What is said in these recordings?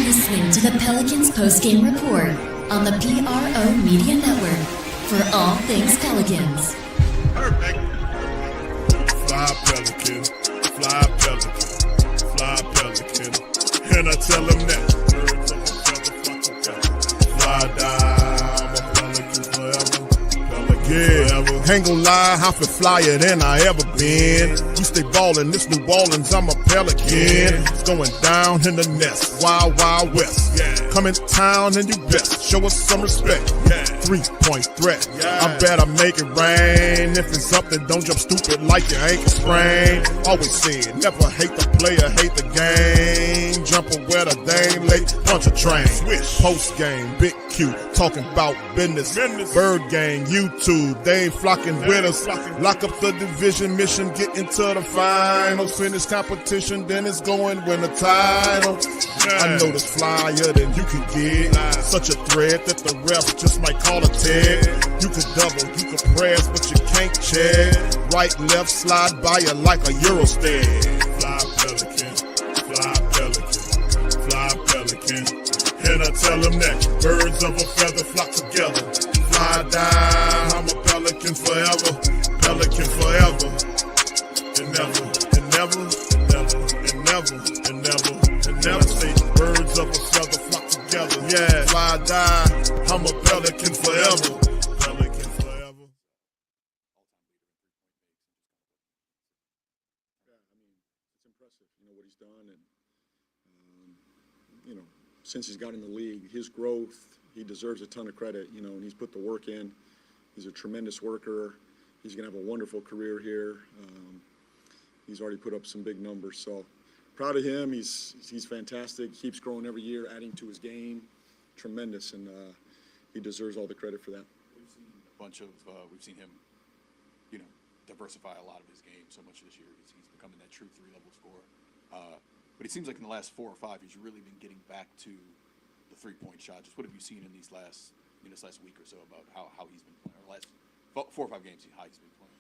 listening to the Pelicans postgame report on the PRO Media Network for all things Pelicans. Perfect. Fly Pelican, fly Pelican, fly Pelican. And I tell him that. Fly down, I'm a Pelican forever. Yeah, ain't gon' lie, I feel flyer than I ever been. We stay ballin', this New Orleans, I'm a Pelican. It's going down in the nest, wild, wild west. Come in town and you best, show us some respect. 3-point threat, I better make it rain. If it's up, then don't jump stupid like your ankle sprain. Always said, never hate the player, hate the game. Jumpin' where the dame late, punch a train. Post game, big Q, talking about business. Bird gang, YouTube, they ain't flocking with us. Lock up the division mission, get into the finals. Finish competition, then it's going win the title. I know this flyer than you can get. Such a threat that the refs just might call a tag. You could double, you could press, but you can't check. Right, left, slide by you like a Eurostep. Fly Pelican, fly Pelican, fly Pelican. And I tell them that birds of a feather flock together. Fly down, I'm a Pelican forever, Pelican forever. And never, and never, and never, and never, and never, and never say birds of a feather flock together. Yeah, fly down, I'm a Pelican forever, Pelican forever. Yeah, I mean, it's impressive, what he's done, and since he's got in the league, his growth, he deserves a ton of credit, and he's put the work in. He's a tremendous worker. He's going to have a wonderful career here. He's already put up some big numbers, so proud of him. He's fantastic. Keeps growing every year, adding to his game. Tremendous, and he deserves all the credit for that. We've seen a bunch of, we've seen him, diversify a lot of his game so much this year. He's becoming that true three-level scorer. But it seems like in the last 4 or 5, he's really been getting back to the three-point shot. Just what have you seen in these last week or so about how he's been playing, or last 4 or 5 games, how he's been playing?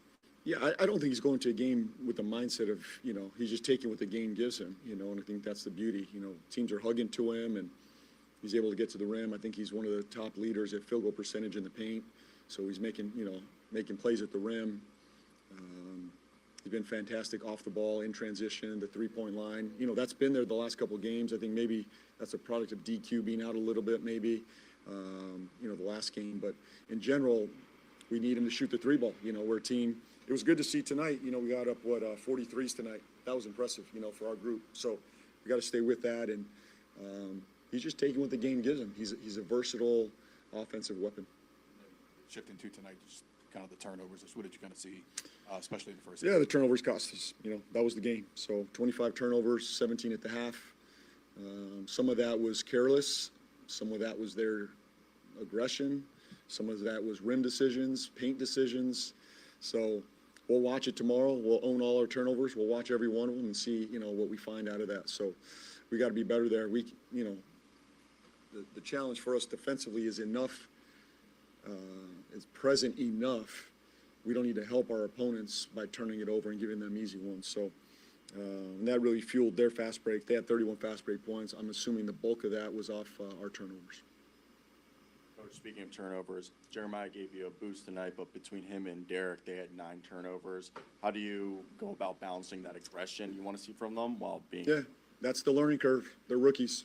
Yeah, I don't think he's going to a game with the mindset of, he's just taking what the game gives him, and I think that's the beauty. Teams are hugging to him, and he's able to get to the rim. I think he's one of the top leaders at field goal percentage in the paint, so he's making plays at the rim. He's been fantastic off the ball, in transition, the three-point line. That's been there the last couple of games. I think maybe that's a product of DQ being out a little bit, maybe, the last game. But in general, we need him to shoot the three ball. We're a team. It was good to see tonight. We got up, 43s tonight. That was impressive, for our group. So we got to stay with that. And he's just taking what the game gives him. He's a versatile offensive weapon. Shifting to tonight, just kind of the turnovers. What did you kind of see, especially in the first half? Yeah, the turnovers cost us. That was the game. So 25 turnovers, 17 at the half. Some of that was careless. Some of that was their aggression. Some of that was rim decisions, paint decisions. So we'll watch it tomorrow. We'll own all our turnovers. We'll watch every one of them and see, what we find out of that. So we got to be better there. The challenge for us defensively is enough. Is present enough. We don't need to help our opponents by turning it over and giving them easy ones. So and that really fueled their fast break. They had 31 fast break points. I'm assuming the bulk of that was off our turnovers. Coach, speaking of turnovers, Jeremiah gave you a boost tonight, but between him and Derek, they had 9 turnovers. How do you go about balancing that aggression you want to see from them while being? Yeah, that's the learning curve. They're rookies,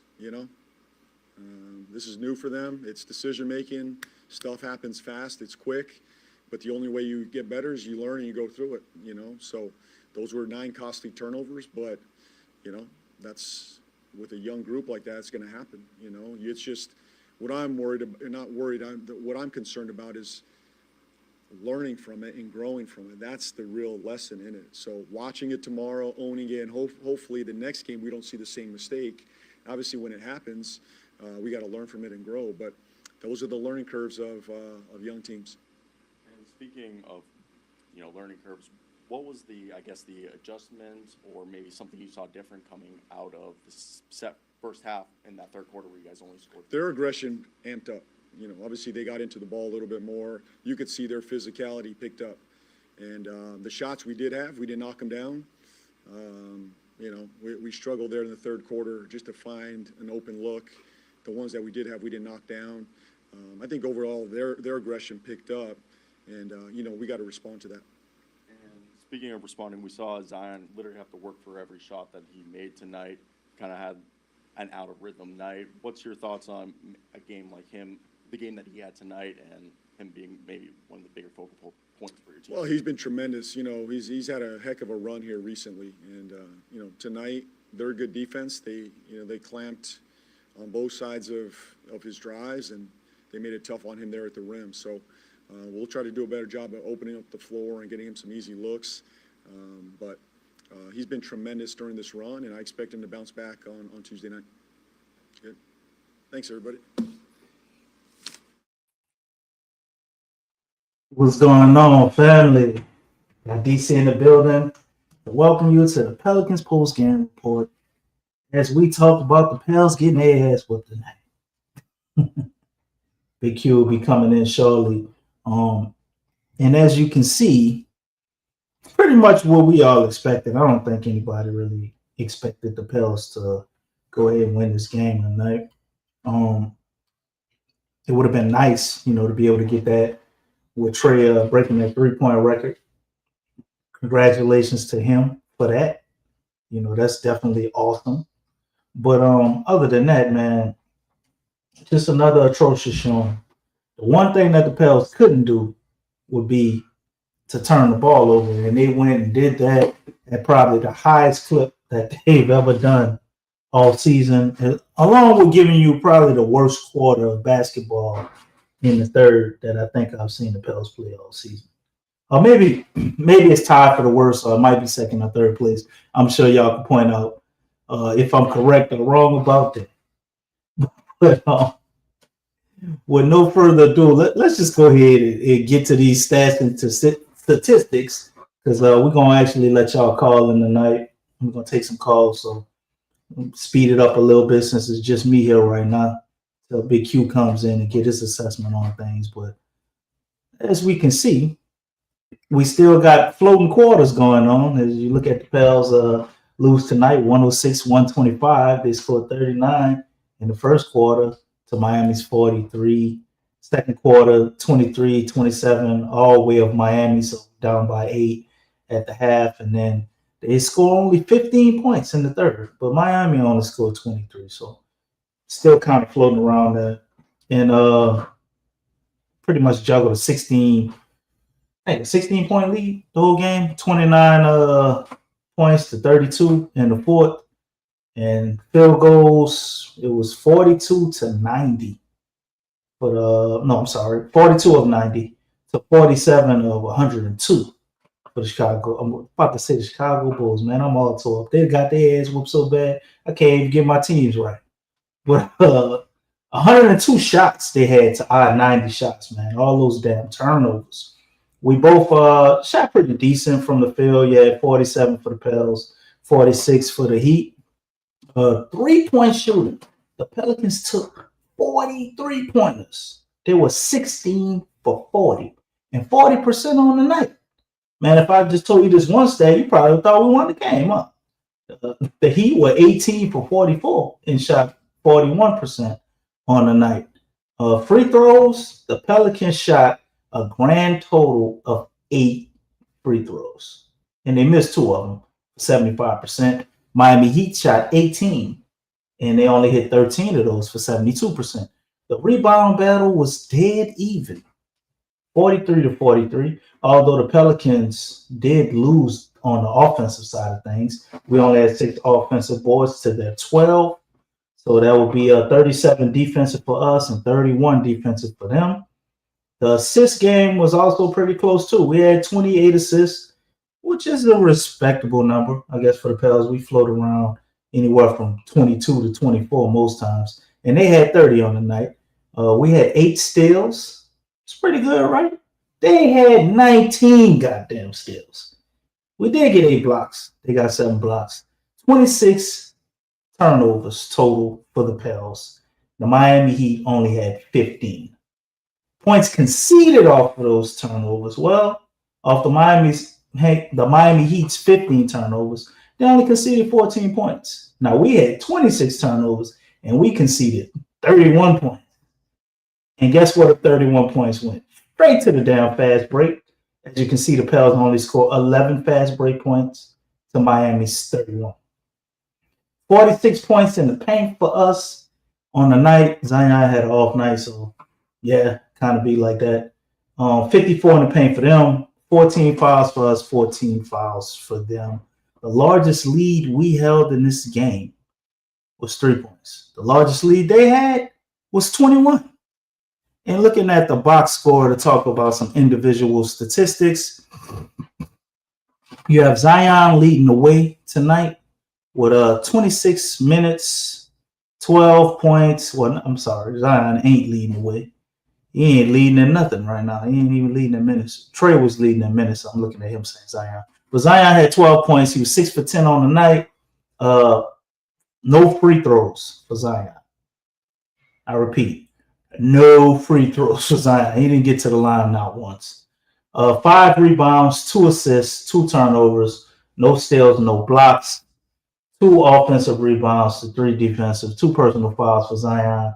This is new for them. It's decision making. Stuff happens fast. It's quick. But the only way you get better is you learn and you go through it, So those were 9 costly turnovers, but, that's with a young group like that, it's going to happen, It's just what I'm worried about, not worried, what I'm concerned about is learning from it and growing from it. That's the real lesson in it. So watching it tomorrow, owning it, and hopefully the next game we don't see the same mistake. Obviously, when it happens, we got to learn from it and grow. But those are the learning curves of young teams. And speaking of, learning curves, what was the adjustment or maybe something you saw different coming out of the set first half in that third quarter where you guys only scored? Their aggression amped up. Obviously they got into the ball a little bit more. You could see their physicality picked up. And the shots we did have, we didn't knock them down. We struggled there in the third quarter just to find an open look. The ones that we did have, we didn't knock down. I think overall their aggression picked up, and we got to respond to that. And speaking of responding, we saw Zion literally have to work for every shot that he made tonight. Kind of had an out of rhythm night. What's your thoughts on a game like him, the game that he had tonight, and him being maybe one of the bigger focal points for your team? Well, he's been tremendous. He's had a heck of a run here recently, and tonight they're a good defense. They clamped on both sides of his drives, and they made it tough on him there at the rim. So we'll try to do a better job of opening up the floor and getting him some easy looks. But he's been tremendous during this run, and I expect him to bounce back on Tuesday night. Good. Thanks, everybody. What's going on, family? Got DC in the building. Welcome you to the Pelicans postgame report. As we talked about the Pels getting their ass whooped tonight. Big Q will be coming in shortly. And as you can see, pretty much what we all expected. I don't think anybody really expected the Pels to go ahead and win this game tonight. It would have been nice, to be able to get that with Trey breaking that 3-point record. Congratulations to him for that. That's definitely awesome. But other than that, man, just another atrocious showing. The one thing that the Pels couldn't do would be to turn the ball over, and they went and did that at probably the highest clip that they've ever done all season, along with giving you probably the worst quarter of basketball in the third that I think I've seen the Pels play all season. Or maybe it's tied for the worst, or it might be second or third place. I'm sure y'all can point out if I'm correct or wrong about that. But with no further ado, let's just go ahead and get to these stats and to statistics, because we're going to actually let y'all call in tonight. We're going to take some calls, so speed it up a little bit since it's just me here right now. So Big Q comes in and get his assessment on things. But as we can see, we still got floating quarters going on. As you look at the Pels lose tonight, 106-125. They scored 39 in the first quarter to Miami's 43. Second quarter, 23-27, all way of Miami, so down by 8 at the half. And then they score only 15 points in the third, but Miami only scored 23. So still kind of floating around there. And pretty much juggled a 16-point lead the whole game, 29 points to 32 in the fourth. And field goals, it was 42-90. But 42 of 90 to 47 of 102 for the Chicago. I'm about to say the Chicago Bulls, man. I'm all tore up. They got their ass whooped so bad, I can't even get my teams right. But 102 shots they had to odd 90 shots, man. All those damn turnovers. We both shot pretty decent from the field. Yeah, 47 for the Pels, 46 for the Heat. 3-point shooting. The Pelicans took 43 pointers. They were 16 for 40 and 40% on the night. Man, if I just told you this one stat, you probably thought we won the game, huh? The Heat were 18 for 44 and shot 41% on the night. Free throws, the Pelicans shot a grand total of 8 free throws, and they missed 2 of them, 75%. Miami Heat shot 18, and they only hit 13 of those for 72%. The rebound battle was dead even, 43-43. Although the Pelicans did lose on the offensive side of things, we only had 6 offensive boards to their 12. So that would be 37 defensive for us and 31 defensive for them. The assist game was also pretty close too. We had 28 assists, which is a respectable number, I guess, for the Pels. We float around anywhere from 22 to 24 most times, and they had 30 on the night. We had 8 steals. It's pretty good, right? They had 19 goddamn steals. We did get 8 blocks. They got 7 blocks. 26 turnovers total for the Pels. The Miami Heat only had 15. Points conceded off of those turnovers. Well, off the Miami Heat's 15 turnovers, They only conceded 14 points. Now, we had 26 turnovers, and we conceded 31 points. And guess what? The 31 points went straight to the damn fast break. As you can see, the Pels only scored 11 fast break points to Miami's 31. 46 points in the paint for us on the night. Zion had an off night, so yeah, kind of be like that. 54 in the paint for them. 14 fouls for us, 14 fouls for them. The largest lead we held in this game was 3 points. The largest lead they had was 21. And looking at the box score to talk about some individual statistics, you have Zion leading the way tonight with 26 minutes, 12 points. Well, I'm sorry, Zion ain't leading the way. He ain't leading in nothing right now. He ain't even leading in minutes. Trey was leading in minutes. I'm looking at him saying Zion. But Zion had 12 points. He was 6 for 10 on the night. No free throws for Zion. I repeat, no free throws for Zion. He didn't get to the line not once. 5 rebounds, 2 assists, 2 turnovers, no steals, no blocks, 2 offensive rebounds to 3 defensive, 2 personal fouls for Zion,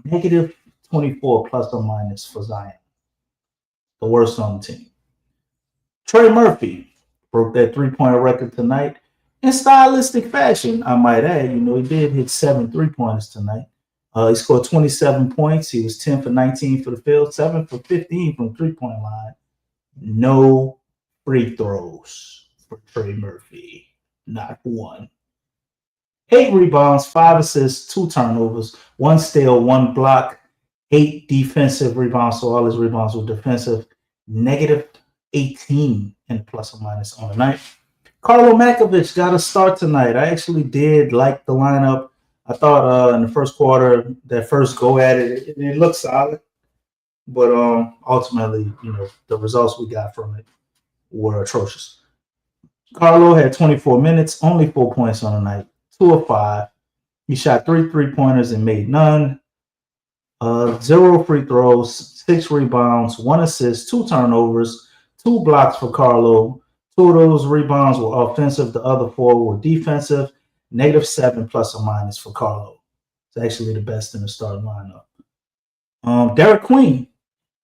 negative 24 plus or minus for Zion. The worst on the team. Trey Murphy broke that 3-point record tonight in stylistic fashion, I might add. You know, he did hit 7 3-pointers tonight. He scored 27 points. He was 10 for 19 for the field, 7 for 15 from 3-point line. No free throws for Trey Murphy. Not one. 8 rebounds, 5 assists, 2 turnovers, 1 steal, 1 block, 8 defensive rebounds. So all his rebounds were defensive. Negative 18 in the plus or minus on the night. Carlo Makovich got a start tonight. I actually did like the lineup. I thought in the first quarter, that first go at it, it looked solid. But ultimately, you know, the results we got from it were atrocious. Carlo had 24 minutes, only 4 points on the night, 2 of 5. He shot 3 3-pointers and made none. 0 free throws, 6 rebounds, 1 assist, 2 turnovers, 2 blocks for Carlo. 2 of those rebounds were offensive. The other 4 were defensive. Negative 7 plus or minus for Carlo. It's actually the best in the starting lineup. Derek Queen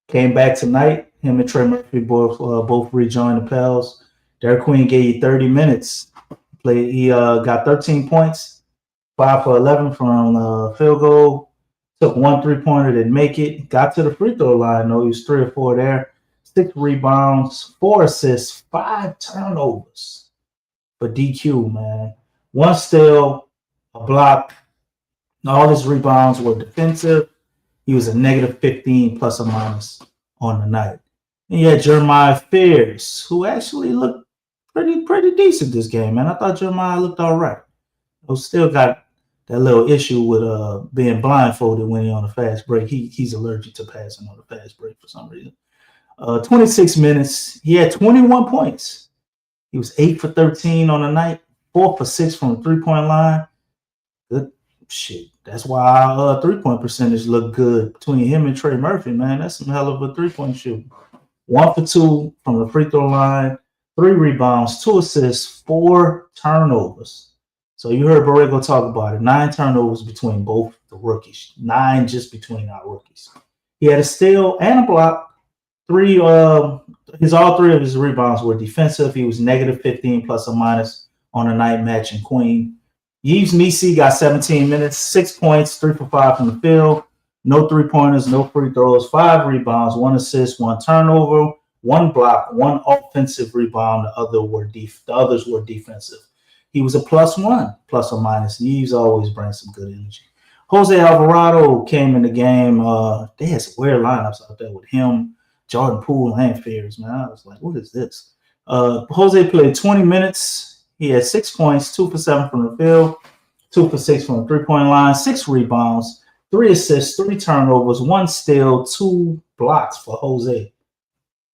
came back tonight. Him and Trey Murphy both rejoined the Pels. Derek Queen gave you 30 minutes. He got 13 points, 5 for 11 from field goal. Took 1 3-pointer, didn't make it. Got to the free throw line, though. He was 3 or 4 there. 6 rebounds, 4 assists, 5 turnovers for DQ, man. 1 steal, a block. All his rebounds were defensive. He was a negative 15 plus or minus on the night. And you had Jeremiah Fears, who actually looked pretty decent this game, man. I thought Jeremiah looked all right. He still got that little issue with being blindfolded when he's on a fast break. He's allergic to passing on a fast break for some reason. 26 minutes. He had 21 points. He was 8 for 13 on the night, 4 for 6 from the 3-point line. Good shit. That's why our 3-point percentage looked good between him and Trey Murphy, man. That's some hell of a 3-point shoot. 1 for 2 from the free throw line, 3 rebounds, 2 assists, 4 turnovers. So you heard Borrego talk about it. 9 turnovers between both the rookies. 9 just between our rookies. He had a steal and a block. All 3 of his rebounds were defensive. He was negative 15 plus or minus on the night, matching Queen. Yves Nisi got 17 minutes, 6 points, 3 for 5 from the field. No 3-pointers, no free throws, 5 rebounds, 1 assist, 1 turnover, 1 block, 1 offensive rebound. The others were defensive. He was a +1, plus or minus. Yves always brings some good energy. Jose Alvarado came in the game. They had some weird lineups out there with him, Jordan Poole, and Fears, man. I was like, what is this? Jose played 20 minutes. He had 6 points, 2 for 7 from the field, 2 for 6 from the 3-point line, 6 rebounds, 3 assists, 3 turnovers, 1 steal, 2 blocks for Jose.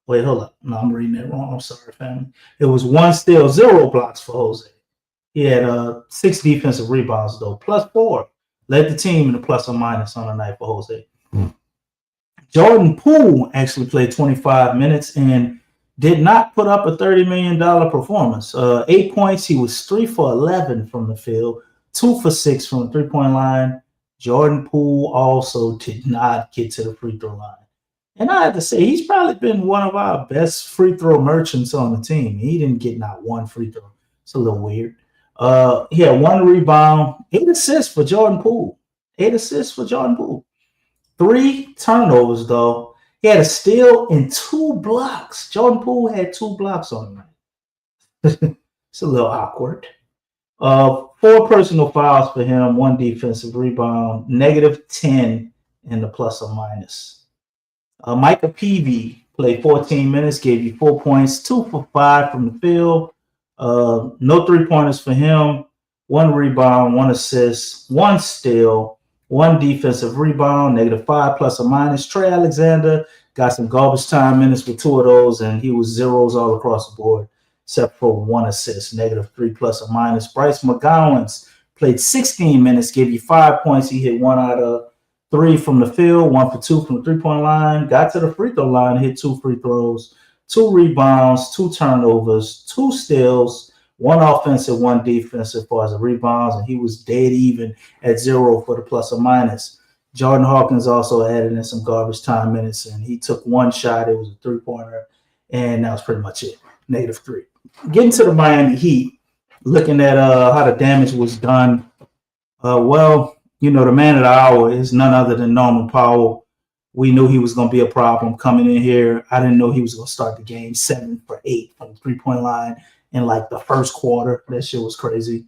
Wait, hold up. No, I'm reading that wrong. I'm sorry, family. It was 1 steal, 0 blocks for Jose. He had 6 defensive rebounds, though, +4. Led the team in the plus or minus on the night for Jose. Jordan Poole actually played 25 minutes, and did not put up a $30 million performance. 8 points. He was 3 for 11 from the field, 2 for 6 from the three-point line. Jordan Poole also did not get to the free throw line. And I have to say, he's probably been one of our best free throw merchants on the team. He didn't get not one free throw. It's a little weird. He had 1 rebound, 8 assists for Jordan Poole. 8 assists for Jordan Poole. 3 turnovers, though. He had a steal and 2 blocks. Jordan Poole had 2 blocks on him. It's a little awkward. 4 personal fouls for him, 1 defensive rebound, -10 in the plus or minus. Micah Peavy played 14 minutes, gave you 4 points, 2 for 5 from the field. No 3-pointers for him, 1 rebound, 1 assist, 1 steal, 1 defensive rebound, -5 plus or minus. Trey Alexander got some garbage time minutes with 2 of those, and he was zeros all across the board, except for 1 assist, -3 plus or minus. Bryce McGowens played 16 minutes, gave you 5 points. He hit 1 out of 3 from the field, 1 for 2 from the three-point line. Got to the free throw line, hit 2 free throws, 2 rebounds, 2 turnovers, 2 steals, 1 offensive, 1 defensive as far as the rebounds, and he was dead even at 0 for the plus or minus. Jordan Hawkins also added in some garbage time minutes, and he took 1 shot. It was a 3-pointer, and that was pretty much it, -3. Getting to the Miami Heat, looking at how the damage was done. Well, you know, the man of the hour is none other than Norman Powell. We knew he was going to be a problem coming in here. I didn't know he was going to start the game 7 for 8 from the three-point line in like the first quarter. That shit was crazy.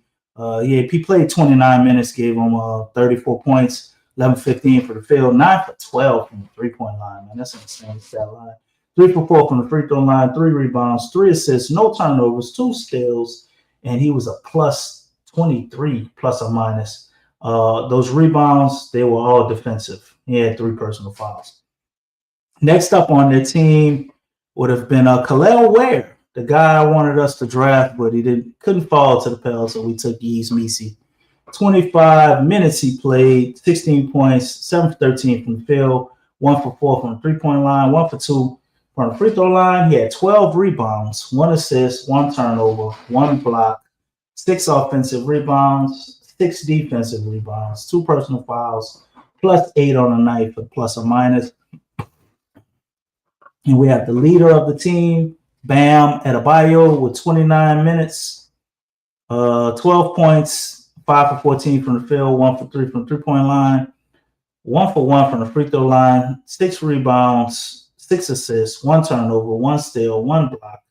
He played 29 minutes, gave him 34 points, 11-15 for the field, 9 for 12 from the three-point line. Man, that's an insane stat line. 3 for 4 from the free throw line, 3 rebounds, 3 assists, no turnovers, 2 steals, and he was a plus 23 plus or minus. Those rebounds, they were all defensive. He had 3 personal fouls. Next up on their team would have been Khalil Ware, the guy I wanted us to draft, but he couldn't fall to the Pels, so we took Yves Missi. 25 minutes he played, 16 points, 7 for 13 from the field, 1 for 4 from the three-point line, 1 for 2 from the free throw line. He had 12 rebounds, 1 assist, 1 turnover, 1 block, 6 offensive rebounds, 6 defensive rebounds, 2 personal fouls, plus 8 on the night for plus or minus. And we have the leader of the team, Bam Adebayo, with 29 minutes, 12 points, 5 for 14 from the field, 1 for 3 from the three-point line, 1 for 1 from the free throw line, 6 rebounds, 6 assists, 1 turnover, 1 steal, 1 block,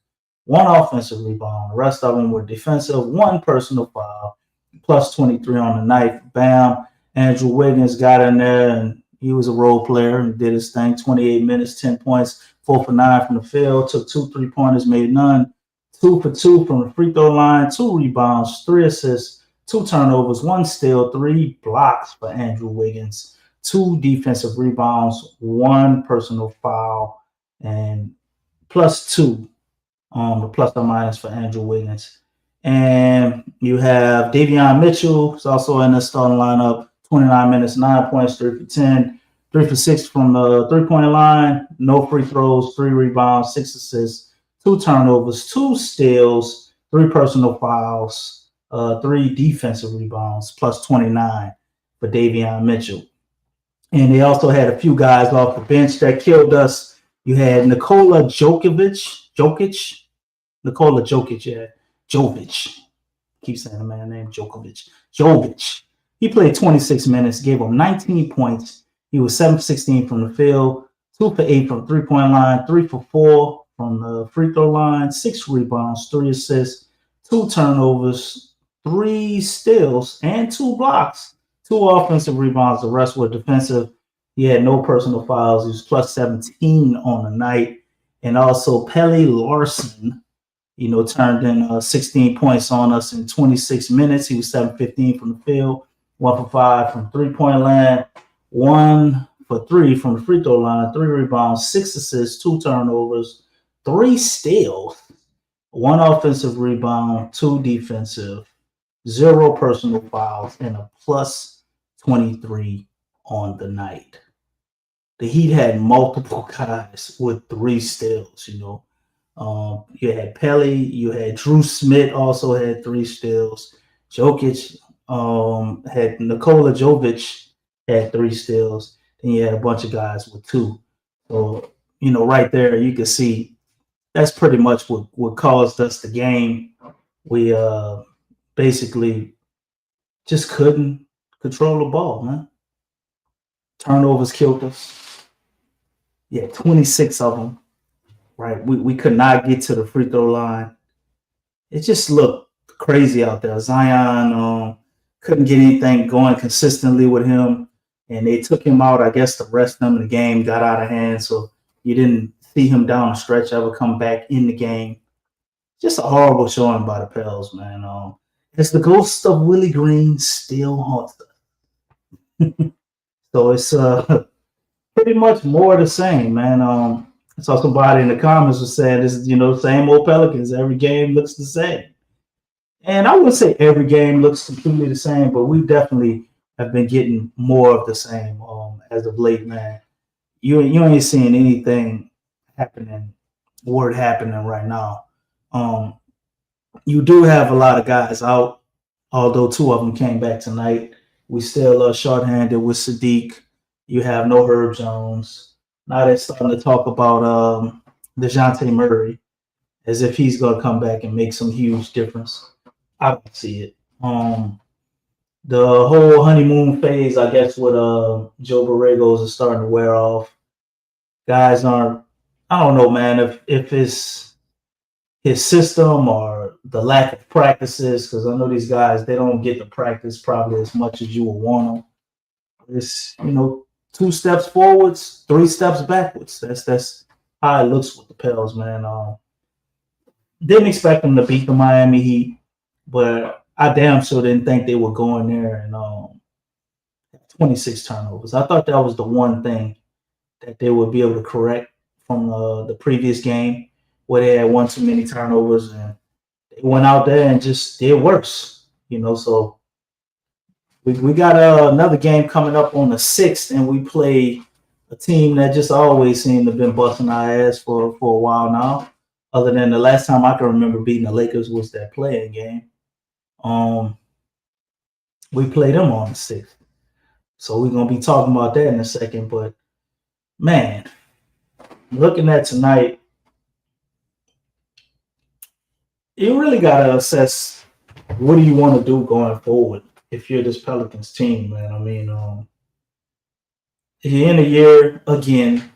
1 offensive rebound. The rest of them were defensive, 1 personal foul, plus 23 on the night. Bam. Andrew Wiggins got in there, and he was a role player and did his thing. 28 minutes, 10 points, 4 for 9 from the field, took 2 3-pointers, made none. 2 for 2 from the free throw line, 2 rebounds, 3 assists, 2 turnovers, 1 steal, 3 blocks for Andrew Wiggins, 2 defensive rebounds, 1 personal foul, and plus 2 on the plus or minus for Andrew Wiggins. And you have Davion Mitchell, who's also in the starting lineup, 29 minutes, 9 points, 3 for 10, 3 for 6 from the three-point line, no free throws, 3 rebounds, 6 assists, 2 turnovers, 2 steals, 3 personal fouls, 3 defensive rebounds, plus 29 for Davion Mitchell. And they also had a few guys off the bench that killed us. You had Nikola Jokic. Keep saying the man named Jovic. He played 26 minutes, gave him 19 points. He was 7 for 16 from the field, 2 for 8 from the three-point line, 3 for 4 from the free throw line, 6 rebounds, 3 assists, 2 turnovers, 3 steals, and 2 blocks, 2 offensive rebounds. The rest were defensive. He had no personal fouls. He was plus 17 on the night. And also Pelle Larsson, turned in 16 points on us in 26 minutes. He was 7-15 from the field, 1 for 5 from three-point land, 1 for 3 from the free throw line, 3 rebounds, 6 assists, 2 turnovers, 3 steals, 1 offensive rebound, 2 defensive, 0 personal fouls, and a plus 23 on the night. The Heat had multiple guys with 3 steals, You had Pelly, you had Drew Smith also had 3 steals. Jokic had Nikola Jovic had 3 steals. Then you had a bunch of guys with 2. So, right there you can see that's pretty much what caused us the game. We basically just couldn't control the ball, man. Turnovers killed us. Yeah, 26 of them. Right, we could not get to the free throw line. It just looked crazy out there. Zion couldn't get anything going consistently with him, and they took him out. I guess the rest of the game got out of hand, so you didn't see him down the stretch ever come back in the game. Just a horrible showing by the Pels, man. As the ghost of Willie Green still haunts us. So it's pretty much more of the same, man. I saw somebody in the comments was saying this is, same old Pelicans. Every game looks the same. And I wouldn't say every game looks completely the same, but we definitely have been getting more of the same as of late, man. You ain't seeing anything happening right now. You do have a lot of guys out, although 2 of them came back tonight. We still shorthanded with Sadiq. You have no Herb Jones. Now they're starting to talk about DeJounte Murray as if he's going to come back and make some huge difference. I don't see it. The whole honeymoon phase, I guess, with Joe Borregos is starting to wear off. Guys aren't, I don't know, man, if it's his system or the lack of practices, because I know these guys, they don't get to practice probably as much as you would want them. It's, 2 steps forwards, 3 steps backwards. That's how it looks with the Pels, man. Didn't expect them to beat the Miami Heat, but I damn sure didn't think they would go in there and 26 turnovers. I thought that was the one thing that they would be able to correct from the previous game where they had 1 too many turnovers, and they went out there and just did worse, so we got another game coming up on the 6th, and we play a team that just always seemed to have been busting our ass for a while now. Other than the last time I can remember beating the Lakers was that play-in game. We play them on the 6th. So we're going to be talking about that in a second. But, man, looking at tonight, you really got to assess what do you want to do going forward if you're this Pelicans team, man. I mean, you're in a year, again,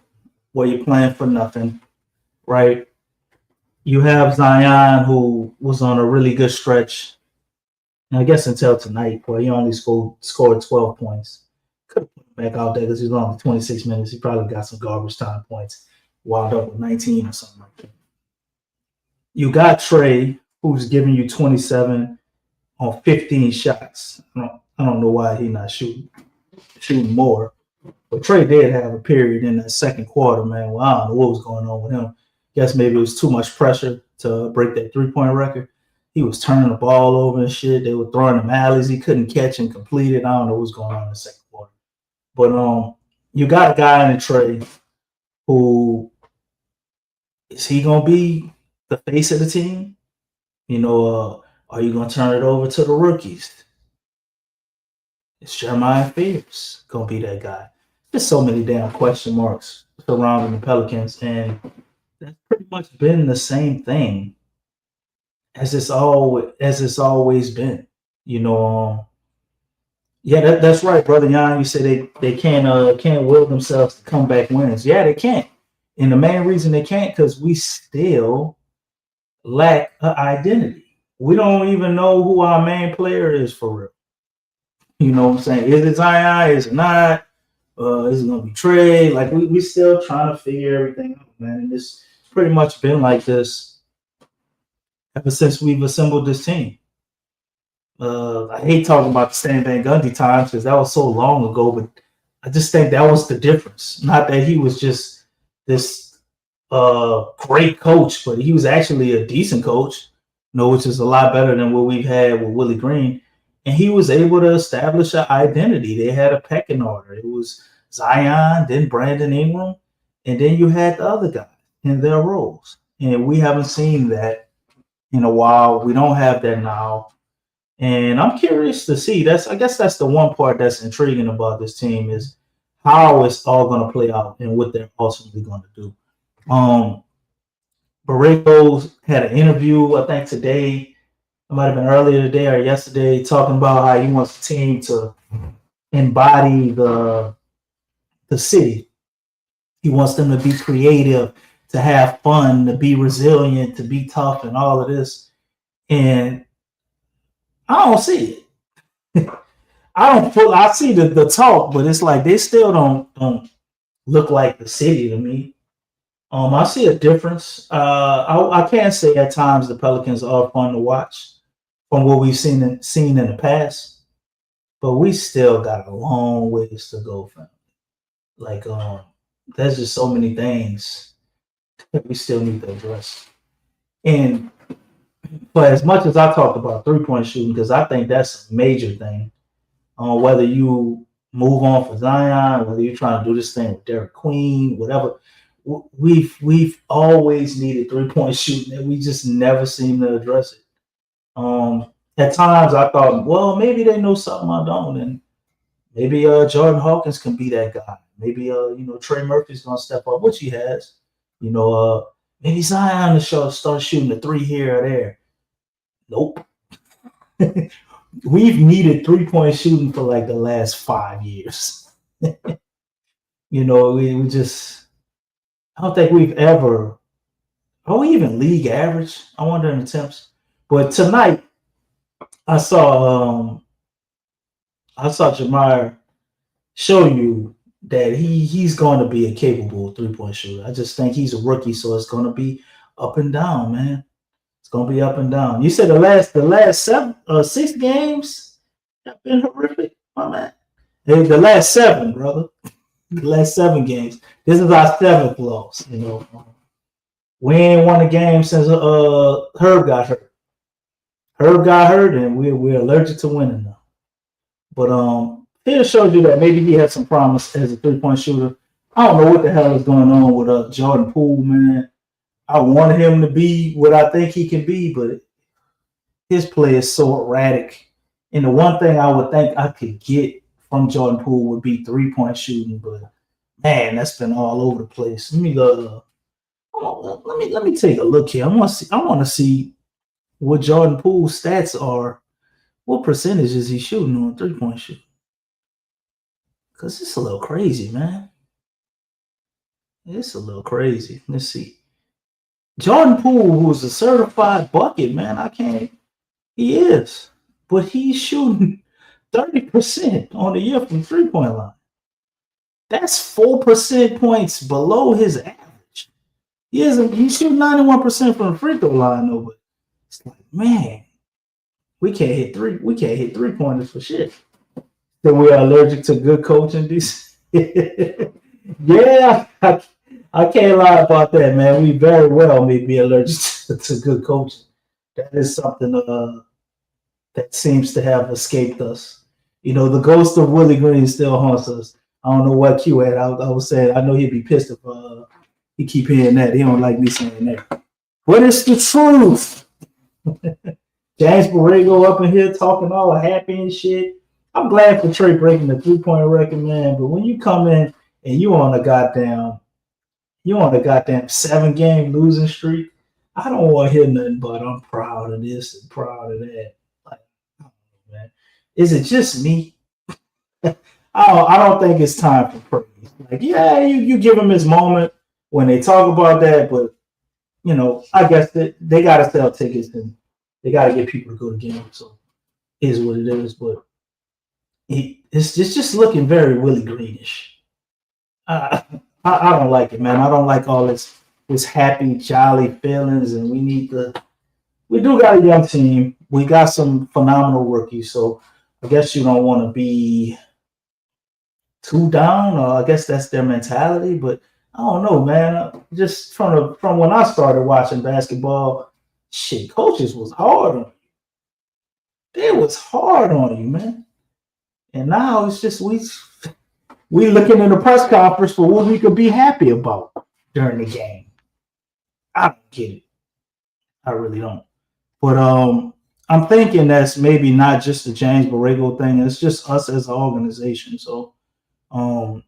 where you're playing for nothing, right? You have Zion, who was on a really good stretch, and I guess until tonight, where he only scored 12 points. Could have put him back out there because he was on 26 minutes. He probably got some garbage time points, wound up with 19 or something like that. You got Trey, who's giving you 27 on 15 shots. I don't know why he's not shooting more. But Trey did have a period in that second quarter, man. Well, I don't know what was going on with him. Guess maybe it was too much pressure to break that 3-point record. He was turning the ball over and shit. They were throwing him alleys. He couldn't catch and complete it. I don't know what's going on in the second quarter. But you got a guy in the Trey who is he going to be the face of the team? Are you going to turn it over to the rookies? Is Jeremiah Fears going to be that guy? There's so many damn question marks surrounding the Pelicans, and that's pretty much been the same thing as it's always been. Yeah, that's right, Brother Jan. You said they can't will themselves to comeback wins. Yeah, they can't. And the main reason they can't because we still lack an identity. We don't even know who our main player is for real. You know what I'm saying? Is it Zion? Is it not? Is it going to be Trey? Like, we still trying to figure everything out, man. And it's pretty much been like this ever since we've assembled this team. I hate talking about the Stan Van Gundy times because that was so long ago, but I just think that was the difference. Not that he was just this great coach, but he was actually a decent coach, which is a lot better than what we've had with Willie Green. And he was able to establish an identity. They had a pecking order. It was Zion, then Brandon Ingram, and then you had the other guys in their roles. And we haven't seen that in a while. We don't have that now. And I'm curious to see. I guess that's the one part that's intriguing about this team is how it's all going to play out and what they're ultimately going to do. Borrego had an interview, I think today, it might have been earlier today or yesterday, talking about how he wants the team to embody the city. He wants them to be creative, to have fun, to be resilient, to be tough, and all of this. And I don't see it. I see the talk, but it's like they still don't look like the city to me. I see a difference. I can say at times the Pelicans are fun to watch from what we've seen in the past, but we still got a long ways to go, fam. Like, there's just so many things that we still need to address. And but as much as I talked about 3-point shooting, because I think that's a major thing, whether you move on for Zion, whether you're trying to do this thing with Derek Queen, whatever, we've always needed 3-point shooting, and we just never seem to address it. At times I thought, well, maybe they know something I don't, and maybe Jordan Hawkins can be that guy. Maybe Trey Murphy's gonna step up, which he has. Maybe Zion will start shooting the 3 here or there. Nope. We've needed 3-point shooting for like the last 5 years. We just, I don't think we've ever, are we even league average? I wonder in attempts. But tonight, I saw Jamar show you that he's going to be a capable 3-point shooter. I just think he's a rookie, so it's going to be up and down, man. It's going to be up and down. You said the last 6 games have been horrific, my man. Hey, the last 7, brother. The last 7 games. This is our 7th loss. We ain't won a game since Herb got hurt. Herb got hurt, and we're allergic to winning now. But it shows you that maybe he had some promise as a 3-point shooter. I don't know what the hell is going on with Jordan Poole, man. I want him to be what I think he can be, but his play is so erratic. And the one thing I would think I could get from Jordan Poole would be 3-point shooting, but man, that's been all over the place. Let me go. Let me take a look here. I want to see what Jordan Poole's stats are. What percentage is he shooting on 3-point shooting? Because it's a little crazy, man. It's a little crazy. Let's see. Jordan Poole, who's a certified bucket, man, he is. But he's shooting 30% on the year from 3-point line. That's 4% points below his average. He's shooting 91% from the free throw line, though, but it's like, man, we can't hit 3-pointers for shit. That we are allergic to good coaching. Yeah, I can't lie about that, man. We very well may be allergic to good coaching. That is something that seems to have escaped us. The ghost of Willie Green still haunts us. I don't know what Q had. I was saying, I know he'd be pissed if he keep hearing that. He don't like me saying that. But it's the truth. James Borrego up in here talking all happy and shit. I'm glad for Trey breaking the 3-point record, man. But when you come in and you on a goddamn 7-game losing streak, I don't want to hear nothing but I'm proud of this and proud of that. Like, I don't know, man. Is it just me? I don't think it's time for praise. Like, yeah, you give him his moment when they talk about that, but I guess they gotta sell tickets and they gotta get people to go to games. So it is what it is, but it's just looking very Willie Greenish. I don't like it, man. I don't like all this happy, jolly feelings, and we do got a young team. We got some phenomenal rookies, so I guess you don't want to be too down, or I guess that's their mentality, but I don't know, man. Just from when I started watching basketball, shit, coaches was hard on you. They was hard on you, man. And now it's just we looking in the press conference for what we could be happy about during the game. I don't get it. I really don't. But I'm thinking that's maybe not just the James Borrego thing. It's just us as an organization. So um,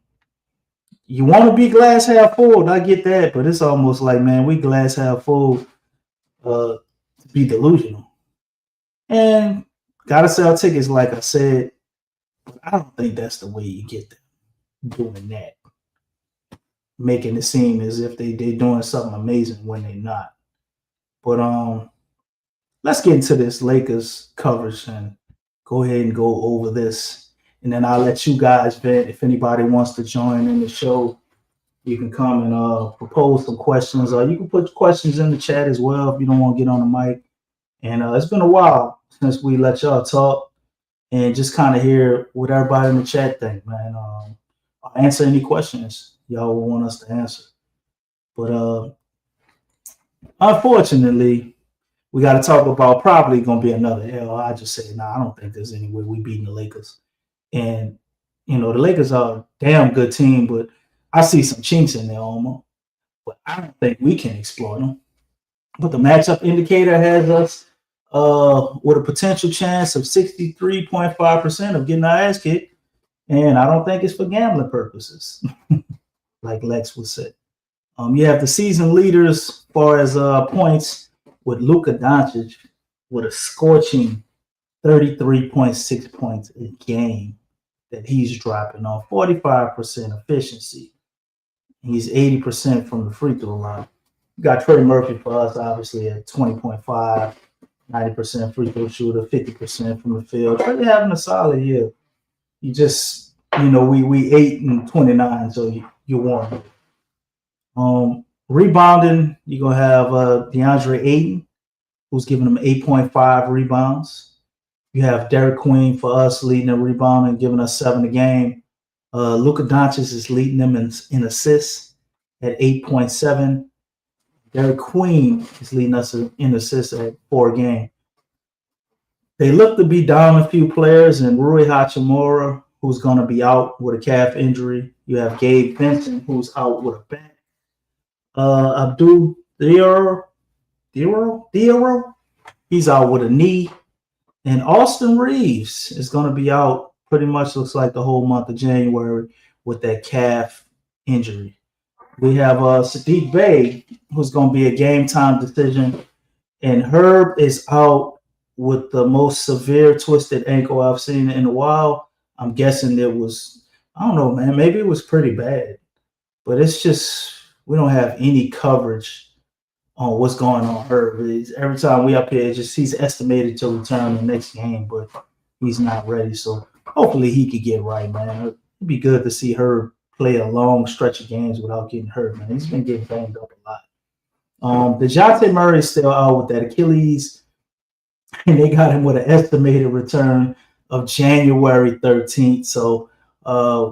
you want to be glass half full. I get that, but it's almost like, man, we glass half full to be delusional. And gotta sell tickets, like I said. But I don't think that's the way you get them doing that, making it seem as if they're doing something amazing when they're not. But let's get into this Lakers coverage and go ahead and go over this. And then I'll let you guys vent. If anybody wants to join in the show, you can come and propose some questions, or you can put questions in the chat as well if you don't want to get on the mic. And it's been a while since we let y'all talk and just kind of hear what everybody in the chat think, man. I'll answer any questions y'all will want us to answer. But unfortunately, we got to talk about probably going to be another L. I just say, I don't think there's any way we beating the Lakers. And, the Lakers are a damn good team, but I see some chinks in there almost. But I don't think we can exploit them. But the matchup indicator has us with a potential chance of 63.5% of getting our ass kicked. And I don't think it's for gambling purposes, like Lex would say. You have the season leaders as far as points with Luka Doncic with a scorching 33.6 points a game that he's dropping on 45% efficiency. He's 80% from the free throw line. You got Trey Murphy for us, obviously, at 20.5, 90% free throw shooter, 50% from the field. Trey having a solid year. You just, we 8 and 29, so you won. Rebounding, you're going to have DeAndre Ayton, who's giving them 8.5 rebounds. You have Derek Queen for us leading the rebound and giving us 7 a game. Luka Doncic is leading them in assists at 8.7. Derek Queen is leading us in assists at 4 a game. They look to be down a few players, and Rui Hachimura, who's going to be out with a calf injury. You have Gabe Vincent, who's out with a back. Abdul Diarra, he's out with a knee. And Austin Reeves is going to be out pretty much, looks like, the whole month of January with that calf injury. We have Sadiq Bey, who's going to be a game time decision. And Herb is out with the most severe twisted ankle I've seen in a while. I'm guessing it was, I don't know, man, maybe it was pretty bad. But it's just, we don't have any coverage on what's going on Herb. Every time we up here, he's estimated to return the next game, but he's not ready. So hopefully he could get right, man. It'd be good to see Herb play a long stretch of games without getting hurt, man. He's been getting banged up a lot. DeJounte Murray is still out with that Achilles, and they got him with an estimated return of January 13th. So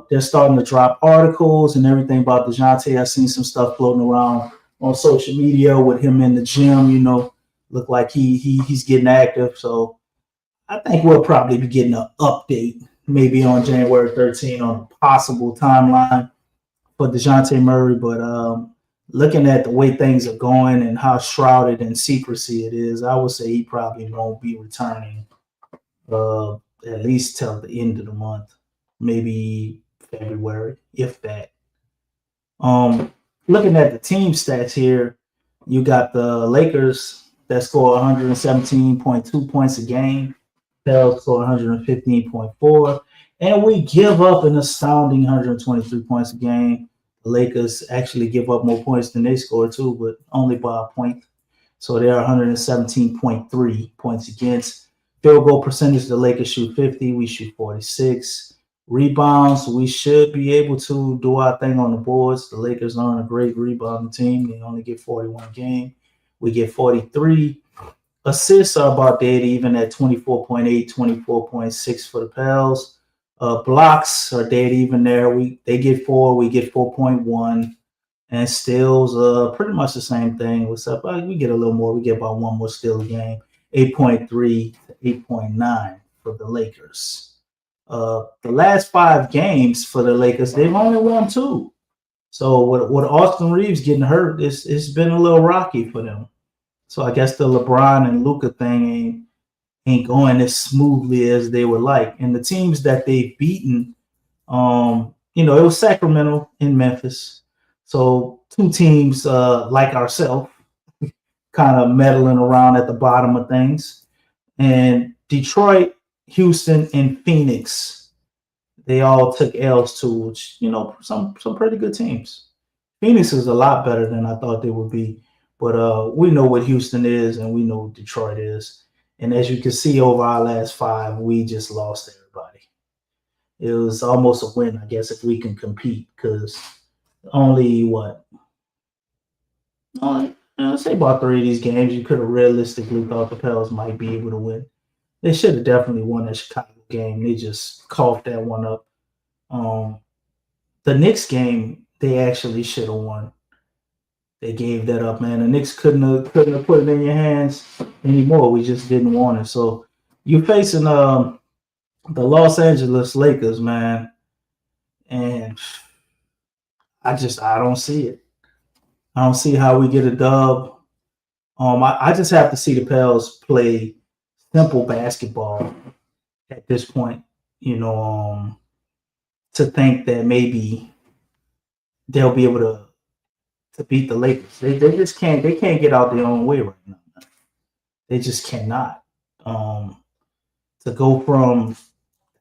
they're starting to drop articles and everything about DeJounte. I've seen some stuff floating around on social media with him in the gym, look like he's getting active. So I think we'll probably be getting an update maybe on January 13th on a possible timeline for DeJounte Murray. But looking at the way things are going and how shrouded in secrecy it is, I would say he probably won't be returning at least till the end of the month, maybe February, if that. Looking at the team stats here, you got the Lakers that score 117.2 points a game. Pels score 115.4. And we give up an astounding 123 points a game. The Lakers actually give up more points than they score too, but only by a point. So they're 117.3 points against. Field goal percentage, the Lakers shoot 50. We shoot 46. Rebounds, we should be able to do our thing on the boards. The Lakers aren't a great rebounding team. They only get 41 a game. We get 43. Assists are about dead even at 24.8, 24.6 for the Pels. Blocks are dead even there. They get 4, we get 4.1. And steals, pretty much the same thing. Except we get a little more. We get about 1 more steal a game. 8.3 to 8.9 for the Lakers. The last 5 games for the Lakers, they've only won 2. So with Austin Reeves getting hurt, it's been a little rocky for them. So I guess the LeBron and Luka thing ain't going as smoothly as they would like. And the teams that they've beaten, it was Sacramento and Memphis. So two teams like ourselves, kind of meddling around at the bottom of things. And Detroit, Houston, and Phoenix, they all took L's to, which, some pretty good teams. Phoenix is a lot better than I thought they would be. But we know what Houston is, and we know what Detroit is. And as you can see over our last 5, we just lost everybody. It was almost a win, I guess, if we can compete, because only say about 3 of these games you could have realistically thought the Pels might be able to win. They should have definitely won that Chicago game. They just coughed that one up. The Knicks game, they actually should have won. They gave that up, man. The Knicks couldn't have put it in your hands anymore. We just didn't want it. So you're facing the Los Angeles Lakers, man, and I don't see it. I don't see how we get a dub. I just have to see the Pels play simple basketball at this point, to think that maybe they'll be able to beat the Lakers. They just can't. They can't get out their own way right now. They just cannot. To go from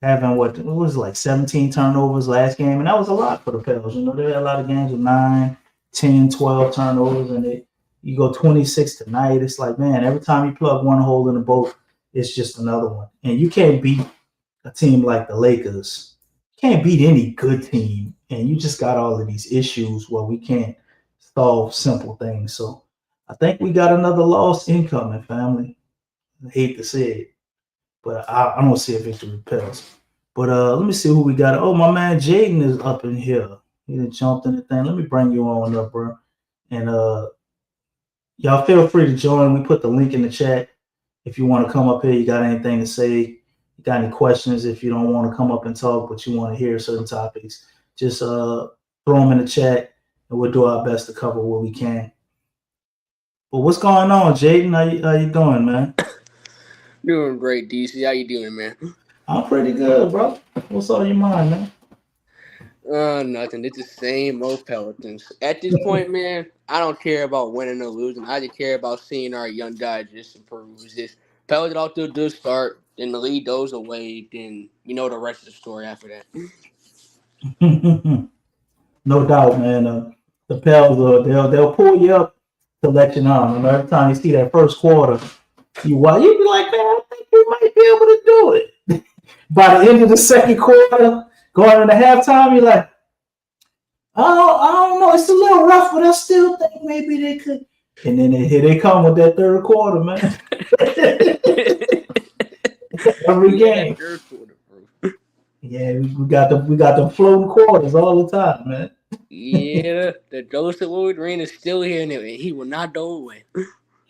having what was like 17 turnovers last game, and that was a lot for the Pels. They had a lot of games with 9, 10, 12 turnovers, and you go 26 tonight. It's like, man, every time you plug one hole in the boat, it's just another one. And you can't beat a team like the Lakers. You can't beat any good team, and you just got all of these issues where we can't solve simple things. So I think we got another loss incoming, family. I hate to say it, but I don't see a victory Pels. But let me see who we got. Oh, my man Jaden is up in here. He done jumped in the thing. Let me bring you on up, bro. And y'all feel free to join. We put the link in the chat. If you want to come up here, you got anything to say, you got any questions, if you don't want to come up and talk, but you want to hear certain topics, just throw them in the chat, and we'll do our best to cover what we can. But what's going on, Jaden? How you doing, man? Doing great, DC. How you doing, man? I'm pretty good, bro. What's on your mind, man? Nothing. It's the same old Pelicans. At this point, man, I don't care about winning or losing. I just care about seeing our young guys just improve. It's just Pelicans off to a good start, then the lead goes away, then you know the rest of the story after that. No doubt, man. The Pels, they'll pull you up to let you know. And every time you see that first quarter, you be like, man, I think we might be able to do it. By the end of the second quarter, going into halftime, you're like, I don't know, it's a little rough, but I still think maybe they could. And then here they come with that third quarter, man. Every game. Third quarter, bro. Yeah, we got the floating quarters all the time, man. Yeah, the ghost of Willie Green is still here, and he will not go away.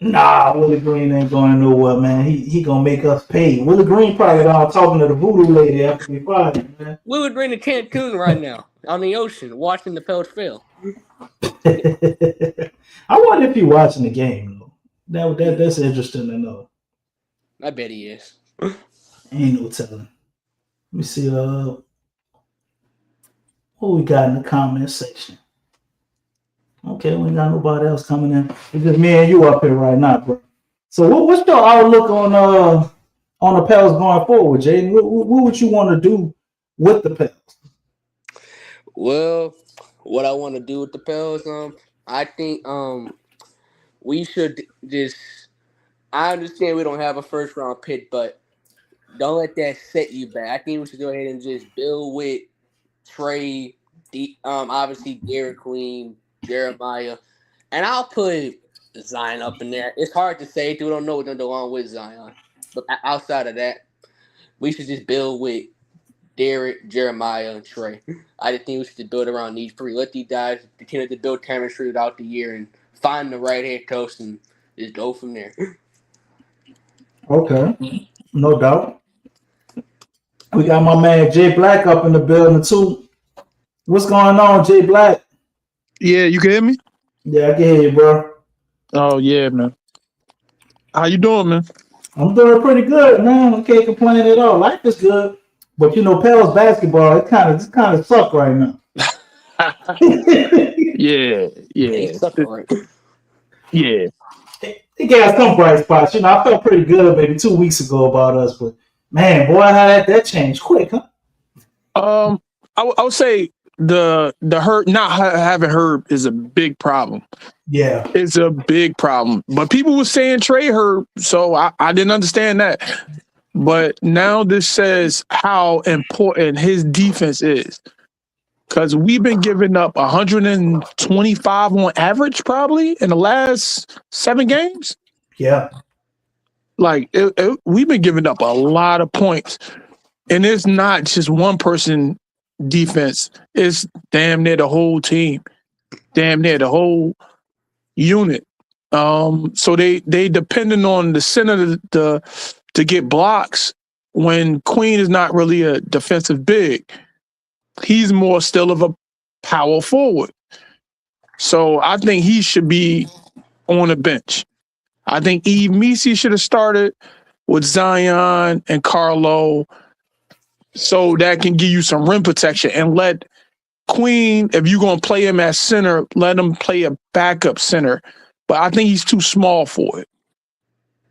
Nah, Willie Green ain't going nowhere, man. He gonna make us pay. Willie Green probably out talking to the voodoo lady after we fired him, man. Willie Green in Cancun right now on the ocean, watching the Pels fail. I wonder if he's watching the game, though. That's interesting to know. I bet he is. Ain't no telling. Let me see. What we got in the comment section? Okay, we ain't got nobody else coming in. It's just me and you up here right now, bro. So what's your outlook on the Pels going forward, Jaden? What would you want to do with the Pels? Well, what I want to do with the Pels, I think we should just. I understand we don't have a first round pick, but don't let that set you back. I think we should go ahead and just build with Trey, obviously Garrett Queen, Jeremiah, and I'll put Zion up in there. It's hard to say, we don't know what's going to go on with Zion, but outside of that, we should just build with Derek, Jeremiah, and Trey. I just think we should build around these three. Let these guys continue to build chemistry throughout the year and find the right head coach and just go from there. Okay, no doubt. We got my man Jay Black up in the building too. What's going on, Jay Black? Yeah, you can hear me? Yeah, I can hear you, bro. Oh yeah, man. How you doing, man? I'm doing pretty good, man. I can't complain at all. Life is good, but you know, Pels basketball, it kind of suck right now. Yeah, They yeah, suck right. yeah. It got some bright spots. You know, I felt pretty good maybe 2 weeks ago about us, but man, boy, how that changed quick, huh? I would say the hurt not having Herb is a big problem. Yeah, It's a big problem. But people were saying trade Herb, so I didn't understand that. But now this says how important his defense is. Because we've been giving up 125 on average, probably in the last 7 games. yeah. Like we've been giving up a lot of points, and it's not just one person defense. It's damn near the whole team, damn near the whole unit. So they depending on the center to get blocks when Queen is not really a defensive big. He's more still of a power forward. So I think he should be on the bench. I think Eve Misi should have started with Zion and Carlo, so that can give you some rim protection, and let Queen, if you're going to play him at center, let him play a backup center. But I think he's too small for it.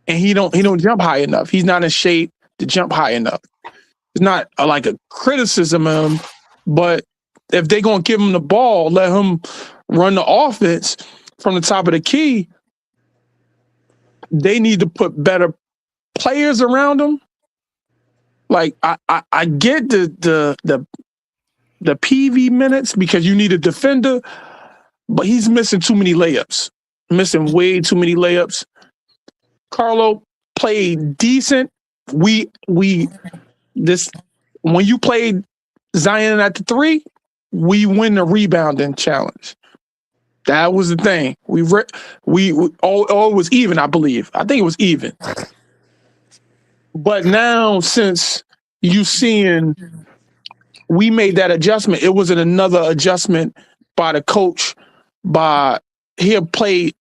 And he don't jump high enough. He's not in shape to jump high enough. It's not like a criticism of him, but if they're going to give him the ball, let him run the offense from the top of the key, they need to put better players around him. Like I get the PV minutes because you need a defender, but he's missing too many layups. Missing way too many layups. Carlo played decent. When you played Zion at the 3, we win the rebounding challenge. That was the thing. We all was even, I believe. I think it was even. But now, since you seeing we made that adjustment, it wasn't another adjustment by the coach. He had played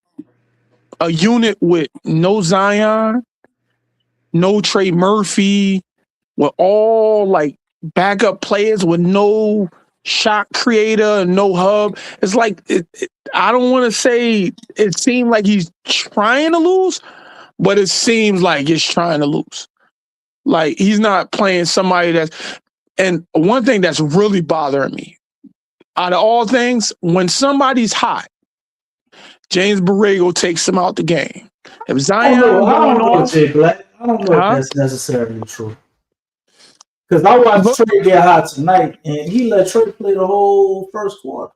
a unit with no Zion, no Trey Murphy, with all like backup players with no shot creator, no hub. It's like I don't want to say it seemed like he's trying to lose, but it seems like he's trying to lose. Like he's not playing somebody that's. And one thing that's really bothering me, out of all things, when somebody's hot, James Borrego takes him out the game. If Zion going off, Jay Black. I don't know if that's necessarily true. Because I watched Trey get hot tonight, and he let Trey play the whole first quarter.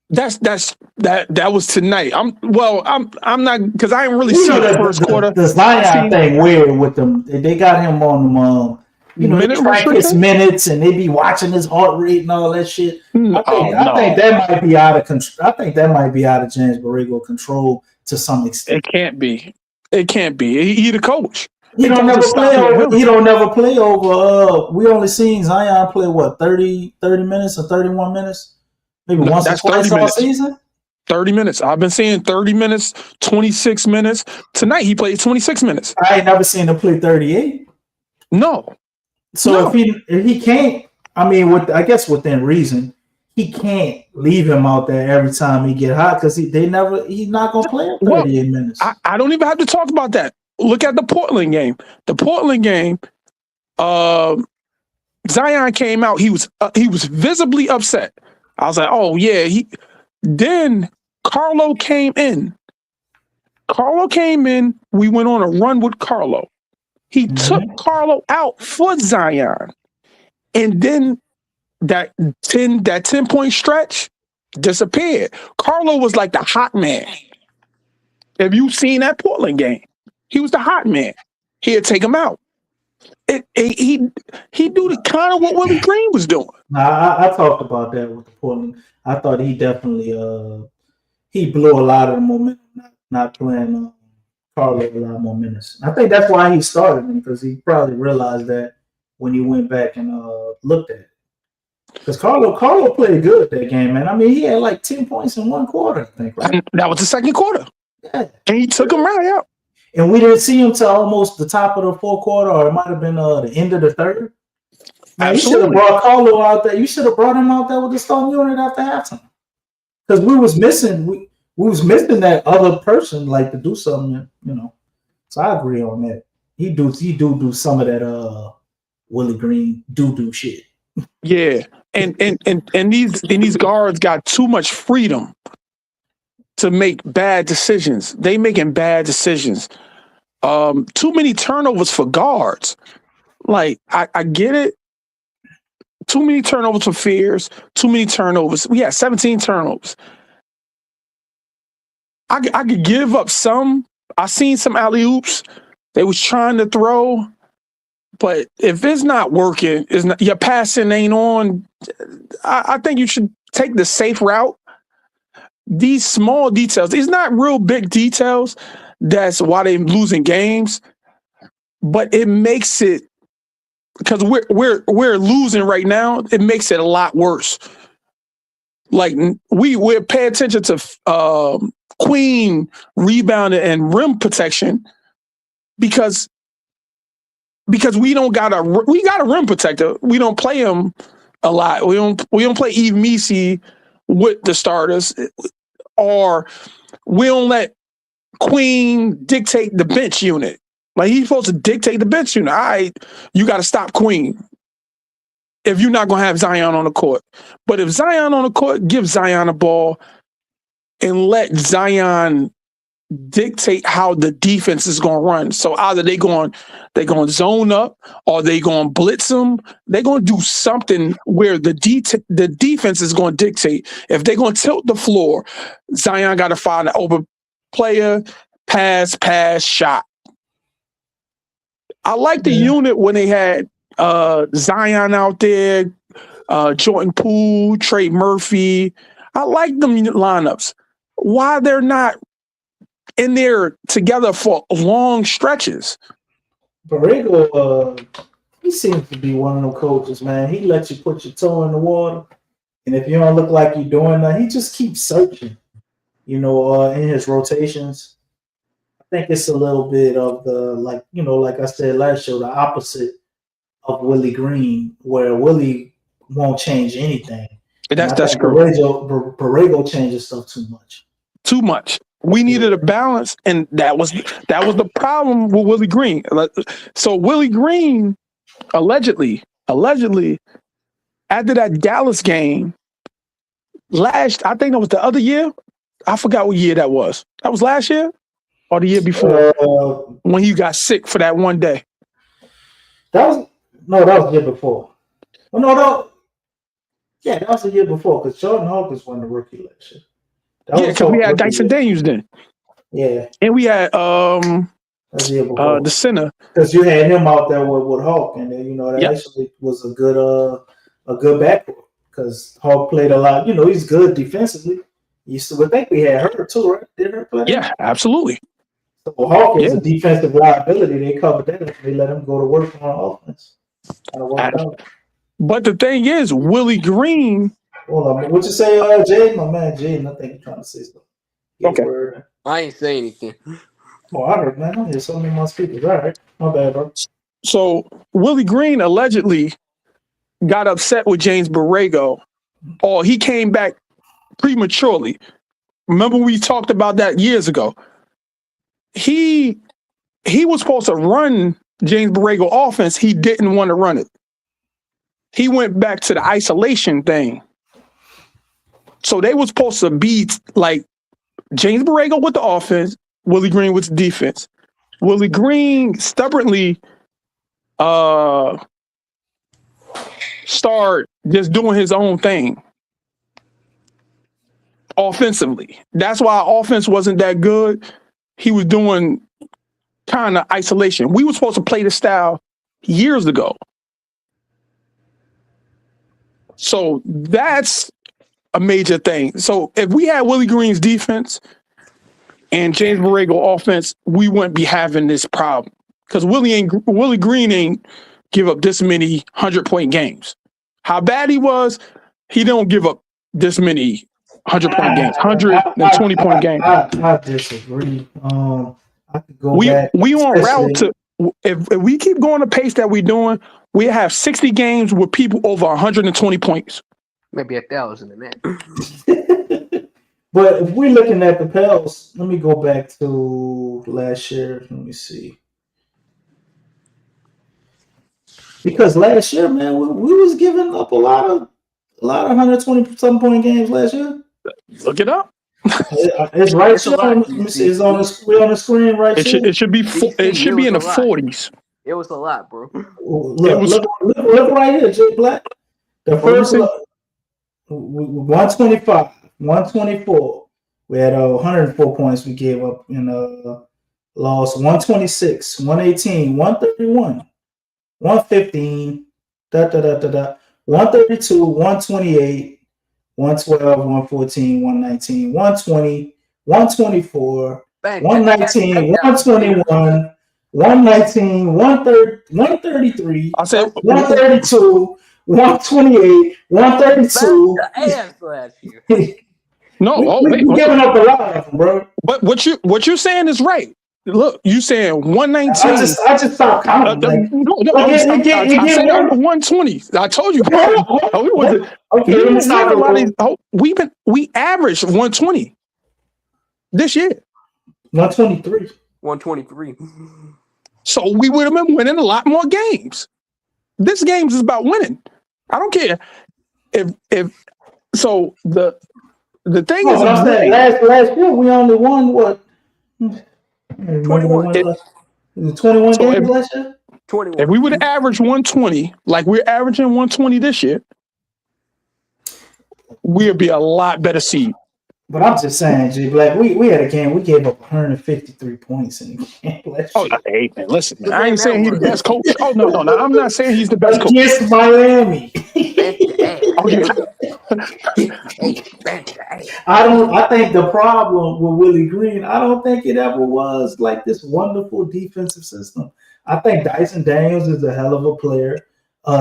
That was tonight. I'm not, because I didn't really see the first quarter. The Zion thing weird with them. They got him on them. They track his minutes, and they be watching his heart rate and all that shit. I think that might be out of control. I think that might be out of James Borrego control to some extent. It can't be. He the coach. He don't never play over. We only seen Zion play what 30 minutes or 31 minutes, maybe once or twice all season. 30 minutes. I've been seeing 30 minutes, 26 minutes. Tonight he played 26 minutes. I ain't never seen him play 38. No. So if he can't, I mean, I guess within reason, he can't leave him out there every time he get hot because he's not gonna play 38 minutes. I don't even have to talk about that. Look at the Portland game. The Portland game, Zion came out. He was visibly upset. I was like, oh yeah. Then Carlo came in. We went on a run with Carlo. He took Carlo out for Zion. And then that 10-point stretch disappeared. Carlo was like the hot man. Have you seen that Portland game? He was the hot man. He'd take him out. He do the kind of what Willie Green was doing. I talked about that with the Portland. I thought he definitely he blew a lot of the momentum, not playing Carlo a lot more minutes. I think that's why he started him, because he probably realized that when he went back and looked at it. Because Carlo played good that game, man. I mean, he had like 10 points in one quarter, I think, right? And that was the second quarter. Yeah. And he took him right out. And we didn't see him till almost the top of the fourth quarter, or it might have been the end of the third. Man, you should have brought Carlo out there. You should have brought him out there with the starting unit after halftime. Because we was missing that other person, like, to do something, you know. So I agree on that. He do some of that Willie Green do shit. Yeah. And these guards got too much freedom to make bad decisions. They making bad decisions. Too many turnovers for guards. Like, I get it. Too many turnovers for Fears. Too many turnovers. We had 17 turnovers. I could give up some. I seen some alley-oops they was trying to throw. But if it's not working, your passing ain't on, I think you should take the safe route. These small details, these not real big details. That's why they're losing games. But it makes it, because we're losing right now, it makes it a lot worse. Like, we're paying attention to Queen rebounding and rim protection because we got a rim protector. We don't play him a lot. We don't play Eve Misi with the starters, or we don't let Queen dictate the bench unit. Like, he's supposed to dictate the bench unit. All right, you got to stop Queen if you're not going to have Zion on the court. But if Zion on the court, give Zion a ball and let Zion dictate how the defense is going to run. So either they're going to zone up, or they're going to blitz them. They're going to do something where the defense is going to dictate. If they're going to tilt the floor, Zion got to find an open player, pass, shot. I like the unit when they had Zion out there, Jordan Poole, Trey Murphy. I like them lineups. Why they're not in there together for long stretches? Borrego, he seems to be one of them coaches, man. He lets you put your toe in the water, and if you don't look like you're doing that, he just keeps searching, in his rotations. I think it's a little bit of the, like I said last show, the opposite of Willie Green, where Willie won't change anything. That's true. Borrego changes stuff too much. Too much. We needed a balance, and that was the problem with Willie Green. So Willie Green allegedly after that Dallas game I think that was the other year. I forgot what year that was. That was last year or the year before, when he got sick for that one day. That was the year before. That was the year before, because Jordan Hawkins won the rookie last year. Because we had Dyson Daniels then. Yeah. And we had the center. Because you had him out there with Hawk, and that actually was a good backcourt, because Hawk played a lot. He's good defensively. You still would think we had Hurt too, right? Did Hurt play? Yeah, absolutely. So Hawk is a defensive liability. They covered that up. They let him go to work on offense. But the thing is, Willie Green. Hold on. What you say, Jay? My man, Jay. I think you're trying to say something. Okay. I ain't saying anything. Oh, I heard, man. I hear so many more speakers. All right. My bad, bro. So Willie Green allegedly got upset with James Borrego, or he came back prematurely. Remember we talked about that years ago. He was supposed to run James Borrego offense. He didn't want to run it. He went back to the isolation thing. So they were supposed to be like James Borrego with the offense, Willie Green with the defense. Willie Green stubbornly start just doing his own thing offensively. That's why offense wasn't that good. He was doing kind of isolation. We were supposed to play the style years ago. So that's a major thing. So if we had Willie Green's defense and James Borrego offense, we wouldn't be having this problem, because Willie Green ain't give up this many 100-point games. how bad he was, he don't give up this many 100-point games, 120-point games. I disagree. I could go We back. on route especially- to if we keep going the pace that we're doing, we have 60 games with people over 120 points. Maybe 1,000 in that. But if we're looking at the Pels, let me go back to last year. Let me see. Because last year, man, we was giving up a lot of 120-something point games last year. Look it up. It's right It's a here. lot, Let me see. It's on the screen right It here. should be it should be in the 40s. It was a lot, bro. Look right here, Jay Black. The first 125, 124. We had 104 points we gave up in loss. 126, 118, 131, 115, 132, 128, 112, 114, 119, 120, 124, 119, 121, 119, 133, I said 132, 128, 132. The ass last year. no. We're giving up a lot of them, bro. But what you're saying is right. Look, you saying 119. I just stopped counting. I said under 120. I told you. Okay, let me stop. We averaged 120 this year. 123. 123. So we would have been winning a lot more games. This game is about winning. I don't care if so. The thing is, I'm saying last year we only won what? 21. 21 games last year. 21. if we would have averaged 120, like we're averaging 120 this year, we'd be a lot better seed. But I'm just saying, G Black, we had a game. We gave up 153 points in the game last year. Hey, man, listen. Man, I ain't saying he's the best coach. Oh no. I'm not saying he's the best coach. Against Miami. I think the problem with Willie Green, I don't think it ever was like this wonderful defensive system. I think Dyson Daniels is a hell of a player.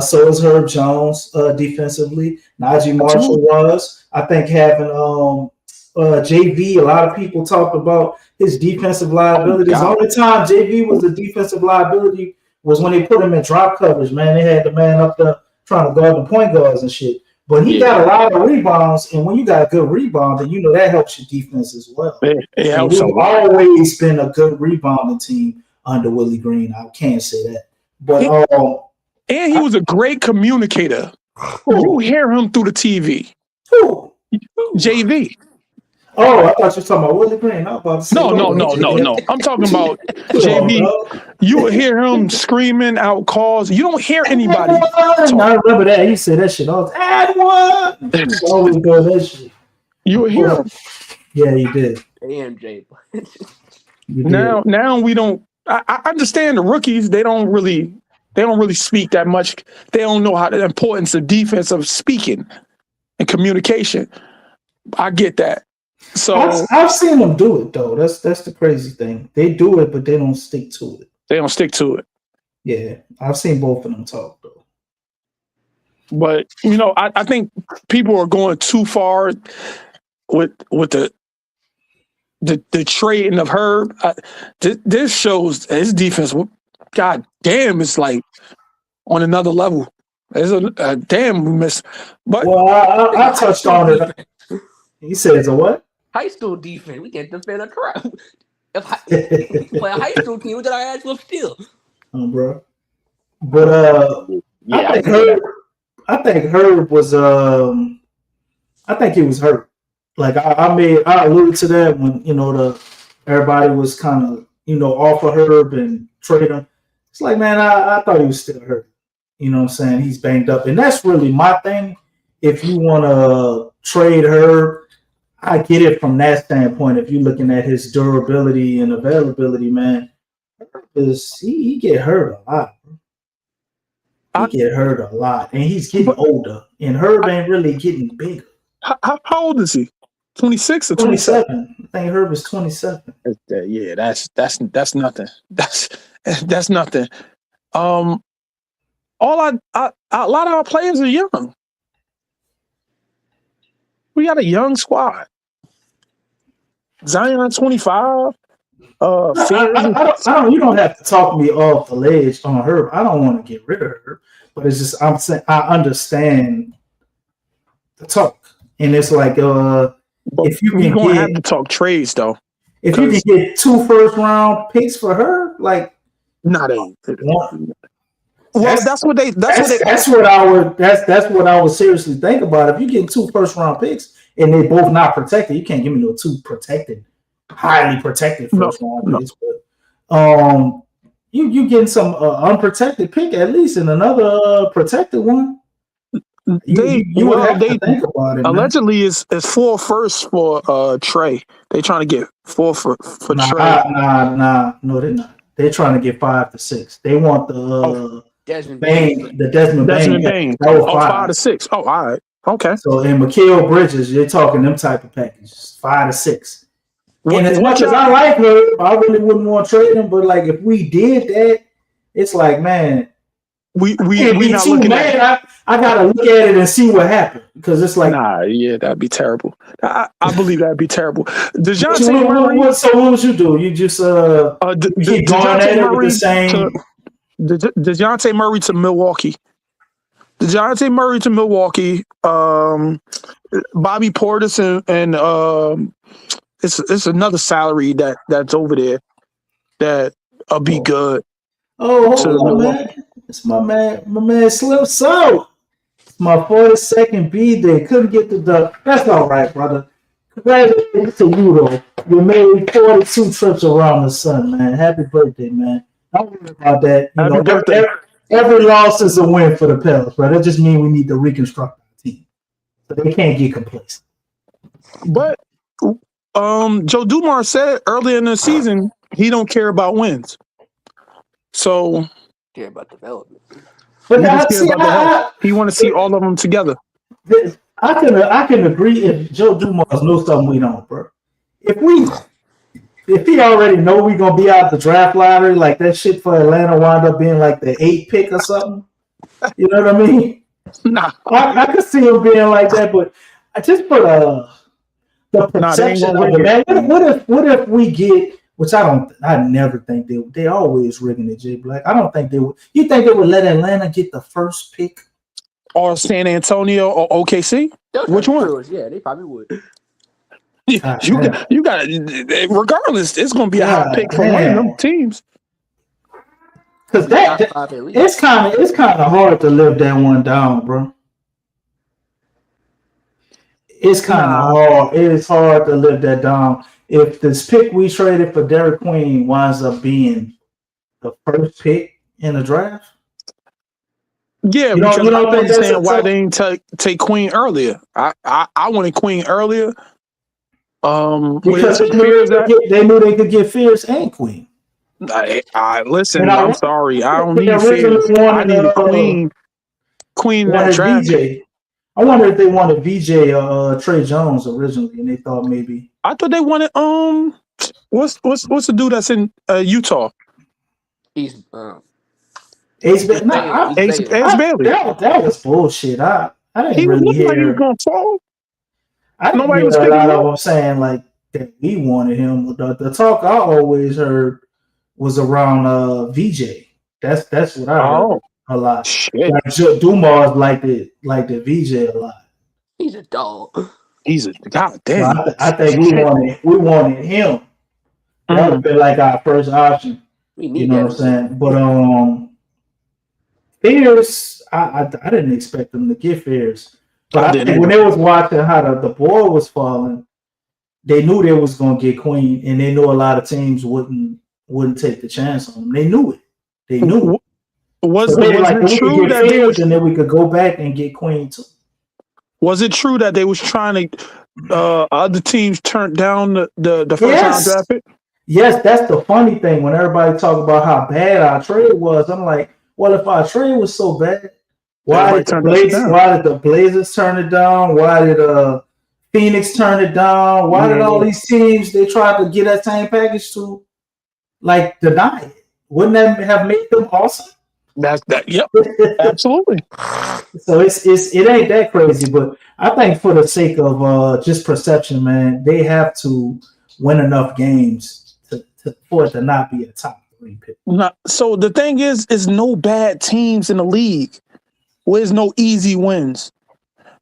So is Herb Jones defensively. Najee Marshall was. I think having JV, a lot of people talk about his defensive liabilities. The only time JV was a defensive liability was when they put him in drop coverage, man. They had the man up there trying to guard the point guards and shit. But he got a lot of rebounds, and when you got a good rebound, then you know that helps your defense as well. It helps. We've always been a good rebounding team under Willie Green. I can't say that. But and he was a great communicator. You hear him through the TV. Who? JV. Oh, I thought you were talking about Willie Green. I was about to say, no. I'm talking about JV. You will hear him screaming out calls. You don't hear anybody. I remember that. He said that shit all the time. Add one. He always go that shit. You will hear him. Yeah, he did. Damn, Jay. Now we don't. I understand the rookies. They don't really speak that much. They don't know how the importance of defensive speaking and communication. I get that. So I've seen them do it though. That's the crazy thing. They do it, but they don't stick to it. They don't stick to it. Yeah, I've seen both of them talk though. But I think people are going too far with the trading of Herb. This shows his defense. God damn, it's like on another level. There's a damn miss. But I touched on it. He says a what? High school defense. We can't defend a crap. If play a high school team, we got our ass whooped still. Bro. But I think Herb was I think he was hurt. Like I alluded to that when everybody was kind of off of Herb and trade him. It's like, man, I thought he was still hurt. You know what I'm saying? He's banged up, and that's really my thing. If you want to trade Herb, I get it from that standpoint. If you're looking at his durability and availability, man, he get hurt a lot. He get hurt a lot, and he's getting older. And Herb ain't really getting bigger. How old is he? 26 or 27? I think Herb is 27. Yeah, that's nothing. That's nothing. a lot of our players are young. We got a young squad. Zion 25. I don't. You don't have to talk me off the ledge on her. I don't want to get rid of her, but it's just I'm saying I understand the talk, and it's like if you We're can gonna get have to talk trades though. if you can get 2 first-round picks for her, like Not a. one, Well, that's what they. that's what I would seriously think about. If you get 2 first-round picks and they both not protected, you can't give me no 2 protected, highly protected first-round picks. But you getting some unprotected pick at least, and another protected one. You would have to think about it. Allegedly, it's 4 firsts for Trey. They trying to get 4 for Trey. Nah, no, they're not. They're trying to get 5 to 6. They want the Desmond Bain. Desmond Bain. That was 5 to 6. Oh, all right. Okay. So in Mikal Bridges, you're talking them type of packages, 5 to 6. And as much as I like her, I really wouldn't want to trade him. But like if we did that, it's like, man, we not looking at it. I gotta look at it and see what happened because it's like, that'd be terrible. I believe that'd be terrible. so what would you do? You just keep going at it with the same. DeJounte Murray to Milwaukee. DeJounte Murray to Milwaukee. Bobby Portis and it's another salary that's over there that'll be good. Oh, hold on, man. It's my man Slim Soul. It's my 42nd B-Day. Couldn't get the dub. That's all right, brother. Congratulations to you, though. You made 42 trips around the sun, man. Happy birthday, man. Don't worry about that. Happy birthday. Every loss is a win for the Pels, but that just means we need to reconstruct our team. So they can't get complacent. But Joe Dumars said earlier in the season he don't care about wins. So care about development. But he want to see all of them together. I can agree if Joe Dumars knows something we don't, bro. If he already know we gonna be out the draft lottery, like that shit for Atlanta wound up being like the 8th pick or something. You know what I mean? Nah, I could see him being like that, but I just put the perception of it, man. What if we get? Which I never think they always rigging it, Jay Black. I don't think they would. You think they would let Atlanta get the first pick? Or San Antonio or OKC? Which one? Yeah, they probably would. You got regardless, it's gonna be a high pick for one of them teams. Because it's kind of hard to live that one down, bro. It's kind of hard. It is hard to live that down. If this pick we traded for Derek Queen winds up being the first pick in the draft, yeah, because I don't understand why they didn't take Queen earlier. I wanted Queen earlier. Because they knew they could get Fierce and Queen. Listen, I'm sorry, I don't need Fierce. I need a Queen. Queen in that draft. VJ. I wonder if they wanted VJ Trey Jones originally, and they thought maybe. I thought they wanted what's the dude that's in Utah? He's Ace Bailey. That was bullshit. I didn't really hear. Like he was gonna fall. I didn't hear a lot of them saying like that we wanted him. The talk I always heard was around VJ. That's what I heard a lot. Shit. Like, Dumars liked the VJ a lot. He's a dog. He's a goddamn. So I think we wanted him. That would have been like our first option. You know what I'm saying? But Fierce, I didn't expect them to get Fierce. But I think when they was watching how the board was falling, they knew they was gonna get Queen, and they knew a lot of teams wouldn't take the chance on them. They knew it. They knew it. Was it true that they was, and then we could go back and get Queen too? Was it true that they was trying to other teams turned down the first round draft pick? Yes, that's the funny thing. When everybody talk about how bad our trade was, I'm like, well, if our trade was so bad, why did the Blazers turn it down? Why did Phoenix turn it down? Why did all these teams they tried to get that same package to like deny it? Wouldn't that have made them awesome? That's that. Yep, absolutely. So it ain't that crazy, but I think for the sake of just perception, man, they have to win enough games for it to not be a top 3 pick. So the thing is no bad teams in the league. There's no easy wins.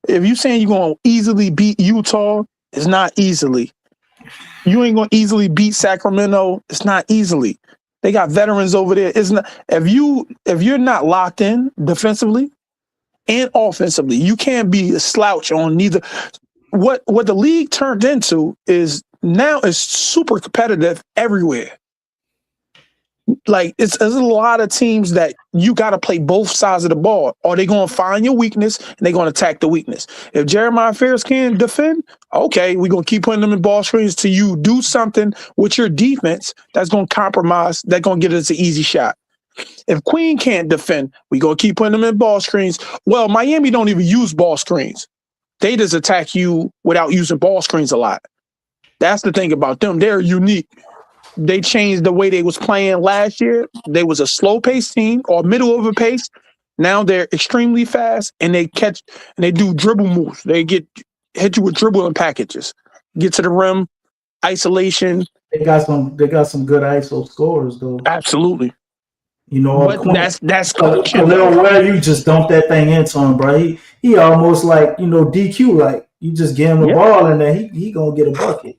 If you're saying you're going to easily beat Utah, it's not easily. You ain't going to easily beat Sacramento. It's not easily. They got veterans over there. It's not, if you're not locked in defensively and offensively, you can't be a slouch on neither. What the league turned into is now it's super competitive everywhere. Like it's a lot of teams that you got to play both sides of the ball. Are they going to find your weakness and they're going to attack the weakness? If Jeremiah Ferris can't defend, okay, we're going to keep putting them in ball screens till you do something with your defense that's going to compromise, that's going to get us an easy shot. If Queen can't defend, we're going to keep putting them in ball screens. Well, Miami don't even use ball screens. They just attack you without using ball screens a lot. That's the thing about them. They're unique. They changed the way they was playing last year. They was a slow-paced team or middle of a pace. Now they're extremely fast and they catch and they do dribble moves. They hit you with dribbling packages. Get to the rim, isolation. They got some good ISO scores though. Absolutely. You know, but that's coaching. Where you just dump that thing into him, bro. He almost like, DQ, like you just give him the ball and then he gonna get a bucket.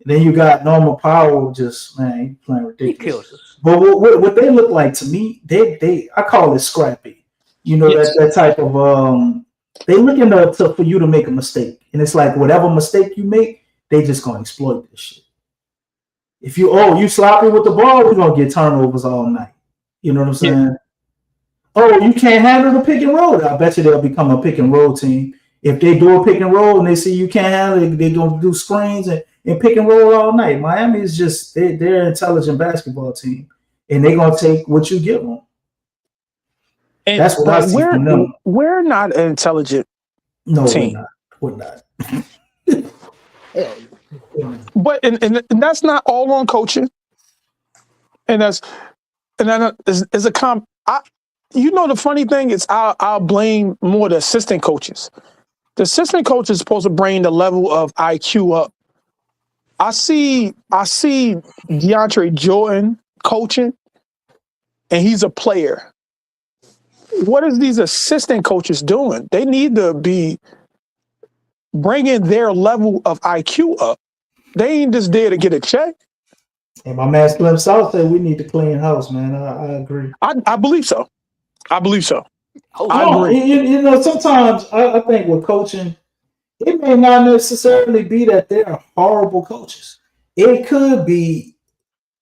Then you got Norman Powell, just man, he playing ridiculous. But what they look like to me, I call it scrappy. That type of they looking for you to make a mistake, and it's like whatever mistake you make, they just gonna exploit this shit. If you sloppy with the ball, we're gonna get turnovers all night. You know what I'm saying? Yeah. Oh, you can't handle the pick and roll. I bet you they'll become a pick and roll team. If they do a pick and roll and they see you can't handle it, they're gonna do screens and pick and roll all night. Miami is just they're an intelligent basketball team, and they're gonna take what you give them. And that's what I see from them. We're not an intelligent team. We're not. But and that's not all on coaching. And that's a comp. The funny thing is I'll blame more the assistant coaches. The assistant coach is supposed to bring the level of IQ up. I see DeAndre Jordan coaching, and he's a player. What is these assistant coaches doing? They need to be bringing their level of IQ up. They ain't just there to get a check. And my man Slim South said we need to clean house, man. I agree. I believe so. I believe so. I agree. Sometimes I think with coaching, it may not necessarily be that they're horrible coaches. It could be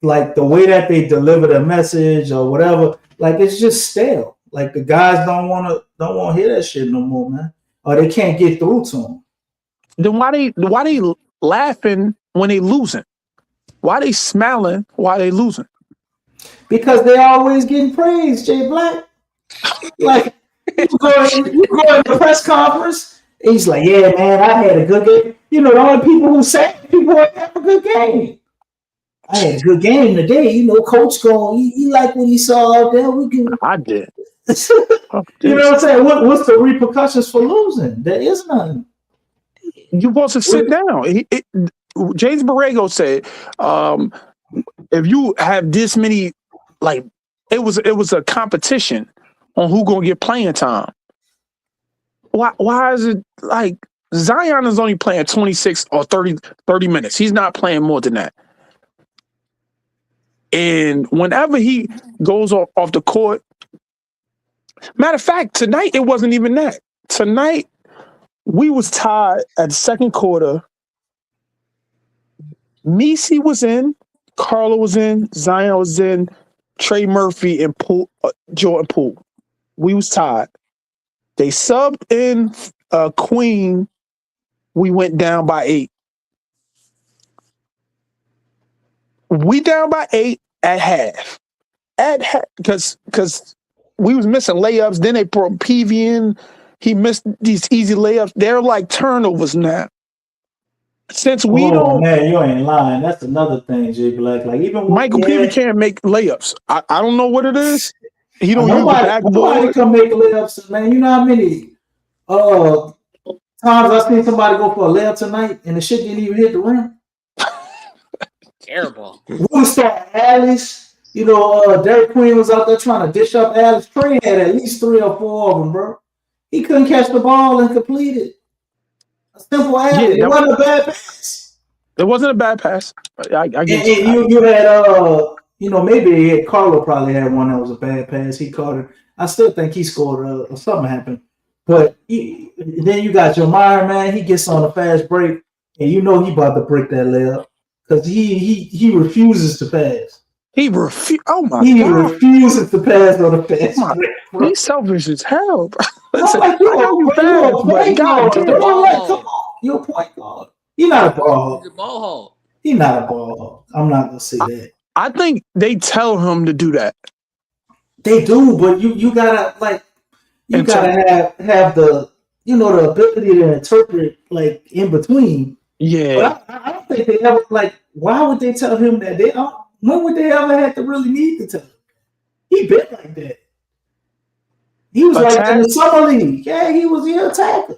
like the way that they deliver the message or whatever. Like it's just stale. Like the guys don't want to hear that shit no more, man. Or they can't get through to them. Then why they laughing when they losing? Why they smiling while they losing? Because they always getting praised, Jay Black. Like you go in the press conference. He's like, yeah, man, I had a good game. The only people who say people have a good game. I had a good game today. Coach going, he liked what he saw out there. I did. You know what I'm saying? What's the repercussions for losing? There is none. You're supposed to sit down. James Borrego said, if you have this many, like it was a competition on who gonna get playing time. Why is it like Zion is only playing 26 or 30 minutes? He's not playing more than that. And whenever he goes off the court, matter of fact, tonight it wasn't even that. Tonight we was tied at the second quarter. Messi was in, Carlo was in, Zion was in, Trey Murphy and Jordan Poole. We was tied. They subbed in Queen. We went down by 8. We down by 8 at half. Because we was missing layups. Then they brought PV in. He missed these easy layups. They're like turnovers now. Since we don't, man, you ain't lying. That's another thing, Jay Black. Like even Michael Peavy can't make layups. I don't know what it is. He don't use the Nobody backboard. can make layups, man. You know how many times I seen somebody go for a layup tonight and the shit didn't even hit the rim? Terrible. We start Alice. You know, Derek Queen was out there trying to dish up Alice. Trey had at least 3 or 4 of them, bro. He couldn't catch the ball and complete it. A simple alley. It wasn't a bad pass. It wasn't a bad pass. I get and you had you know, maybe Carlo probably had one that was a bad pass. He caught it. I still think he scored or something happened. But then you got Jamire, man. He gets on a fast break, and you know he about to break that layup because he refuses to pass. He refuses to pass on the fast break. Bro. He's selfish as hell, bro. Listen, like, you're a point guard. Come on, you're a point guard. You're not a ball hog. He's a ball hog. He's not a ball hog. I'm not gonna say that. I think they tell him to do that. They do, but you gotta have the the ability to interpret like in between. Yeah. But I don't think they ever why would they tell him that? When would they ever have to really need to tell him? He been like that. He was like in the summer league. Yeah, he was the attacker.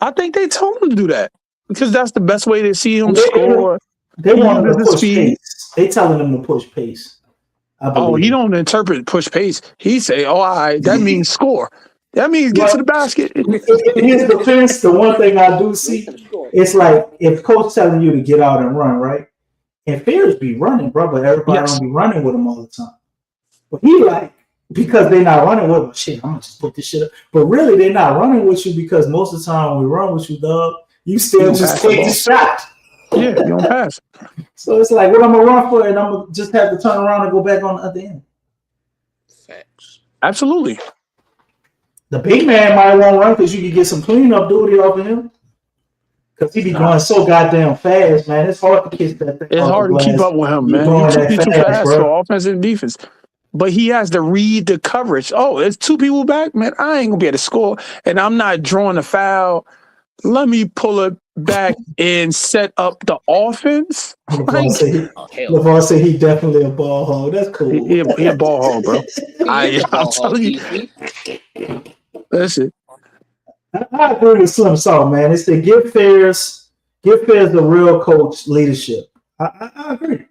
I think they told him to do that because that's the best way to see him score. They want him to push pace. They telling him to push pace. He don't interpret push pace. He say, "Oh, all right, that means score. That means get to the basket." In his defense, the one thing I do see, it's like if coach telling you to get out and run, right? And Fears be running, bro, but everybody don't be running with him all the time. But he because they're not running with him, shit, I'm gonna just put this shit up. But really, they're not running with you because most of the time when we run with you, dog, you still just take the shot. Yeah, you don't pass. So it's like what I'm gonna run for, and I'm gonna just have to turn around and go back on the other end. Facts. Absolutely. The big man might want to run because you can get some cleanup duty off of him. Because he be going so goddamn fast, man. It's hard to kiss that thing. It's hard to keep up with him, man. He's too fast for offense and defense. But he has to read the coverage. Oh, there's 2 people back, man. I ain't gonna be able to score, and I'm not drawing a foul. Let me pull it back and set up the offense. LeVar said he definitely a ball hog. That's cool. He a ball hog, bro. I'm telling you. Listen. I agree with Slim Salt, man. It's to give Fairs the real coach leadership. I agree.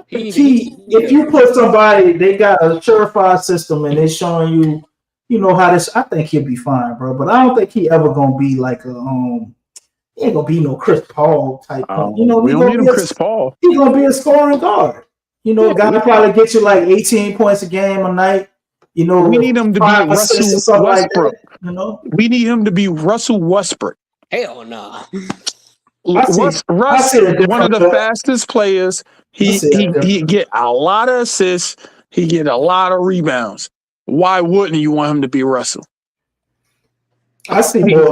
If you put somebody, they got a surefire system and they're showing you how this, I think he'll be fine, bro. But I don't think he ever gonna be like he ain't gonna be no Chris Paul type. We don't need him Chris Paul. He's gonna be a scoring guard. A guy that probably get you like 18 points a game a night. We need him to be Russell Westbrook. We need him to be Russell Westbrook. Hell no. Russ, one of the fastest players. He get a lot of assists. He get a lot of rebounds. Why wouldn't you want him to be Russell? I see more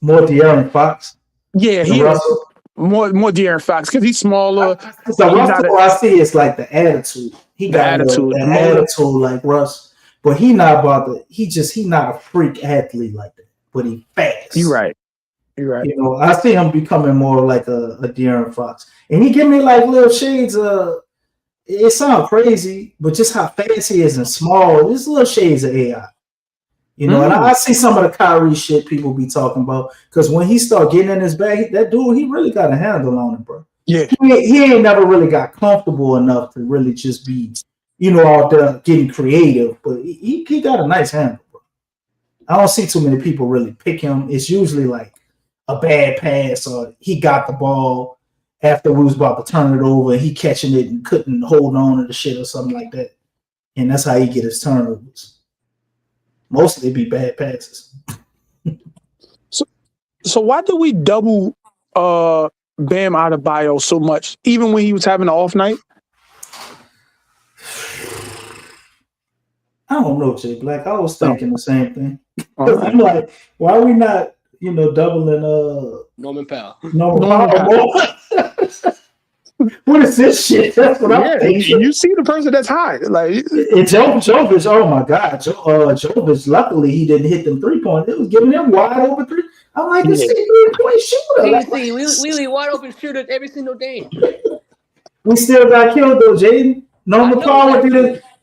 De'Aaron Fox. Yeah, he is more De'Aaron Fox because he's smaller. I see it's like the attitude. He got the attitude like Russ, but he not a freak athlete like that. But he fast. You're right. I see him becoming more like a De'Aaron Fox, and he give me like little shades of. It sounds crazy, but just how fast he is and small, there's little shades of AI. And I see some of the Kyrie shit people be talking about because when he start getting in his bag, that dude, he really got a handle on him, bro. Yeah, he ain't never really got comfortable enough to really just be, out there getting creative. But he got a nice handle, bro. I don't see too many people really pick him. It's usually like a bad pass or he got the ball after we was about to turn it over and he catching it and couldn't hold on to the shit or something like that. And that's how he get his turnovers. Mostly it be bad passes. So why do we double Bam Adebayo so much, even when he was having an off night? I don't know, Jay Black. I was thinking the same thing. I'm like, why are we not, doubling Norman Powell. What is this shit? That's what I'm thinking. You see the person that's high. Like Jovic, oh my God. Jovic, luckily he didn't hit them 3-point. It was giving him wide open 3. I'm like, this 3-point shooter. We leave wide open shooters every single game. We still got killed though, Jaden. Norman Powell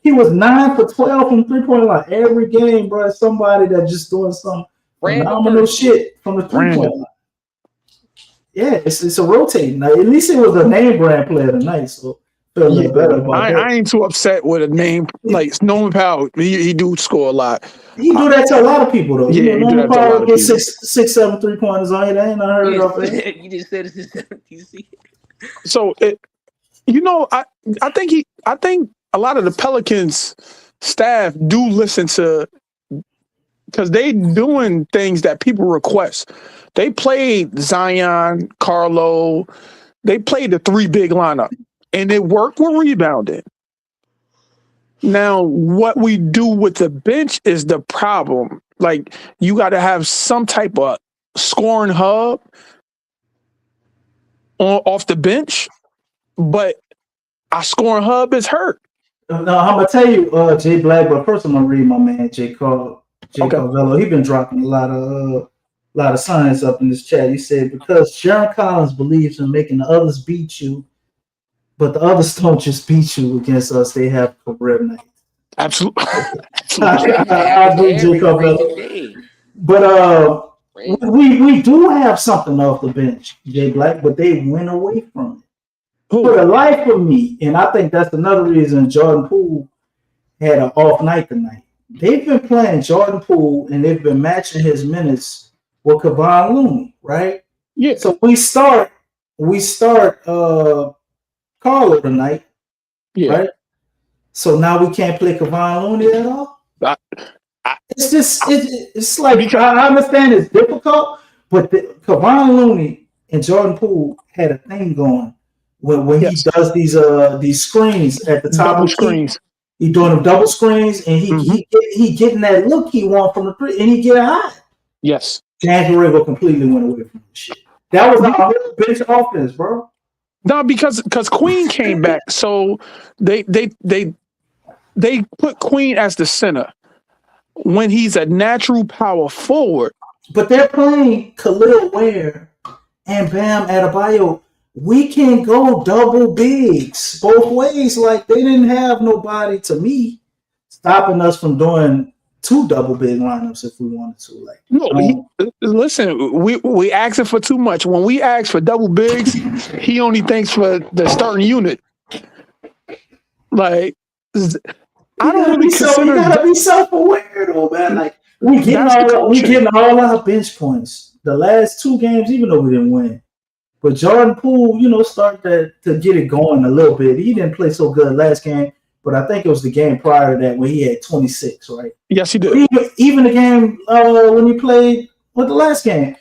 He was 9 for 12 from 3-point line every game, bro. Somebody that just doing some phenomenal shit from the 3-point line. Yeah, it's a rotating. Now, at least it was a name brand player tonight, so feel a little better about that. I ain't too upset with a name like Norman Powell. He do score a lot. He do that to a lot of people though. Yeah, you know, Norman Powell get 6-7 3-pointers on here. That ain't unheard of. You just said it's DC. So I think a lot of the Pelicans staff do listen to, because they doing things that people request. They played Zion, Carlo. They played the 3 big lineup, and it worked with rebounding. Now, what we do with the bench is the problem. Like, you got to have some type of scoring hub off the bench, but our scoring hub is hurt. No, I'm gonna tell you, Jay Black, but first I'm gonna read my man Jay Carvello. He been dropping a lot of science up in this chat. He said, because Sharon Collins believes in making the others beat you, but the others don't just beat you against us, they have career nights. Absolutely. I agree, Jay Carvello. But we do have something off the bench, Jay Black, but they went away from it. For the life of me, and I think that's another reason Jordan Poole had an off night tonight. They've been playing Jordan Poole, and they've been matching his minutes with Kevon Looney, right? Yeah. So we start Carlo tonight, right? So now we can't play Kevon Looney at all. It's just it's like I understand it's difficult, but Kevon Looney and Jordan Poole had a thing going. When he does these screens at the top of the screens, he doing them double screens, and he getting that look he want from the 3, and he get high. Yes, James Borrego completely went away from the shit. That was our bench offense, bro. No, because Queen came back, so they put Queen as the center when he's a natural power forward. But they're playing Khalil Ware and Bam Adebayo. We can go double bigs both ways. Like, they didn't have nobody, to me, stopping us from doing 2 double big lineups if we wanted to. Like, listen, we asking for too much. When we ask for double bigs, he only thinks for the starting unit. Like, I don't really consider. You gotta be self-aware though, man. Like, we getting all our bench points. The last 2 games, even though we didn't win. But Jordan Poole, started to get it going a little bit. He didn't play so good last game, but I think it was the game prior to that when he had 26, right? Yes, he did. Even the game when he played with the last game,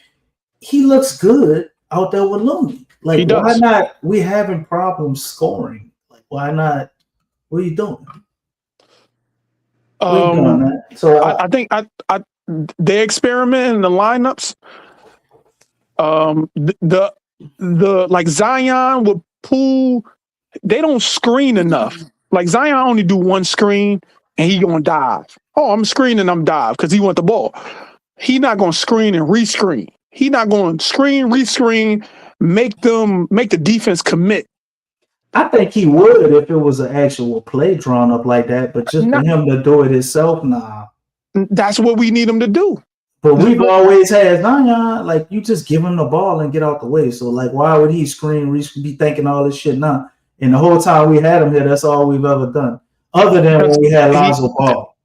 he looks good out there with Looney. Like, he does. Why not? We having problems scoring. Like, why not? What are you doing? So I think they experiment in the lineups. The like Zion with Poole, they don't screen enough. Like, Zion only do 1 screen and he gonna dive. Oh, I'm screening, I'm dive because he want the ball. He not gonna screen and rescreen. He not going to screen, rescreen, make the defense commit. I think he would if it was an actual play drawn up like that, but just for him to do it himself, nah. That's what we need him to do. But we've always had Zion, like, you just give him the ball and get out the way. So, like, why would he screen, be thinking all this shit now? And the whole time we had him here, that's all we've ever done, other than when we had Lonzo Ball.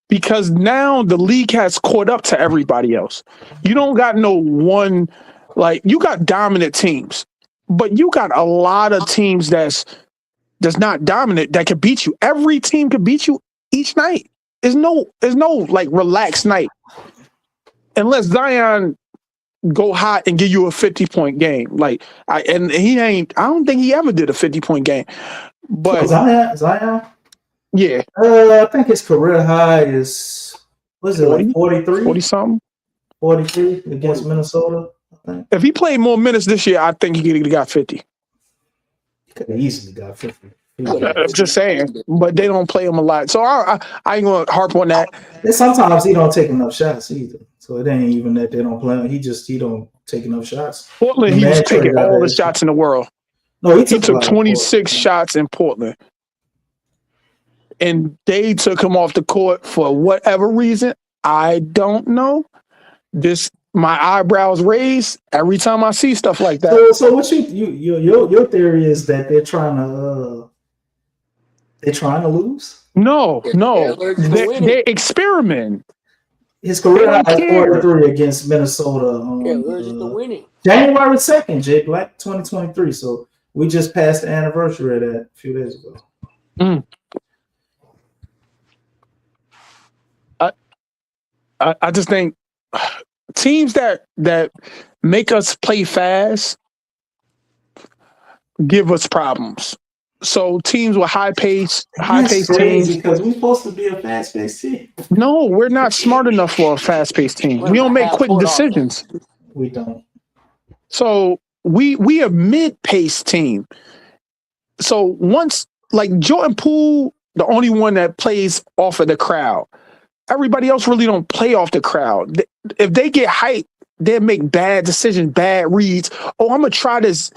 Because now the league has caught up to everybody else. You don't got no one, like, you got dominant teams, but you got a lot of teams that's not dominant that can beat you. Every team can beat you each night. There's no like relaxed night. Unless Zion go hot and give you a 50-point game. Like, I don't think he ever did a 50-point game. But Zion? Yeah. I think his career high is, what is it, like 43? 40-something? 43 against Minnesota, I think. If he played more minutes this year, I think he could have got 50. He could have easily got 50. Just saying, but they don't play him a lot. So I ain't going to harp on that. And sometimes he don't take enough shots either. So it ain't even that they don't play him. He don't take enough shots. Portland, he was taking all the shots in the world. No, he took 26 shots in Portland. and they took him off the court for whatever reason. I don't know. My eyebrows raise every time I see stuff like that. So what your theory is that they're trying to lose? No, They're allergic to winning. they experiment. His career They don't high care. 43 against Minnesota They're on allergic to winning. January 2nd, Jay Black, 2023. So we just passed the anniversary of that a few days ago. I just think teams that make us play fast give us problems. So teams with high pace That's crazy teams. because we're supposed to be a fast-paced team. No, we're not smart enough for a fast paced team. We don't make quick decisions. We don't. So we a mid paced team. So once like Jordan Poole, the only one that plays off of the crowd. Everybody else really don't play off the crowd. If they get hyped, they make bad decisions, bad reads. Oh, I'm gonna try this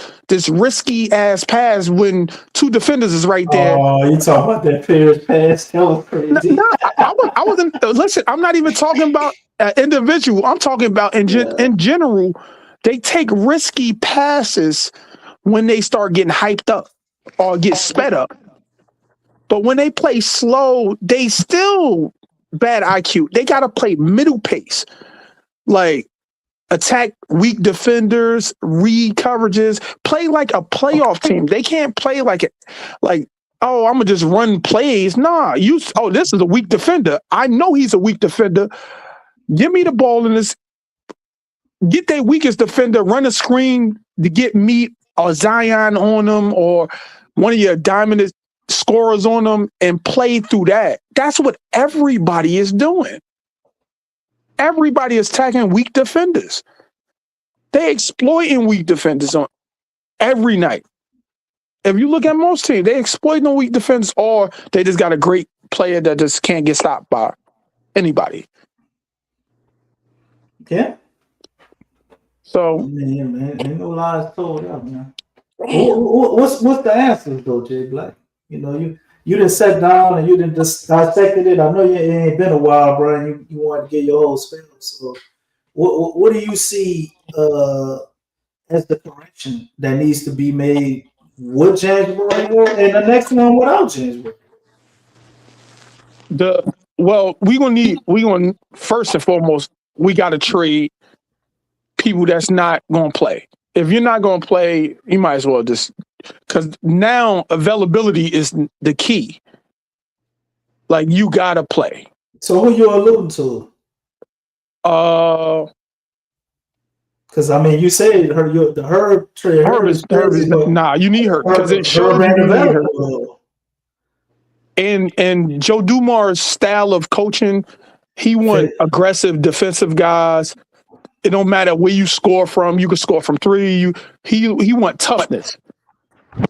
risky ass pass when two defenders is right there. Oh, you talking about that Pierce pass? That was crazy. No, I wasn't. Listen, I'm not even talking about individual. I'm talking about in general. They take risky passes when they start getting hyped up or get sped up. But when they play slow, they still bad IQ. They gotta play middle pace, like attack weak defenders, read coverages, play like a playoff team. They can't play like oh, I'm gonna just run plays. Nah, this is a weak defender. I know he's a weak defender. Give me the ball in this. Get their weakest defender, run a screen to get me or Zion on them or one of your dominant scorers on them and play through that. That's what everybody is doing. Everybody is attacking weak defenders. They exploiting weak defenders on every night. If you look at most teams, they exploiting weak defenders or they just got a great player that just can't get stopped by anybody. Yeah. So man, ain't no lies told out, man. What's the answers though, Jay Black? You know, you didn't sit down and you didn't just dissected it. I know it ain't been a while, bro, and you wanted to get your whole spell. So what do you see as the correction that needs to be made with James Borrego and the next one without James Borrego? First and foremost, we gotta trade people that's not gonna play. If you're not gonna play, you might as well just because now availability is the key. Like you gotta play. So who you alluding to? Because I mean, you said the Herb trade. Herb is nah. You need her because it shows you need her. And Joe Dumars' style of coaching, he want aggressive defensive guys. It don't matter where you score from. You can score from three. He want toughness.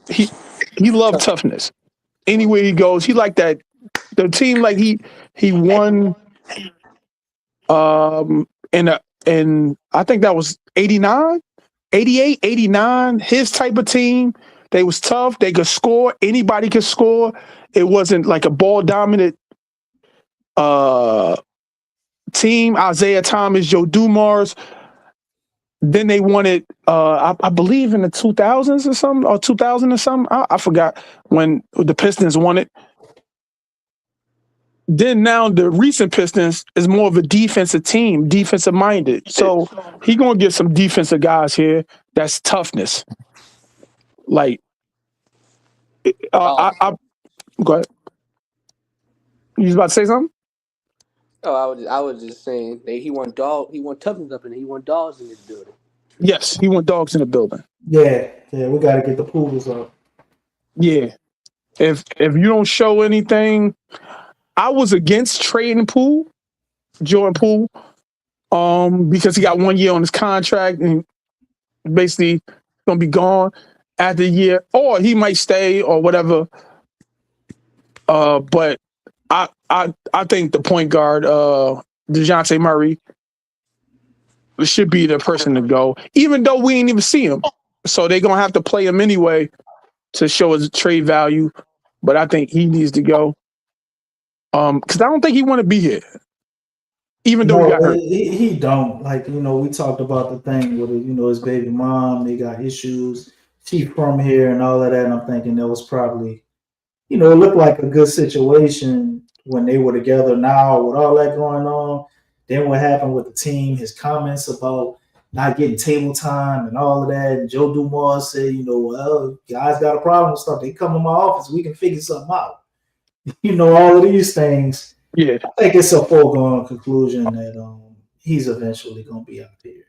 He loved toughness. Anywhere he goes, he like that. The team like he won. And I think that was 89, 88, 89. His type of team. They was tough. They could score. Anybody could score. It wasn't like a ball dominant team. Isaiah Thomas, Joe Dumars. Then they wanted, I believe in the 2000s or something, or 2000 or something. I forgot when the Pistons won it. Then now the recent Pistons is more of a defensive team, defensive minded. So he gonna get some defensive guys here. That's toughness. Like, go ahead. You was about to say something? Oh, I was just saying that he want toughness up in it. He want dogs in his building. Yes, he want dogs in the building. Yeah, we got to get the poodles up. Yeah, if you don't show anything, I was against trading Jordan Poole, because he got 1 year on his contract and basically gonna be gone after the year, or he might stay or whatever. But I think the point guard, DeJounte Murray, should be the person to go, even though we ain't even see him. So they're gonna have to play him anyway to show his trade value. But I think he needs to go. Because I don't think he want to be here, even though he got No, hurt. he don't. Like, we talked about the thing with, his baby mom, they got issues. She from here and all of that. And I'm thinking that was probably, it looked like a good situation when they were together now with all that going on. Then what happened with the team, his comments about not getting table time and all of that. And Joe Dumars said, well, guys got a problem with stuff. They come to my office, we can figure something out. All of these things. Yeah. I think it's a foregone conclusion that he's eventually going to be out here.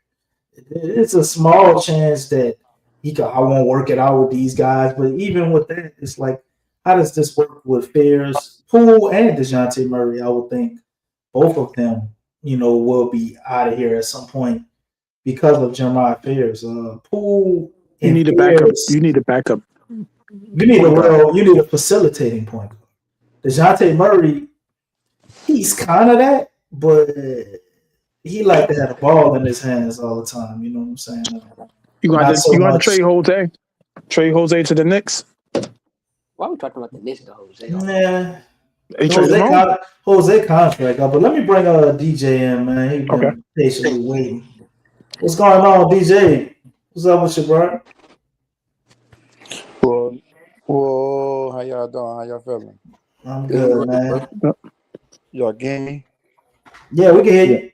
It's a small chance that I won't work it out with these guys, but even with that, it's like, how does this work with Fairs, Poole, and DeJounte Murray? I would think both of them, will be out of here at some point because of Jeremiah Fairs. Poole You and need a backup. Fairs, You need a backup. you need a facilitating point guard. DeJounte Murray, he's kind of that, but he like to have the ball in his hands all the time. You know what I'm saying? You going to trade Jose? Trade Jose to the Knicks? Why are we talking about the Knicks to Jose? Nah. Jose contract, but let me bring DJ in, man. He's been patiently waiting. What's going on, DJ? What's up with you, bro? Whoa, how y'all doing? How y'all feeling? I'm good, man. Y'all can hear me? Yeah, we can hear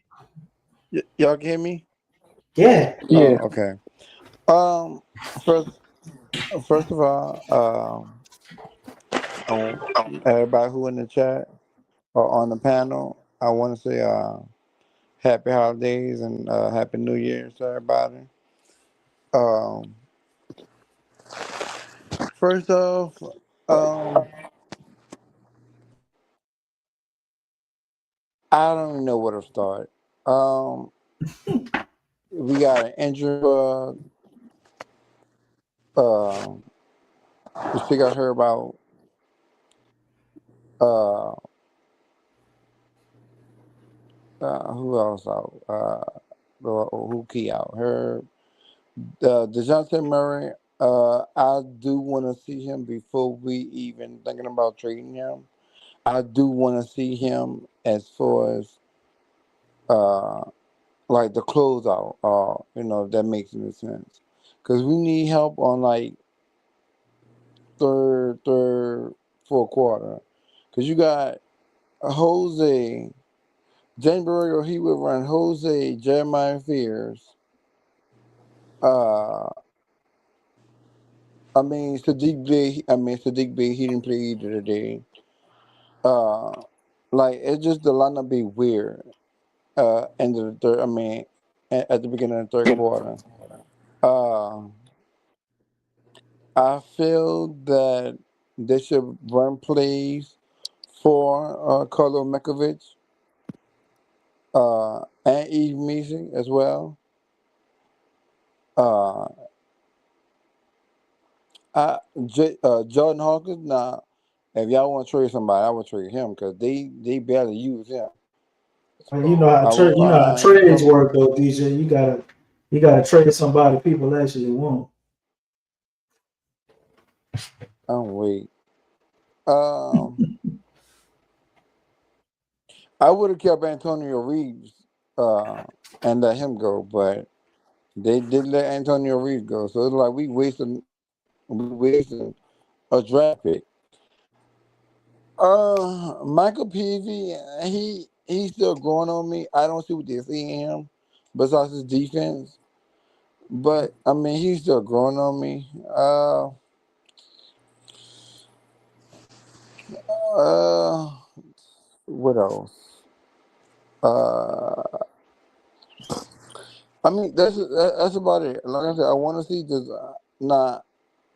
you. Y'all can hear me? Yeah. Yeah. Okay. First of all, everybody who in the chat or on the panel, I want to say happy holidays and happy New Year's to everybody. First off, I don't even know where to start. We got an injury bug. We still got heard about who else out? Who key out? Her DeJounte Murray. I do want to see him before we even thinking about trading him. I do want to see him as far as like the closeout. If that makes any sense, because we need help on like third, fourth quarter, because you got Jose. January, or he would run Jose, Jeremiah Fairs. Sadiq Bey, he didn't play either today. Like it's just the lineup be weird. End of the third. At the beginning of the third quarter. I feel that they should run plays for Carlo Mekovic, and Eve Measy as well. Jordan Hawkins. Now, if y'all want to trade somebody, I would trade him because they barely use him. You know how trades work though, DJ. You gotta trade somebody people actually want. Wait. I would have kept Antonio Reeves and let him go, but they did let Antonio Reeves go. So it's like we wasted a draft pick. Michael Peavy, he's still growing on me. I don't see what they're seeing in him besides his defense. But he's still growing on me. What else? That's about it. Like I said, I want to see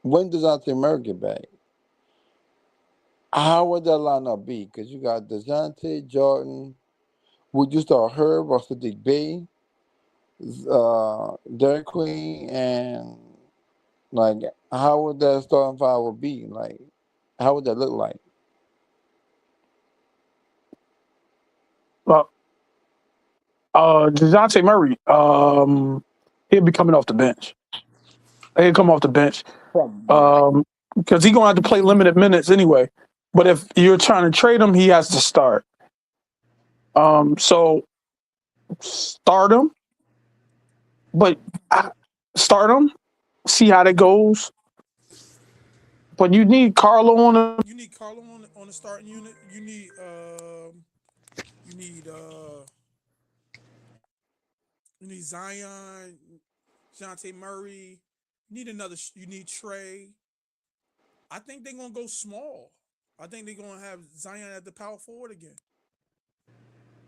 when does DeJounte Murray get back? How would that lineup be? Because you got DeJounte, Jordan. Would you start Herb or Sadiq Bey, Derek Queen, and like how would that starting five would be? Like how would that look like? Well, DeJounte Murray, he'll be coming off the bench. He'll come off the bench because he's gonna have to play limited minutes anyway. But if you're trying to trade him, he has to start. So start him, but start him, see how that goes. But you need Carlo on the. You need Carlo on the starting unit. You need Zion, Dejounte Murray. You need Trey. I think they're gonna go small. I think they're gonna have Zion at the power forward again.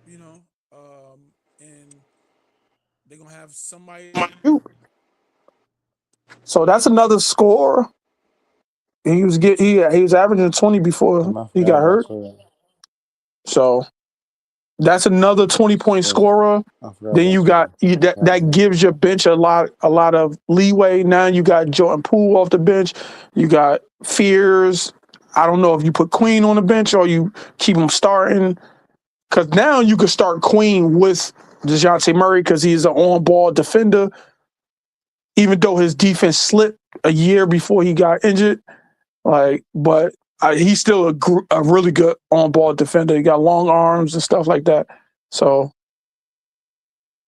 You know, and they're gonna have somebody. So that's another score. He was averaging 20 before he got hurt. So that's another 20-point scorer. Then you got that gives your bench a lot of leeway. Now you got Jordan Poole off the bench. You got Fears. I don't know if you put Queen on the bench or you keep him starting. Because now you can start Queen with Dejounte Murray because he's an on-ball defender. Even though his defense slipped a year before he got injured, but he's still a really good on-ball defender. He got long arms and stuff like that. So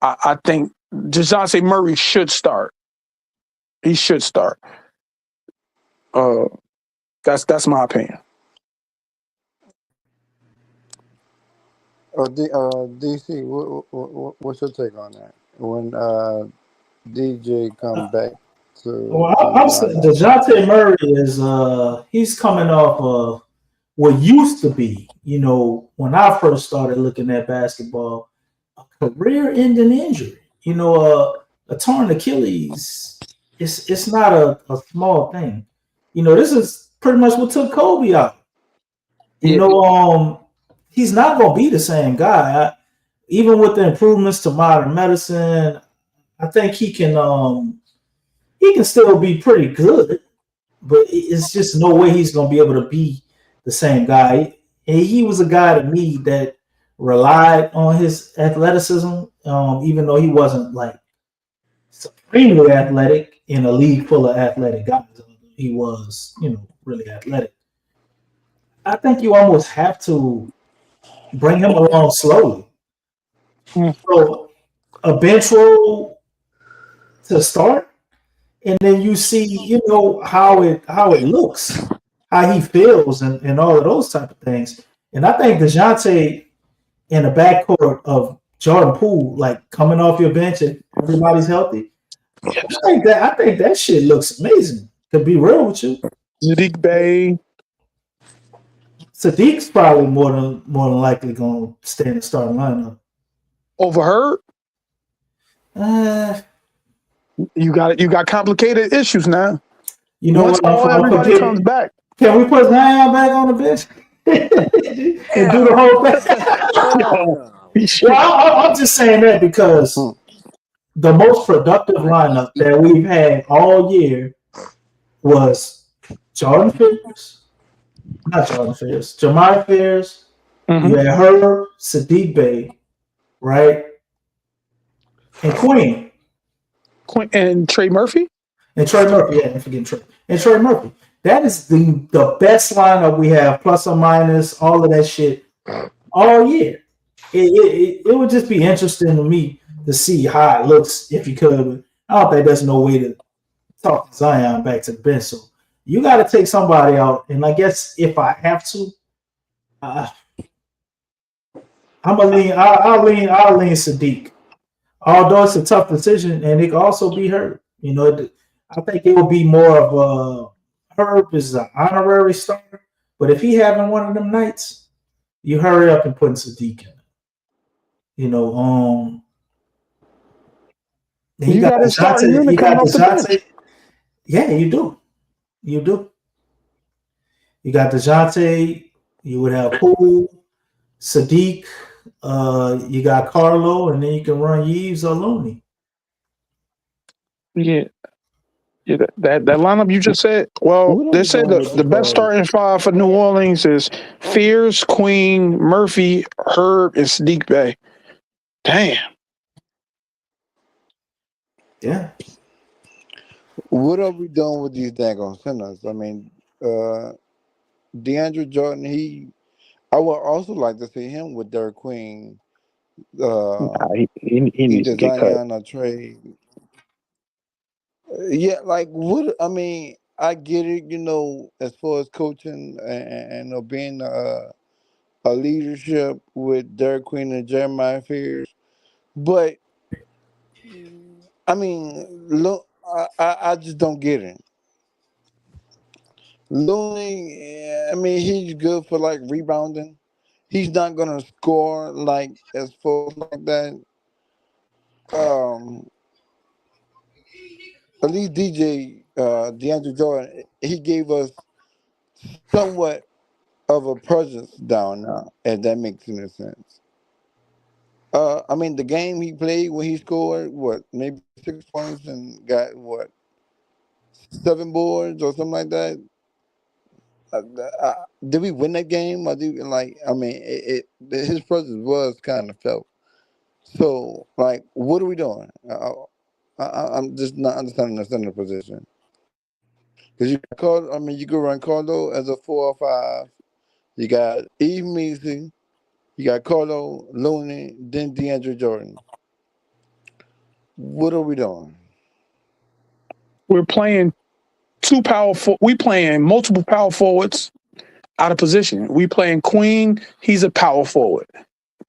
I think Dejounte Murray should start. He should start. That's my opinion. DC, what's your take on that? When DJ come back to Well, Dejounte Murray is he's coming off of what used to be, when I first started looking at basketball, a career-ending injury. A torn Achilles. It's not a small thing. This is pretty much what took Kobe out. He's not gonna be the same guy. Even with the improvements to modern medicine, I think he can still be pretty good, but it's just no way he's going to be able to be the same guy. He was a guy to me that relied on his athleticism, even though he wasn't like supremely athletic in a league full of athletic guys. He was, really athletic. I think you almost have to bring him along slowly. So a bench role to start, and then you see, how it looks, how he feels, and all of those type of things. And I think Dejounte in the backcourt of Jordan Poole, like coming off your bench and everybody's healthy, I think that shit looks amazing. To be real with you, Sadiq Bey. Sadiq's probably more than likely going to stay in the starting lineup. Overheard? You got complicated issues now. Once everybody comes back. Can we put Zion back on the bench and do the whole thing? Well, I'm just saying that because the most productive lineup that we've had all year was Jamar Fears. Mm-hmm. You had her, Sadiq Bey, right? And Queen. And Trey Murphy? And Trey Murphy, yeah, I'm forgetting Trey. And Trey Murphy. That is the best lineup we have, plus or minus, all of that shit, all year. It would just be interesting to me to see how it looks if you could. I don't think there's no way to talk Zion back to the bench. So you got to take somebody out. And I guess if I have to, I'll lean Sadiq. Although it's a tough decision, and it can also be hurt. I think it will be more of Herb is an honorary starter, but if he having one of them nights, you hurry up and put Sadiq in. You got Dejounte. Yeah, you do. You got Dejounte. You would have Poole, Sadiq. You got Carlo, and then you can run Yves or Looney. Yeah, that lineup you just said. Well, they said the best starting five for New Orleans is Fears, Queen, Murphy, Herb, and Sadiq Bey. Damn. Yeah. What are we doing with these daggone centers? I mean, DeAndre Jordan, I would also like to see him with Derek Queen, Nah, uh, he needs to either get cut. Zion or Trey. Yeah, like what? I mean, I get it, as far as coaching and being a leadership with Derek Queen and Jeremiah Fears, but I mean, look, I just don't get it. Looney, I mean, he's good for like rebounding. He's not gonna score like as far like that. Um, at least DeAndre Jordan, he gave us somewhat of a presence down now, if that makes any sense. I mean, the game he played when he scored what, maybe 6 points and got what, 7 boards or something like that. Uh, did we win that game? Or did, like, I mean, his presence was kind of felt. So, like, what are we doing? I'm just not understanding the center position. Because I mean, you could run Carlo as a 4 or 5. You got Eve Measy, you got Carlo, Looney, then DeAndre Jordan. What are we doing? We're playing we playing multiple power forwards out of position. We playing Queen, he's a power forward.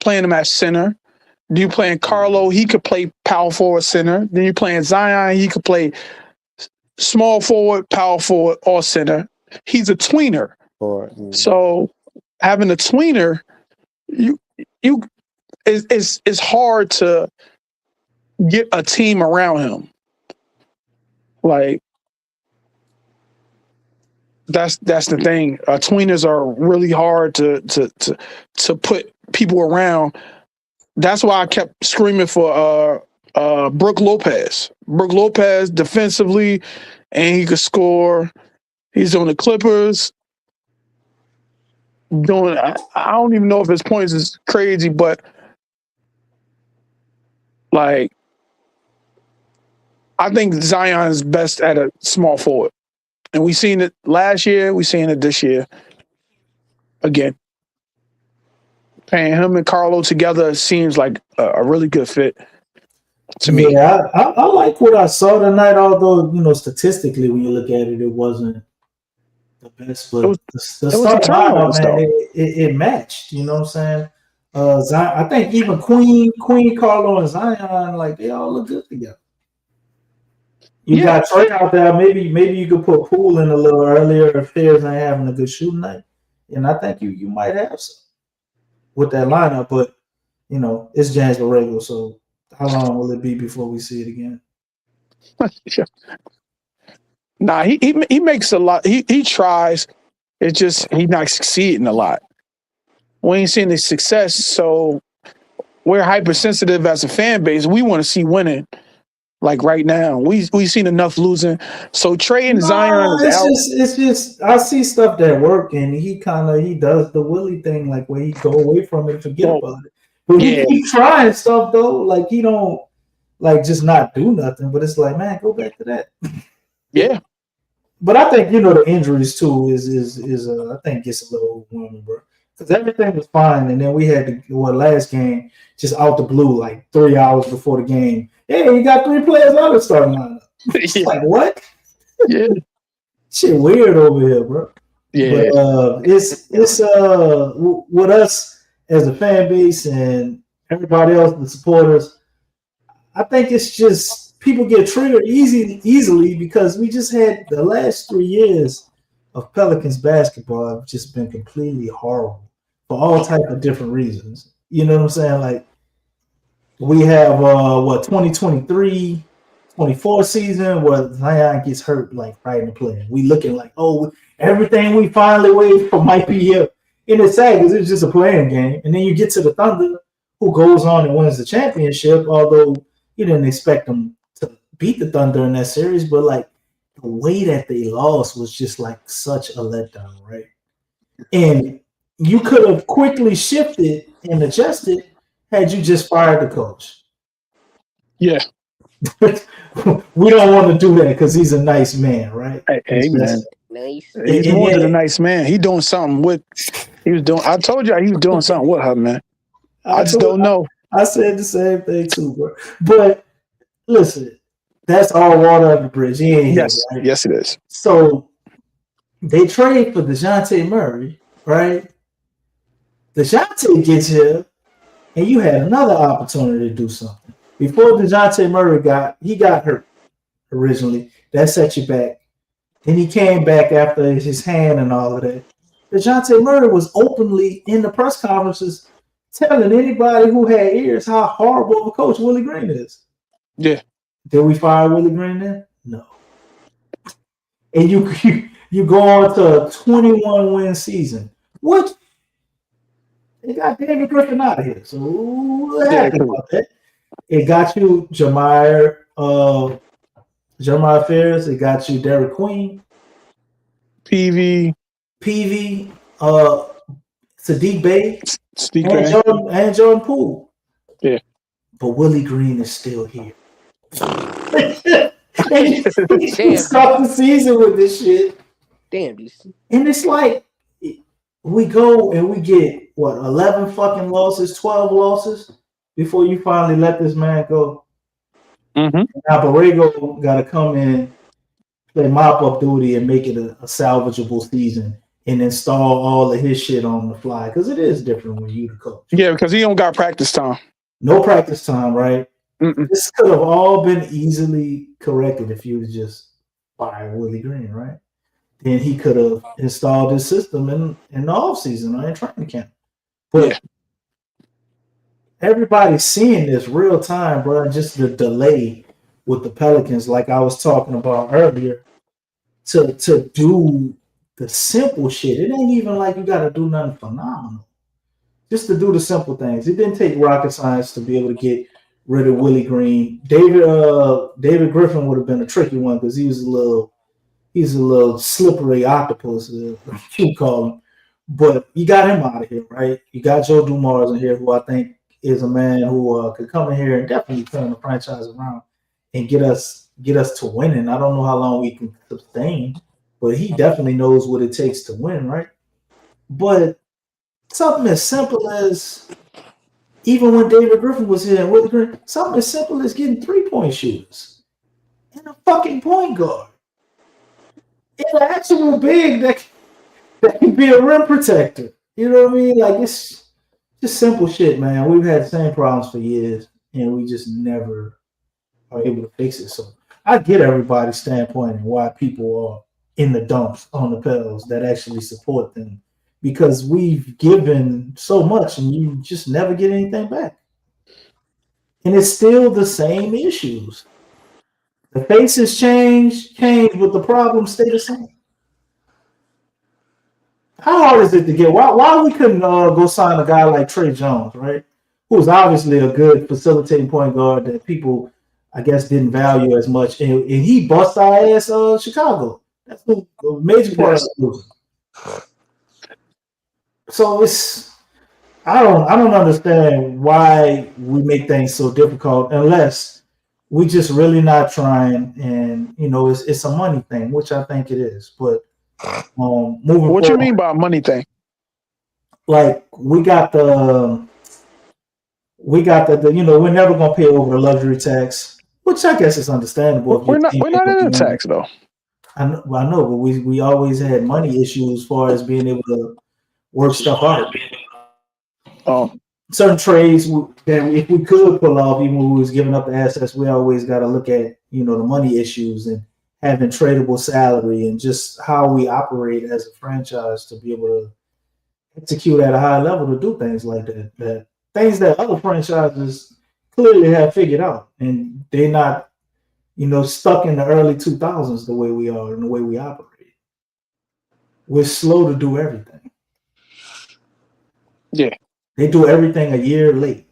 Playing him at center. Then you playing Carlo, he could play power forward center. Then you playing Zion, he could play small forward, power forward, or center. He's a tweener. So having a tweener, you it's hard to get a team around him. Like that's the thing. Tweeners are really hard to put people around. That's why I kept screaming for Brook Lopez. Brook Lopez defensively, and he could score. He's on the Clippers. Doing I don't even know if his points is crazy, but like I think Zion is best at a small forward. And we seen it last year, we seen it this year. Again. Paying him and Carlo together seems like a really good fit to me. Yeah, I like what I saw tonight, although, statistically, when you look at it, it wasn't the best. But the starting lineup, man, it matched. You know what I'm saying? Zion, I think even Queen, Carlo, and Zion, like, they all look good together. You got Trey out there. Maybe you could put Poole in a little earlier if Fairs ain't having a good shooting night. And I think you might have some with that lineup. But, it's James Borrego, so how long will it be before we see it again? Nah, he makes a lot. He tries. It's just he's not succeeding a lot. We ain't seeing the success, so we're hypersensitive as a fan base. We want to see winning. Like right now, we've seen enough losing. So Trey and Zion is out. It's just I see stuff that work, and he does the Willie thing, like where he go away from it and forget about it. But he keep trying stuff though, like he don't like just not do nothing. But it's like, man, go back to that. Yeah. But I think the injuries too is I think gets a little overwhelming, bro. Because everything was fine, and then we had last game just out the blue, like 3 hours before the game. Hey, you got 3 players out of the starting lineup. It's like, what? Yeah. Shit weird over here, bro. Yeah. But it's with us as a fan base and everybody else, the supporters, I think it's just people get triggered easily because we just had the last 3 years of Pelicans basketball have just been completely horrible for all type of different reasons. You know what I'm saying? Like, we have 2023, 24 season where Zion gets hurt like right in the play. We looking like, everything we finally waited for might be here. And it's sad because it's just a playing game. And then you get to the Thunder, who goes on and wins the championship, although you didn't expect them to beat the Thunder in that series, but like the way that they lost was just like such a letdown, right? And you could have quickly shifted and adjusted had you just fired the coach. Yeah. We don't want to do that because he's a nice man, right? Hey, man. Nice. He's more than a nice man. He doing something with. He was doing. I told you he was doing something with her, man. I just don't know. I said the same thing too, bro. But listen, that's all water under the bridge. He ain't Yes, here, right? yes, it is. So they trade for DeJounte Murray, right? DeJounte gets here, and you had another opportunity to do something. Before DeJounte Murray got hurt originally. That set you back. Then he came back after his hand and all of that. DeJounte Murray was openly in the press conferences telling anybody who had ears how horrible of a coach Willie Green is. Yeah. Did we fire Willie Green then? No. And you go on to a 21-win season. What? They got David Griffin out of here. So what happened about that? It got you Jeremiah Ferris. It got you Derek Queen. PV. Sadiq Bey. And Jordan Poole. Yeah. But Willie Green is still here. He stopped the season with this shit. Damn, DC. And it's like we go and we get 11 fucking losses, 12 losses before you finally let this man go. Mm-hmm. Now Borrego got to come in, play mop-up duty, and make it a salvageable season and install all of his shit on the fly because it is different when you the coach. Yeah, because he don't got practice time. No practice time, right? Mm-mm. This could have all been easily corrected if you was just fire Willie Green, right? Then he could have installed his system in the offseason or in training camp. But everybody's seeing this real time, bro. Just the delay with the Pelicans, like I was talking about earlier, to do the simple shit. It ain't even like you got to do nothing phenomenal. Just to do the simple things. It didn't take rocket science to be able to get rid of Willie Green. David Griffin would have been a tricky one because he's a little slippery octopus, you call him. But you got him out of here, right? You got Joe Dumars in here, who I think is a man who could come in here and definitely turn the franchise around and get us to winning. I don't know how long we can sustain, but he definitely knows what it takes to win, right? But something as simple as, even when David Griffin was here and Willie Green, something as simple as getting 3-point shooters and a fucking point guard. And an actual big that can be a rim protector. You know what I mean? Like, it's just simple shit, man. We've had the same problems for years, and we just never are able to fix it. So I get everybody's standpoint and why people are in the dumps on the Pels that actually support them, because we've given so much and you just never get anything back. And it's still the same issues. The faces change, but the problems stay the same. How hard is it to get? Why we couldn't go sign a guy like Trey Jones, right? Who's obviously a good facilitating point guard that people, I guess, didn't value as much. And he bust our ass Chicago. That's a major part of losing. So I don't understand why we make things so difficult unless we just really not trying, and it's a money thing, which I think it is. But moving forward, what you mean by a money thing? Like we got the we're never gonna pay over a luxury tax, which I guess is understandable. We're not in a tax though. I know, but we always had money issues as far as being able to work stuff out. Certain trades that if we could pull off, even when we was giving up the assets, we always got to look at the money issues and having tradable salary and just how we operate as a franchise to be able to execute at a high level to do things like that. That things that other franchises clearly have figured out, and they're not stuck in the early 2000s the way we are and the way we operate. We're slow to do everything. Yeah. They do everything a year late.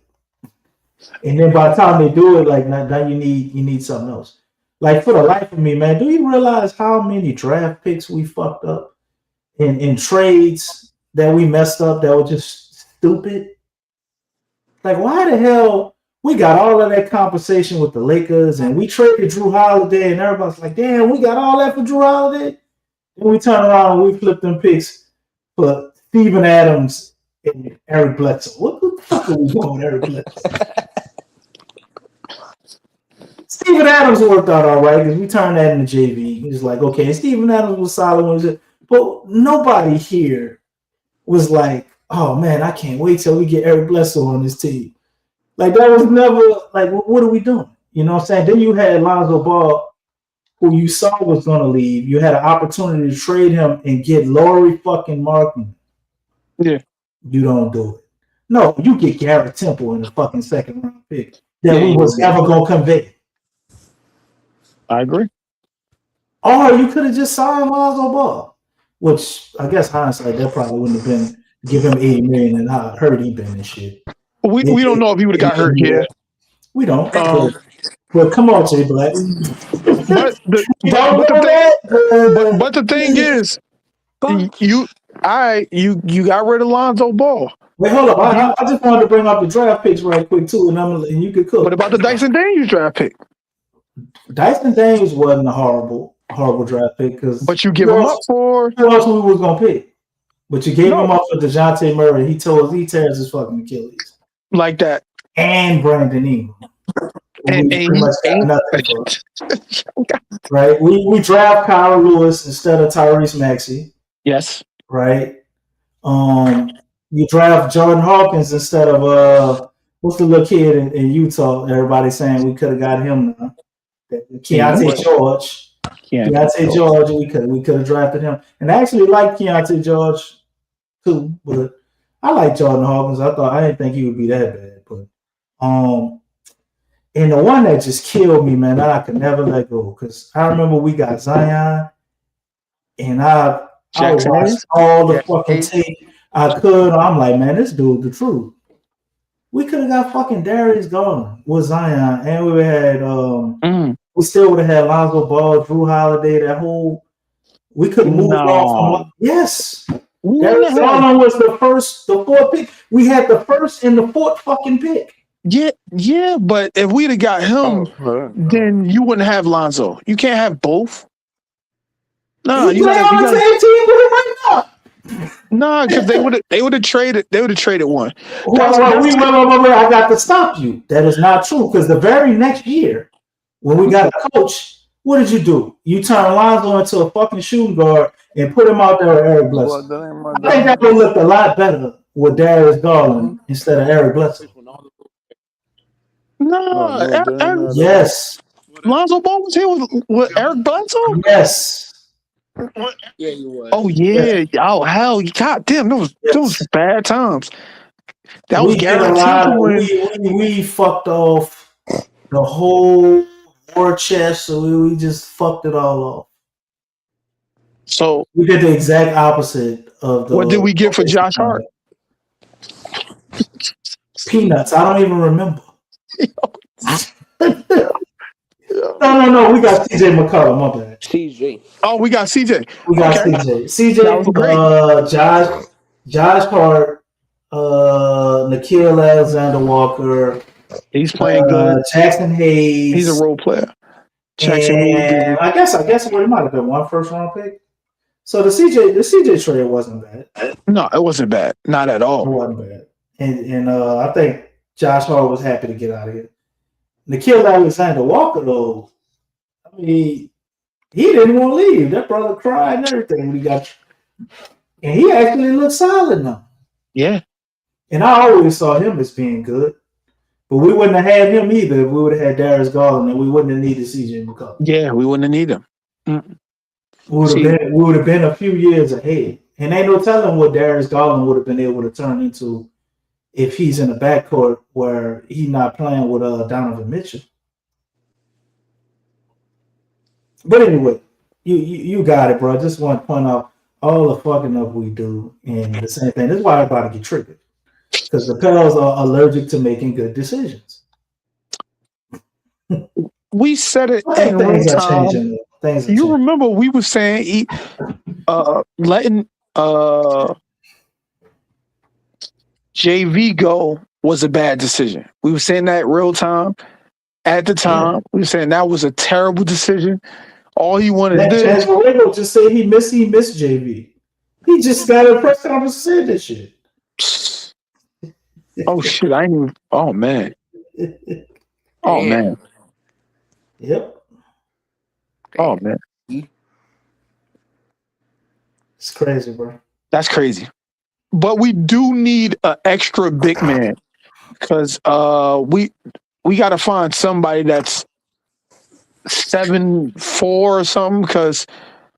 And then by the time they do it, like now you need something else. Like, for the life of me, man, do you realize how many draft picks we fucked up in trades that we messed up that were just stupid? Like, why the hell we got all of that compensation with the Lakers and we traded Drew Holiday and everybody's like, damn, we got all that for Drew Holiday? Then we turn around and we flip them picks for Steven Adams and Eric Bledsoe. What the fuck are we doing with Eric Bledsoe? Steven Adams worked out all right because we turned that into JV. He was like, okay, Steven Adams was solid, but nobody here was like, oh man, I can't wait till we get Eric Bledsoe on this team. Like that was never like, what are we doing? You know what I'm saying? Then you had Lonzo Ball, who you saw was going to leave. You had an opportunity to trade him and get Laurie fucking Markman. Yeah. You don't do it. No, you get Garrett Temple in the fucking second round pick that we was never going to convey. I agree. Or you could have just signed Lonzo Ball, which I guess hindsight, that probably wouldn't have been give him $80 million and how hurt he been and shit. We don't know if he would have got hurt here. We don't. But come on, Jay Black. But the thing is, you got rid of Lonzo Ball. Wait, hold up. I just wanted to bring up the draft picks right quick too, and you could cook. What about the Dyson Daniels draft pick? Dyson Daniels wasn't a horrible draft pick but you give him up for who else we was gonna pick? But you gave him up for DeJounte Murray. He tears his fucking Achilles like that, and Brandon Ingram. Right? We draft Kyle Lewis instead of Tyrese Maxey. Yes. Right. You draft Jordan Hawkins instead of what's the little kid in Utah? Everybody's saying we could have got him now. Keontae George. Keontae George, we could have drafted him. And I actually like Keontae George too, but I like Jordan Hawkins. I didn't think he would be that bad. But and the one that just killed me, man, that I could never let go, because I remember we got Zion, and I watched all the fucking tape I could. I'm like, man, this dude the truth. We could have got fucking Darius Garland with Zion, and we had we still would have had Lonzo Ball, Drew Holiday, that whole. We could move on from yes. Darius Garland was the fourth pick. We had the first and the fourth fucking pick. Yeah, but if we'd have got him, then you wouldn't have Lonzo. You can't have both. No, you got on the same team with him right now. No, because they would have traded one. Wait, I got to stop you. That is not true, because the very next year, when we got a coach, what did you do? You turned Lonzo into a fucking shooting guard and put him out there with Eric Bledsoe. I think that would look a lot better with Darius Garland instead of Eric Bledsoe. No, yes. Lonzo Ball was here with Eric Bledsoe? Yes. Yeah, you was. Oh, yeah. Yes. Oh, hell. God damn, those bad times. That was guaranteed. We fucked off the whole war chest, so we just fucked it all off. So we did the exact opposite of the. What did we get for Josh Hart? Peanuts. I don't even remember. No. We got CJ McCollum. My bad. CJ. Oh, we got CJ. CJ. CJ. Josh Hart. Nickeil Alexander-Walker. He's playing good. Jackson Hayes. He's a role player. Jackson Hayes. I guess it might have been one first round pick. So the CJ trade wasn't bad. No, it wasn't bad. Not at all. It wasn't bad. And I think Josh Hart was happy to get out of here. Nickeil Alexander-Walker, though, I mean, he didn't want to leave. That brother cried and everything when he got. And he actually looked solid now. Yeah. And I always saw him as being good. But we wouldn't have had him either if we would have had Darius Garland, and we wouldn't have needed CJ McCollum. Yeah, we wouldn't have needed him. We would have been a few years ahead. And ain't no telling what Darius Garland would have been able to turn into if he's in the backcourt where he's not playing with Donovan Mitchell. But anyway, you got it, bro. I just want to point out all the fucking up we do, and the same thing. This is why I'm about to get triggered, because the Pels are allergic to making good decisions. We said it in real time. You remember we were saying letting JV go was a bad decision. We were saying that real time. At the time, we were saying that was a terrible decision. All he wanted is That this. Chaz Borrego just said he missed JV. He just got a press conference and said this shit. Oh shit! I ain't even. Oh man. Oh Damn. man. Yep. Oh man. It's crazy, bro. That's crazy. But we do need an extra big man because we got to find somebody that's 7'4" or something because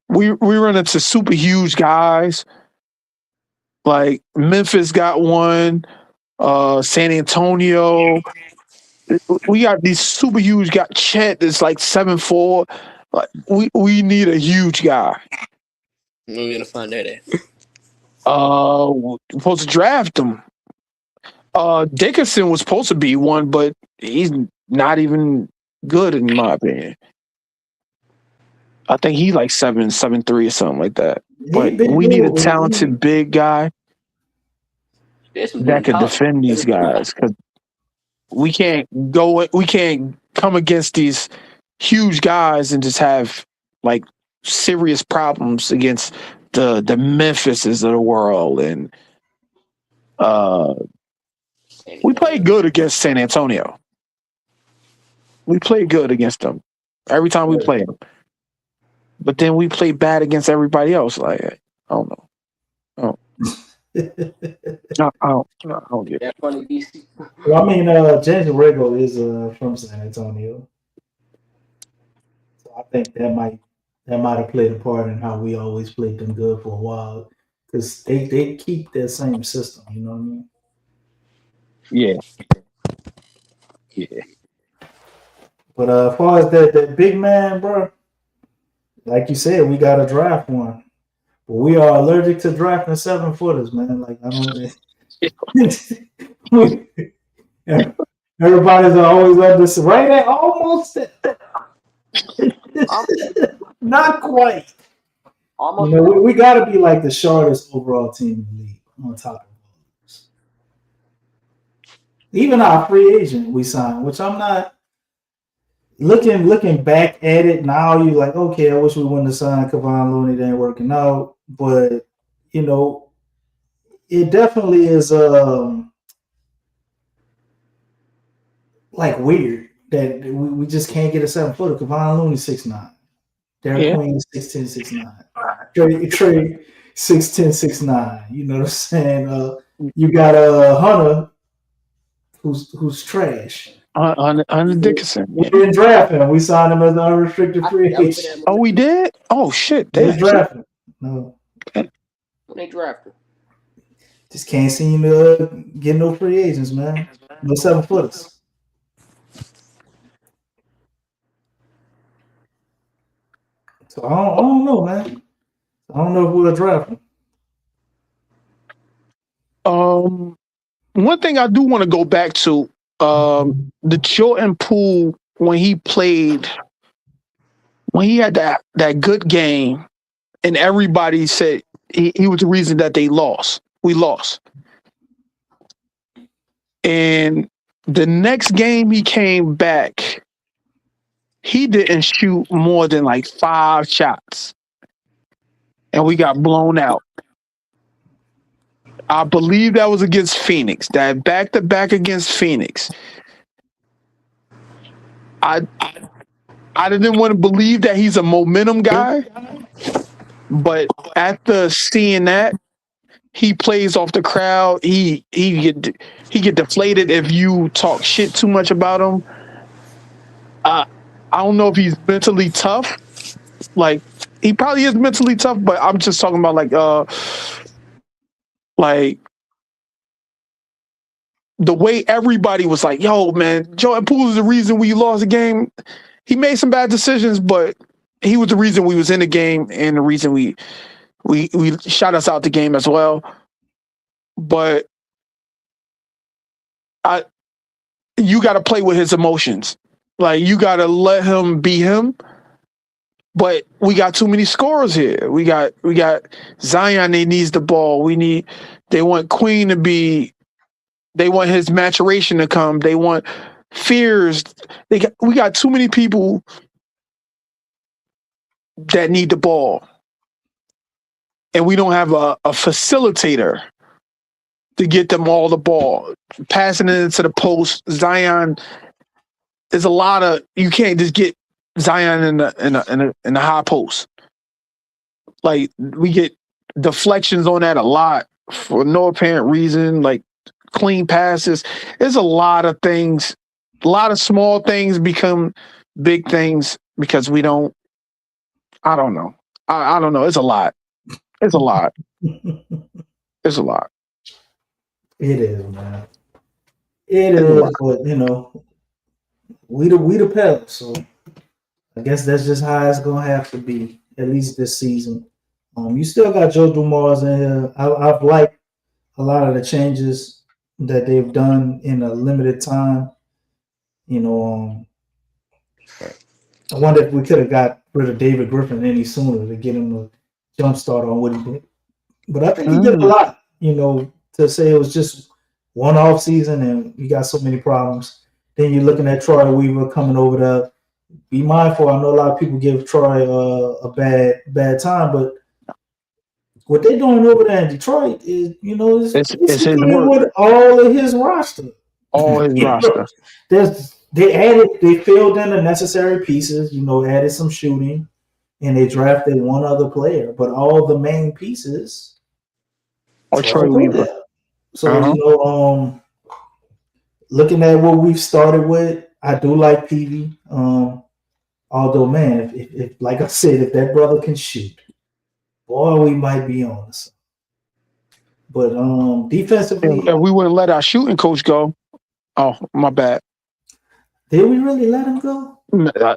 we run into super huge guys. Like Memphis got one, San Antonio. We got these super huge guys. Chet is like 7'4". Like we need a huge guy. We're gonna find that at. We're supposed to draft him. Dickinson was supposed to be one, but he's not even good in my opinion. I think he's like 7'3" or something like that. But we need a talented big guy that could defend these guys because we can't come against these huge guys and just have like serious problems against the Memphises of the world. And we played good against San Antonio. We played good against them every time we played them. But then we play bad against everybody else. Like, I don't know. I don't get it. That funny DC. Well, I mean, James Borrego is from San Antonio, so I think that might have played a part in how we always played them good for a while because they keep their same system. You know what I mean? Yeah. But as far as that big man, bro, like you said, we got to draft one. But we are allergic to drafting 7-footers, man. Like I don't. Everybody's always like this, right at almost. Not quite. Almost. You know, we got to be like the shortest overall team in the league on top of others. Even our free agent we signed, which I'm not looking back at it now. You're like, okay, I wish we wouldn't have signed Kevon Looney. They ain't working out, but you know, it definitely is like weird that we just can't get a 7-footer. Kevon Looney 6'9". Derek Queen 6'10", 6'9". Trey 6'10", 6'9". You know what I'm saying? You got Hunter who's trash. Hunter Dickinson. We didn't draft him. We signed him as an unrestricted free agent. Oh, we did? Oh shit! They didn't draft him. No. When they drafted. Just can't seem to get no free agents, man. No 7-footers. So I don't know, man. I don't know if we'll draft him. One thing I do want to go back to, the Jordan Poole when he had that good game, and everybody said he was the reason that they lost. We lost. And the next game he came back, he didn't shoot more than like 5 shots. And we got blown out. I believe that was against Phoenix. That back-to-back against Phoenix. I didn't want to believe that he's a momentum guy, but after seeing that, he plays off the crowd. He get deflated if you talk shit too much about him. I don't know if he's mentally tough. Like he probably is mentally tough, but I'm just talking about like the way everybody was like, yo, man, Jordan Poole is the reason we lost the game. He made some bad decisions, but he was the reason we was in the game and the reason we shot us out the game as well. But you got to play with his emotions. Like you got to let him be him. But we got too many scorers here. We got Zion. They needs the ball. They want Queen to be. They want his maturation to come. They want Fears. We got too many people that need the ball, and we don't have a facilitator to get them all the ball, passing it into the post. Zion, there's a lot of, you can't just get Zion in the high post. Like, we get deflections on that a lot for no apparent reason, like clean passes. There's a lot of things, a lot of small things become big things because we don't, I don't know. I don't know. It's a lot. It's a lot. It's a lot. It is, man. It is, but you know, we the Pels, so I guess that's just how it's gonna have to be, at least this season. You still got Joe Dumars in here. I've liked a lot of the changes that they've done in a limited time. You know, I wonder if we could have got rid of David Griffin any sooner to get him a jump start on what he did. But I think he did a lot, you know, to say it was just one off season and you got so many problems. Then you're looking at Troy Weaver coming over there. Be mindful. I know a lot of people give Troy a bad time, but what they're doing over there in Detroit is, you know, it's his work with all of his roster. All his roster. They filled in the necessary pieces, you know, added some shooting, and they drafted one other player, but all the main pieces are Troy Weaver. So, you know, looking at what we've started with, I do like PV. Although, man, if like I said, if that brother can shoot, boy, we might be on this. But defensively, and we wouldn't let our shooting coach go. Oh, my bad. Did we really let him go?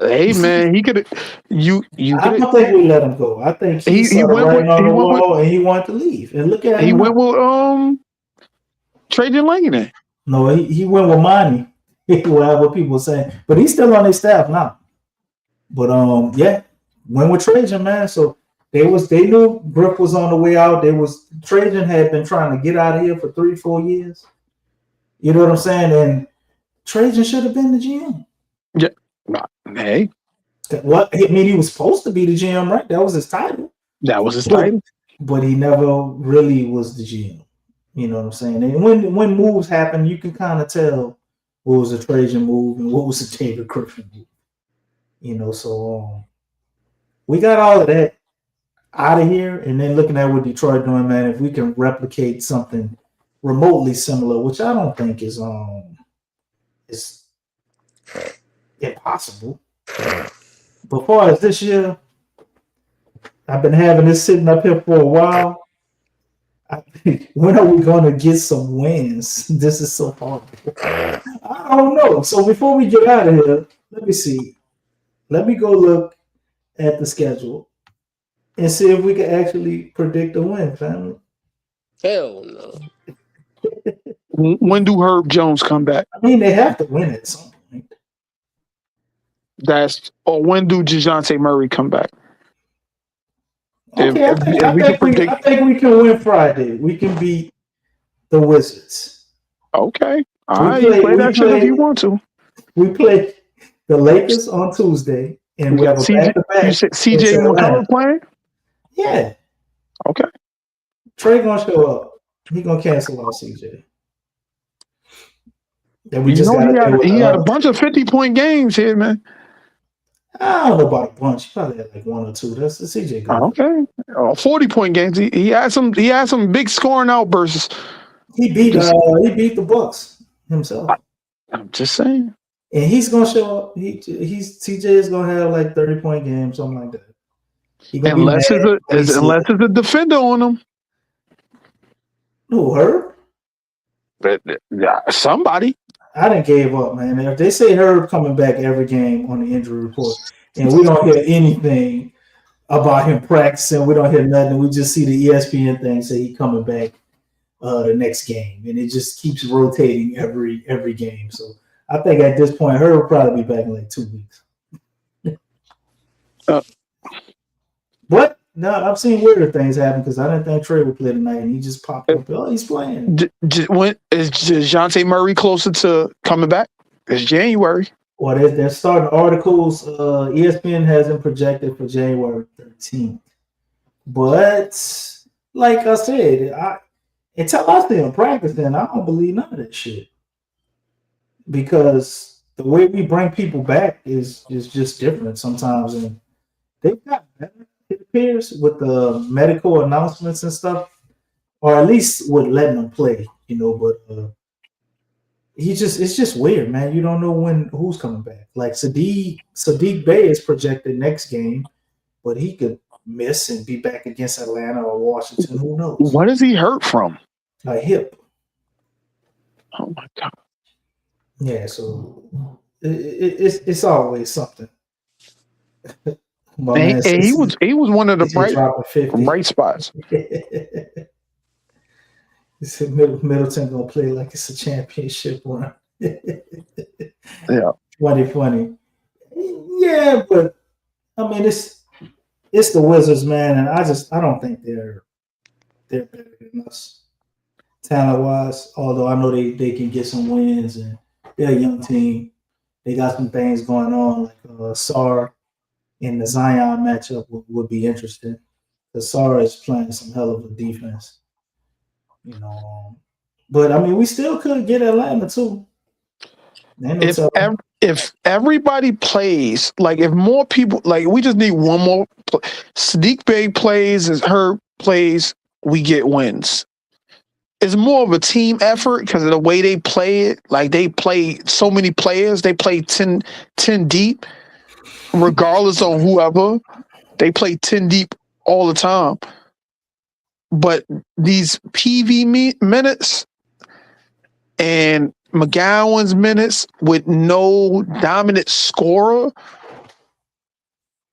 Hey, man, he could. I don't think we let him go. I think he went right on the wall and he wanted to leave. And look at him. He went with Trajan Langdon. No, he went with Monty. Whatever people were saying, but he's still on their staff now. But yeah, went with Trajan, man. So they knew Brook was on the way out. Trajan had been trying to get out of here for 3-4 years. You know what I'm saying? And Trajan should have been the GM. Yeah. Hey. What? I mean, he was supposed to be the GM, right? That was his title. That was his title. But he never really was the GM. You know what I'm saying? And when moves happen, you can kind of tell what was a Trajan move and what was a David Griffin move. You know, so we got all of that out of here, and then looking at what Detroit doing, man, if we can replicate something remotely similar, which I don't think is impossible. But far as this year, I've been having this sitting up here for a while. When are we going to get some wins? This is so hard. I don't know. So before we get out of here, let me see. Let me go look at the schedule and see if we can actually predict a win, family. Hell no. When do Herb Jones come back? I mean, they have to win at some point. Or when do DeJounte Murray come back? Okay, I think we can win Friday. We can beat the Wizards. Okay. All right, you play that shit if you want to. We play the Lakers on Tuesday, and we have a back-to-back. You said CJ McCollum playing? Yeah. Okay. Trey gonna show up. He gonna cancel out CJ. And we he had a bunch of 50-point games here, man. I don't know about a bunch. He probably had like one or two. That's the CJ guy. Okay. 40-point games. He had some big scoring outbursts. He beat the Bucks himself. I'm just saying. And he's gonna show up. CJ is gonna have like 30-point games, something like that. Unless it's a defender on him. Who, Herb? But somebody. I done gave up, man. If they say Herb coming back every game on the injury report, and we don't hear anything about him practicing, we don't hear nothing. We just see the ESPN thing say he coming back the next game, and it just keeps rotating every game. So I think at this point, Herb will probably be back in like 2 weeks. But no, I've seen weirder things happen because I didn't think Trey would play tonight, and he just popped up. Oh, he's playing. When is DeJounte Murray closer to coming back? It's January. or they're starting articles. ESPN has him projected for January 13th. But like I said, until I see him practicing, I don't believe none of that shit. Because the way we bring people back is just different sometimes, and they've got better, it appears, with the medical announcements and stuff, or at least with letting them play, But it's just weird, man. You don't know who's coming back. Like Sadiq Bey is projected next game, but he could miss and be back against Atlanta or Washington. Who knows? What is he hurt from? A hip. Oh my God. Yeah, so it's always something. And he was one of the bright spots. He said Middleton gonna play like it's a championship run. Yeah. 2020. Yeah, but I mean it's the Wizards, man, and I don't think they're better than us talent wise. Although I know they can get some wins, and they're a young team. They got some things going on, like Sar in the Zion matchup would be interesting. The Sar is playing some hell of a defense. But I mean, we still could get Atlanta too. If everybody plays, like if more people, like we just need one more. Sadiq Bey plays, as Herb plays, we get wins. It's more of a team effort because of the way they play it. Like they play so many players, they play 10 deep, regardless on whoever. They play 10 deep all the time. But these PV minutes and McGowan's minutes with no dominant scorer,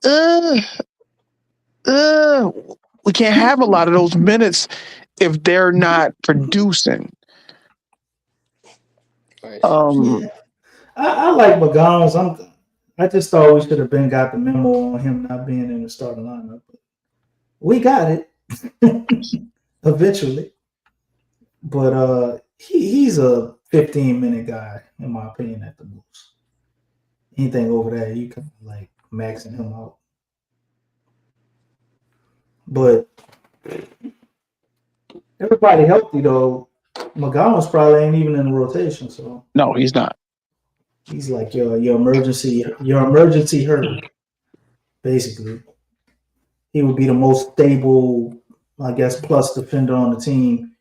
we can't have a lot of those minutes if they're not producing. I like McGowan's. I just thought we should have got the memo on him not being in the starting lineup. But we got it. Eventually, but he's a 15-minute guy in my opinion at the most. Anything over that, you kind of like maxing him out. But everybody healthy though. McGowan's probably ain't even in the rotation, so no, he's not. He's like your emergency herd, basically. He would be the most stable, I guess, plus defender on the team,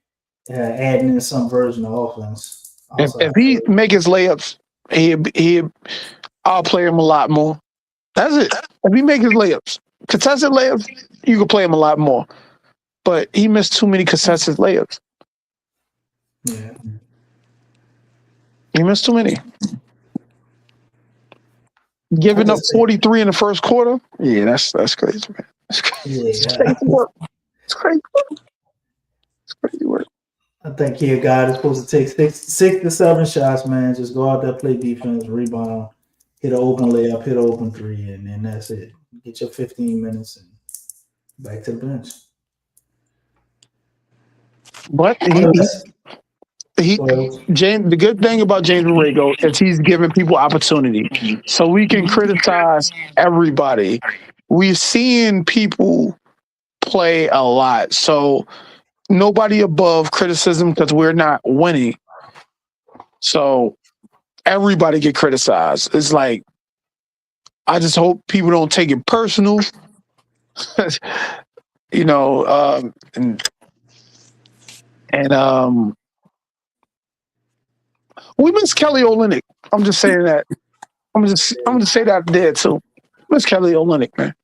adding in some version of offense. If he make his layups, I'll play him a lot more. That's it. If he make his layups, contested layups, you can play him a lot more. But he missed too many contested layups. Yeah. He missed too many. Giving up 43 in the first quarter? Yeah, that's crazy, man. It's crazy. It's crazy work. It's crazy work. It's crazy work. I think he a guy that's supposed to take six to seven shots, man. Just go out there, play defense, rebound, hit an open layup, hit an open three, and then that's it. Get your 15 minutes and back to the bench. But James, the good thing about James Borrego is he's giving people opportunity. So we can criticize everybody. We're seeing people play a lot. So nobody above criticism because we're not winning. So everybody get criticized. It's like, I just hope people don't take it personal. We miss Kelly Olynyk. I'm just saying that. I'm just say that there too. Miss Kelly Olynyk, man.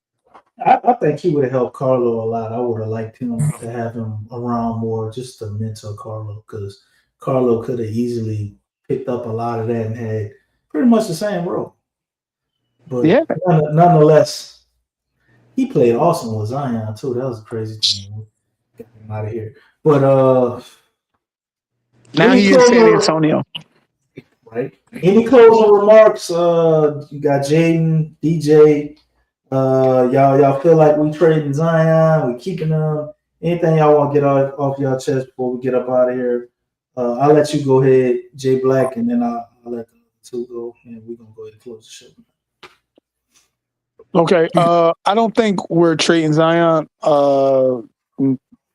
I think he would have helped Carlo a lot. I would have liked him to have him around more, just to mentor Carlo, because Carlo could have easily picked up a lot of that and had pretty much the same role. But yeah, nonetheless, he played awesome with Zion too. That was a crazy thing. Got him out of here. But now he is San Antonio. Right. Any closing remarks? You got Jaden, DJ. Y'all feel like we trading Zion? We keeping them? Anything y'all want to get off y'all chest before we get up out of here? I'll let you go ahead, Jay Black, and then I'll let 2 go, and we're gonna go ahead and close the show. Okay. I don't think we're trading Zion.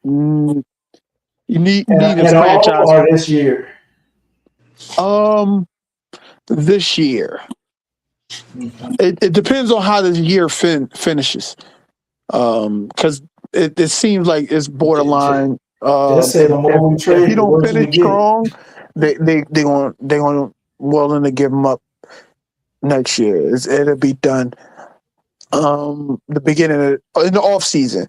You need At his all franchise. or this year? This year. Okay. It depends on how the year finishes. Because it seems like it's borderline. Just say the more we trade, if he the don't worse we finish get. strong, they going willing to give him up next year. It'll be done. The beginning in the off season.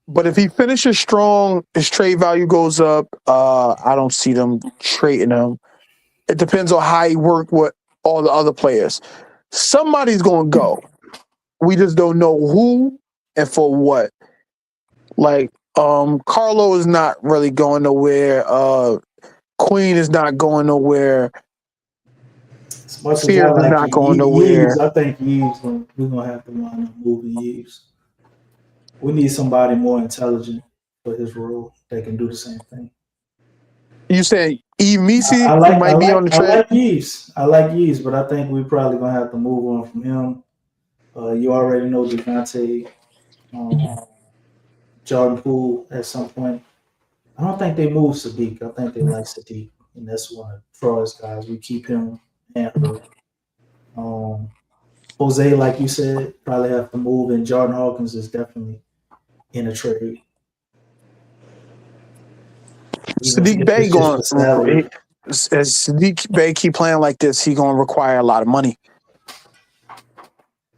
But if he finishes strong, his trade value goes up. I don't see them trading him. It depends on how he work with all the other players. Somebody's going to go. We just don't know who and for what. Like, Carlo is not really going nowhere. Queen is not going nowhere. As much as Sears I is like not going nowhere. Yves, I think Yves, we're going to have to wind up moving Yves. We need somebody more intelligent for his role that can do the same thing. You saying Eve Misi might be on the trade? I like Yves, but I think we're probably going to have to move on from him. You already know DeJounte, Jordan Poole at some point. I don't think they move Sadiq. I think they like Sadiq, and that's one of Troy's guys. We keep him and her. Jose, like you said, probably have to move, and Jordan Hawkins is definitely in a trade. Sadiq Bey going. As Sadiq Bey keep playing like this, he going to require a lot of money.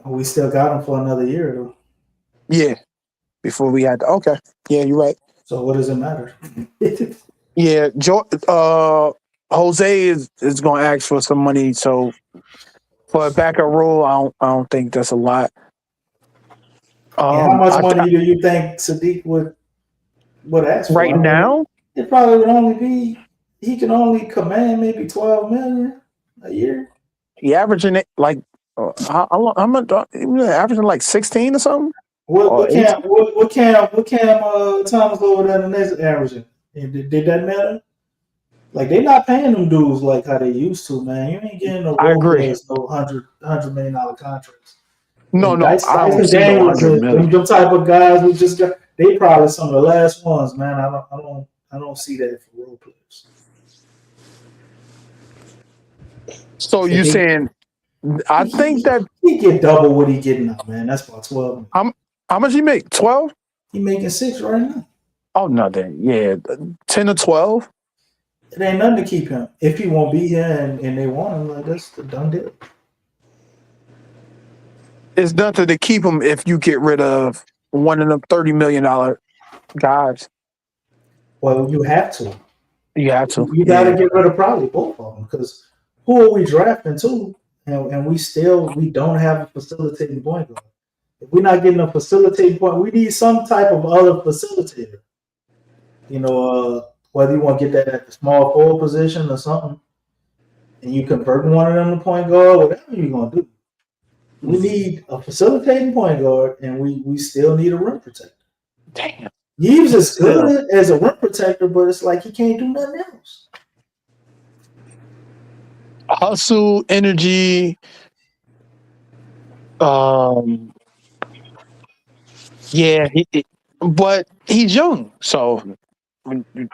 We still got him for another year, though. Yeah, before we had to. Okay, yeah, you're right. So what does it matter? Yeah, Jose is going to ask for some money. So for a backup role, I don't think that's a lot. How much money do you think Sadiq would ask for? Right now? It probably would only be, he can only command maybe $12 million a year. He averaging it like, I'm averaging like 16 or something. What Cam Thomas over there in the next averaging? Did that matter? Like, they're not paying them dudes like how they used to, man. You ain't getting no role players, no $100 million contracts. No, I don't see no 100 million. Them type of guys we just got, they probably some of the last ones, man. I don't see that for role players. So you saying? I think that he get double what he getting now, man. That's about 12. How much he make? 12? He making 6 right now. Oh no, then yeah, 10 or 12. It ain't nothing to keep him. If he won't be here and they want him, like, that's the done deal. It's nothing to keep him if you get rid of one of them $30 million guys. Well, you have to. You have to. You got to get rid of probably both of them, because who are we drafting to? And we don't have a facilitating point guard. If we're not getting a facilitating point, we need some type of other facilitator. Whether you want to get that at the small forward position or something, and you convert one of them to point guard, whatever you're gonna do. We need a facilitating point guard, and we still need a rim protector. Damn. Yves is good as a rim protector, but it's like he can't do nothing else. Hustle, energy. Yeah, but he's young, so. I mean, you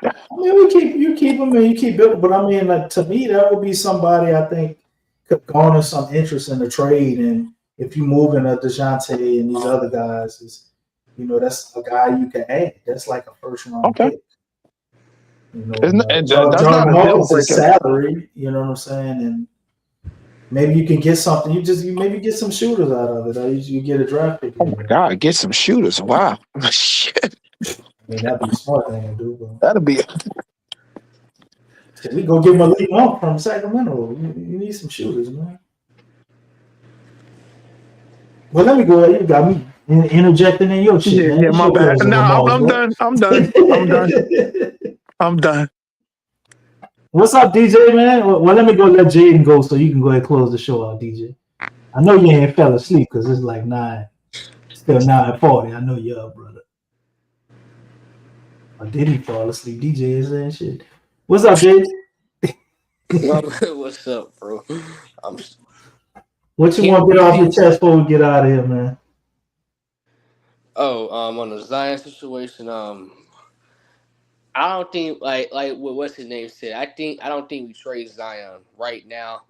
keep him and you keep building, but I mean, like, to me, that would be somebody I think could garner some interest in the trade. And if you move in a DeJounte and these other guys, that's a guy you can add. That's like a first round pick. John Hawkins' salary, you know what I'm saying? And maybe you can get something. You maybe get some shooters out of it. Or you get a draft pick. Oh my God, get some shooters! Wow, shit. I mean, that'd be a smart thing to do. Bro. That'd be. We go get Malik Monk from Sacramento. You need some shooters, man. Well, let me go ahead. You got me interjecting in your shit, man. Yeah, my bad. No, I'm done. I'm done. What's up, DJ, man? Well, let me go let Jaden go so you can go ahead and close the show out, DJ. I know you ain't fell asleep because it's like 9:40. I know you're up, brother. Or did he fall asleep? DJ is saying shit. What's up, Jaden? What's up, bro? I'm What you want to get off your chest before we get out of here, man? on the Zion situation, I don't think like what's his name said. I don't think we trade Zion right now.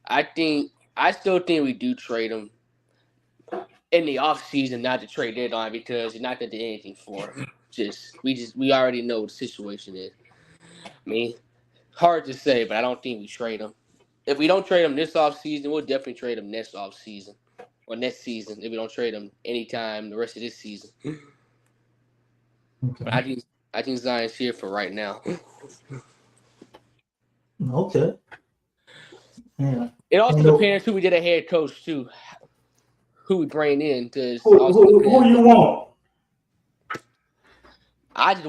I still think we do trade him in the off season, not to trade deadline because you're not gonna do anything for him. We already know what the situation is. I mean, hard to say, but I don't think we trade him. If we don't trade him this off season, we'll definitely trade him next off season or next season. If we don't trade him anytime the rest of this season, but I think Zion's here for right now. Okay. Yeah. It also depends who we get a head coach too, who we bring in. Because who you want? I just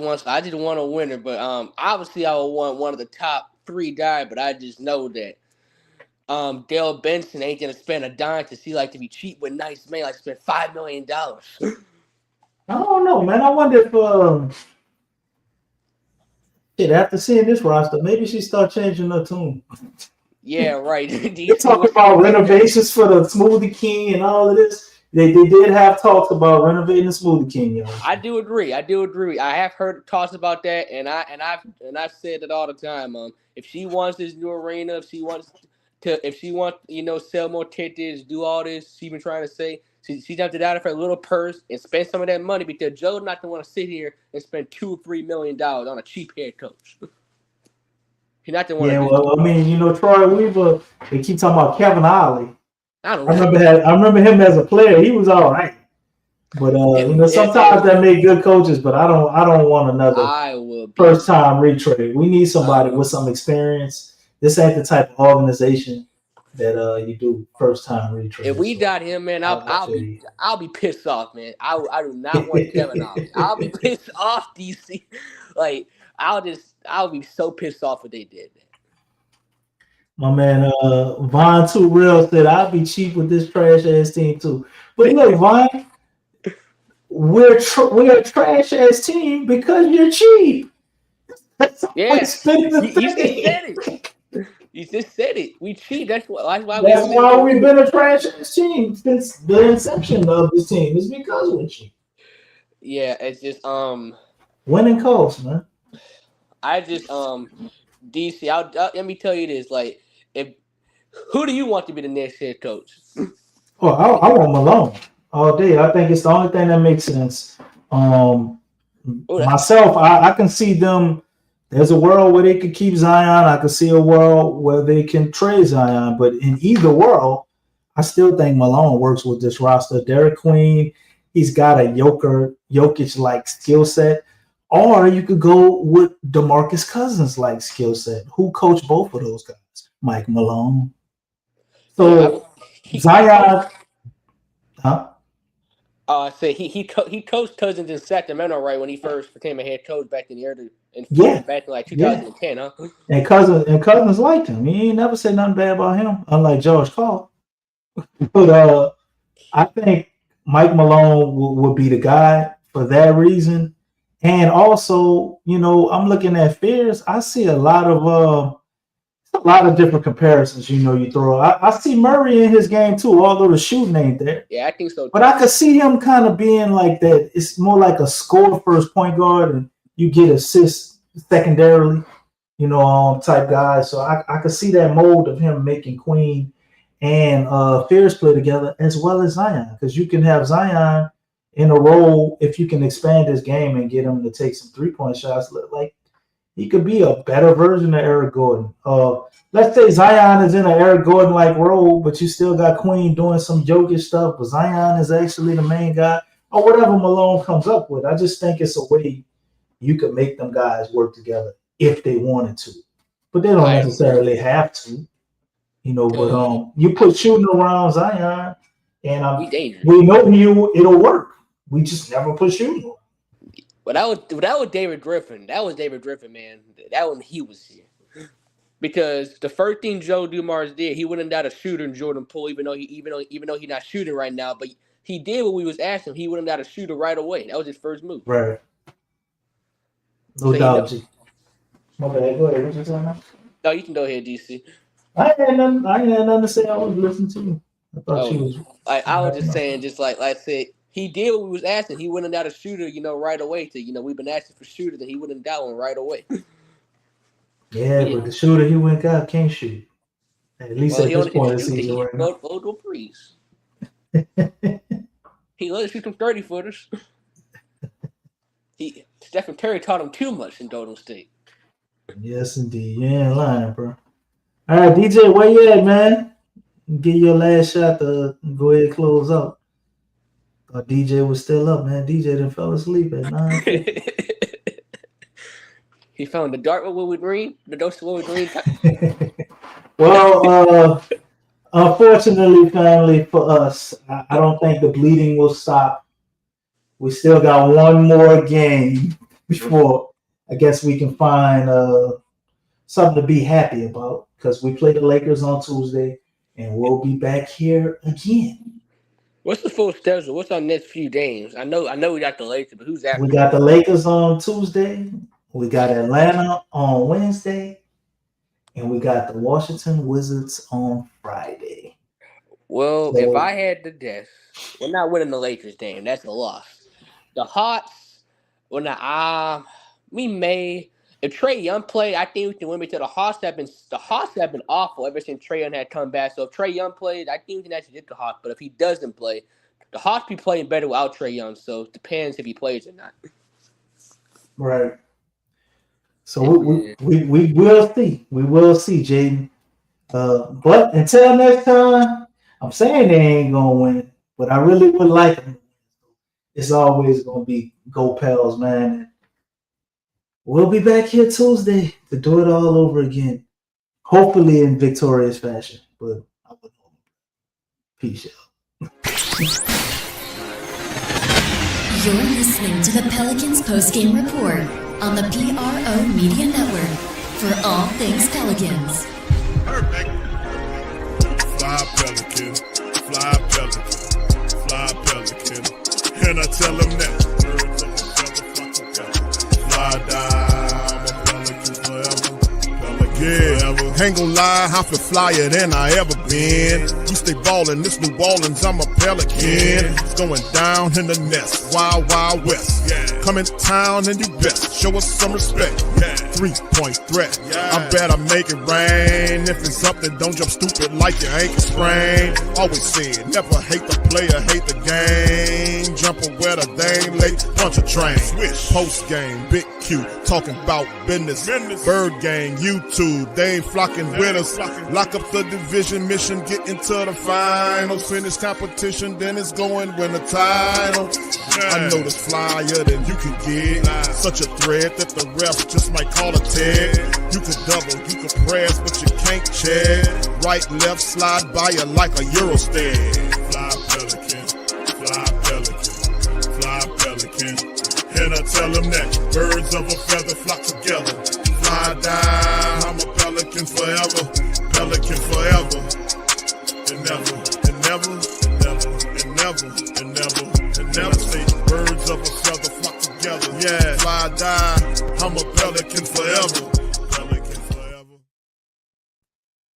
want a winner, but obviously I would want one of the top 3 guys. But I just know that Dale Benson ain't gonna spend a dime because he like to be cheap with nice man. Like spend $5 million. I don't know, man. I wonder if after seeing this roster, maybe she start changing her tune. Yeah, right. They talk about renovations for the Smoothie King and all of this. They did have talks about renovating the Smoothie King, yo. I do agree. I have heard talks about that, and I've said it all the time. If she wants this new arena, if she wants sell more tickets, do all this, she's been trying to say. She's have to out of her little purse and spend some of that money because Joe's not going to want to sit here and spend $2 or $3 million on a cheap head coach. He's not the one. Yeah, well, I mean, Troy Weaver. They keep talking about Kevin Ollie. I remember him as a player. He was all right, but sometimes that make good coaches. But I don't want another first time retrade. We need somebody with some experience. This ain't the type of organization that you do first time retrade. If we got him, man, I'll be pissed off, man. I do not want Kevin Ollie. I'll be pissed off, DC. Like I'll be so pissed off what they did. My man, Vaughn Too Real said, "I'll be cheap with this trash ass team too." But look, Vaughn, we're a trash ass team because you're cheap. That's you just said it. We cheat. That's why we've been a trash ass team since the inception of this team. It's because we're cheap. Yeah, it's just winning costs, man. I just DC. Let me tell you this. Like, who do you want to be the next head coach? Oh, I want Malone all day. I think it's the only thing that makes sense. Myself, I can see them. There's a world where they could keep Zion. I could see a world where they can trade Zion. But in either world, I still think Malone works with this roster. Derek Queen, he's got a Jokic-like skill set. Or you could go with DeMarcus Cousins-like skill set. Who coached both of those guys? Mike Malone. So Zion, huh? I say he coached Cousins in Sacramento, right, when he first became a head coach back in the early back in like 2010, huh? And Cousins liked him. He ain't never said nothing bad about him, unlike George Karl. But I think Mike Malone would be the guy for that reason. And also, I'm looking at Fears. I see a lot of different comparisons. You throw. I see Murray in his game too, although the shooting ain't there. Yeah, I think so too. But I could see him kind of being like that. It's more like a score first point guard, and you get assists secondarily, type guy. So I could see that mold of him making Queen and Fears play together as well as Zion, because you can have Zion in a role if you can expand his game and get him to take some 3-point shots. Like he could be a better version of Eric Gordon. Let's say Zion is in an Eric Gordon-like role, but you still got Queen doing some Jokic stuff, but Zion is actually the main guy, or whatever Malone comes up with. I just think it's a way you could make them guys work together if they wanted to. But they don't necessarily have to. But you put shooting around Zion, and we know it'll work. We just never put shooting. But that was David Griffin. That was David Griffin, man. That when he was here. Because the first thing Joe Dumars did, he went and got a shooter in Jordan Poole, even though he's not shooting right now. But he did what we was asking. He went and got a shooter right away. That was his first move. Right. No doubt. My bad. Go ahead. What you saying now? No, you can go ahead, DC. I ain't had nothing to say. I was listening to you. I thought you Oh, was. I was just saying, just like I said, he did what we was asking. He went and got a shooter, right away. We've been asking for shooters, and he went and got one right away. Yeah, but the shooter he went got can't shoot. At least Well, at he this only can point of the shoot. season He right now. go to breeze. He let us shoot some 30-footers. Stephen Curry taught him too much in Golden State. Yes, indeed. You ain't lying, bro. All right, DJ, where you at, man? Give your last shot to go ahead and close out. DJ was still up, man. DJ done fell asleep at 9:50. He found the dart with green, the dose with green. Well, unfortunately, family, for us, I don't think the bleeding will stop. We still got one more game before I guess we can find something to be happy about, because we play the Lakers on Tuesday, and we'll be back here again. What's the full schedule? What's our next few games? I know we got the Lakers, but who's after? We got the Lakers on Tuesday. We got Atlanta on Wednesday. And we got the Washington Wizards on Friday. Well, if I had to guess, we're not winning the Lakers game. That's a loss. The Hawks, we may. If Trae Young play, I think we can win, because the Hawks have been awful ever since Trae Young had come back. So if Trae Young plays, I think we can actually get the Hawks. But if he doesn't play, the Hawks be playing better without Trae Young. So it depends if he plays or not. Right. So we will see. We will see, Jaden. But until next time, I'm saying they ain't gonna win, but I really would like them. It's always gonna be Go Pels, man. We'll be back here Tuesday to do it all over again. Hopefully in victorious fashion. But I would hope. Peace out. You're listening to the Pelicans postgame report on the PRO Media Network for all things Pelicans. Perfect. Fly Pelican, fly Pelican, fly Pelican. And I tell them that. Birds of a feather flock together. Fly down, I'm a Pelican forever. Pelican forever. Ain't gon' lie, I feel flyer than I ever been. We stay ballin', this New Orleans, I'm a Pelican. Going down in the nest, wild, wild west. Come in town and you best, show us some respect. 3-point threat, I better make it rain. If it's something, don't jump stupid like your ankle sprain. Always said, never hate the player, hate the game. Jumping where the dame late, punch a train. Post game, Big Q, talking about business. Bird gang, YouTube, they ain't flocking with us. Lock up the division mission, get into the finals. Finish competition, then it's going win the title. I know this flyer than you can get. Such a threat that the refs just might call a tag. You could double, you could press, but you can't check. Right, left, slide by you like a Eurostep. Fly Pelican, fly Pelican, fly Pelican. And I tell them that birds of a feather flock together. Fly down, I'm a Pelican forever, Pelican forever. And never, and never, and never, and never, and never, and never say birds of a feather flock together. Yeah, fly die, I'm a Pelican forever.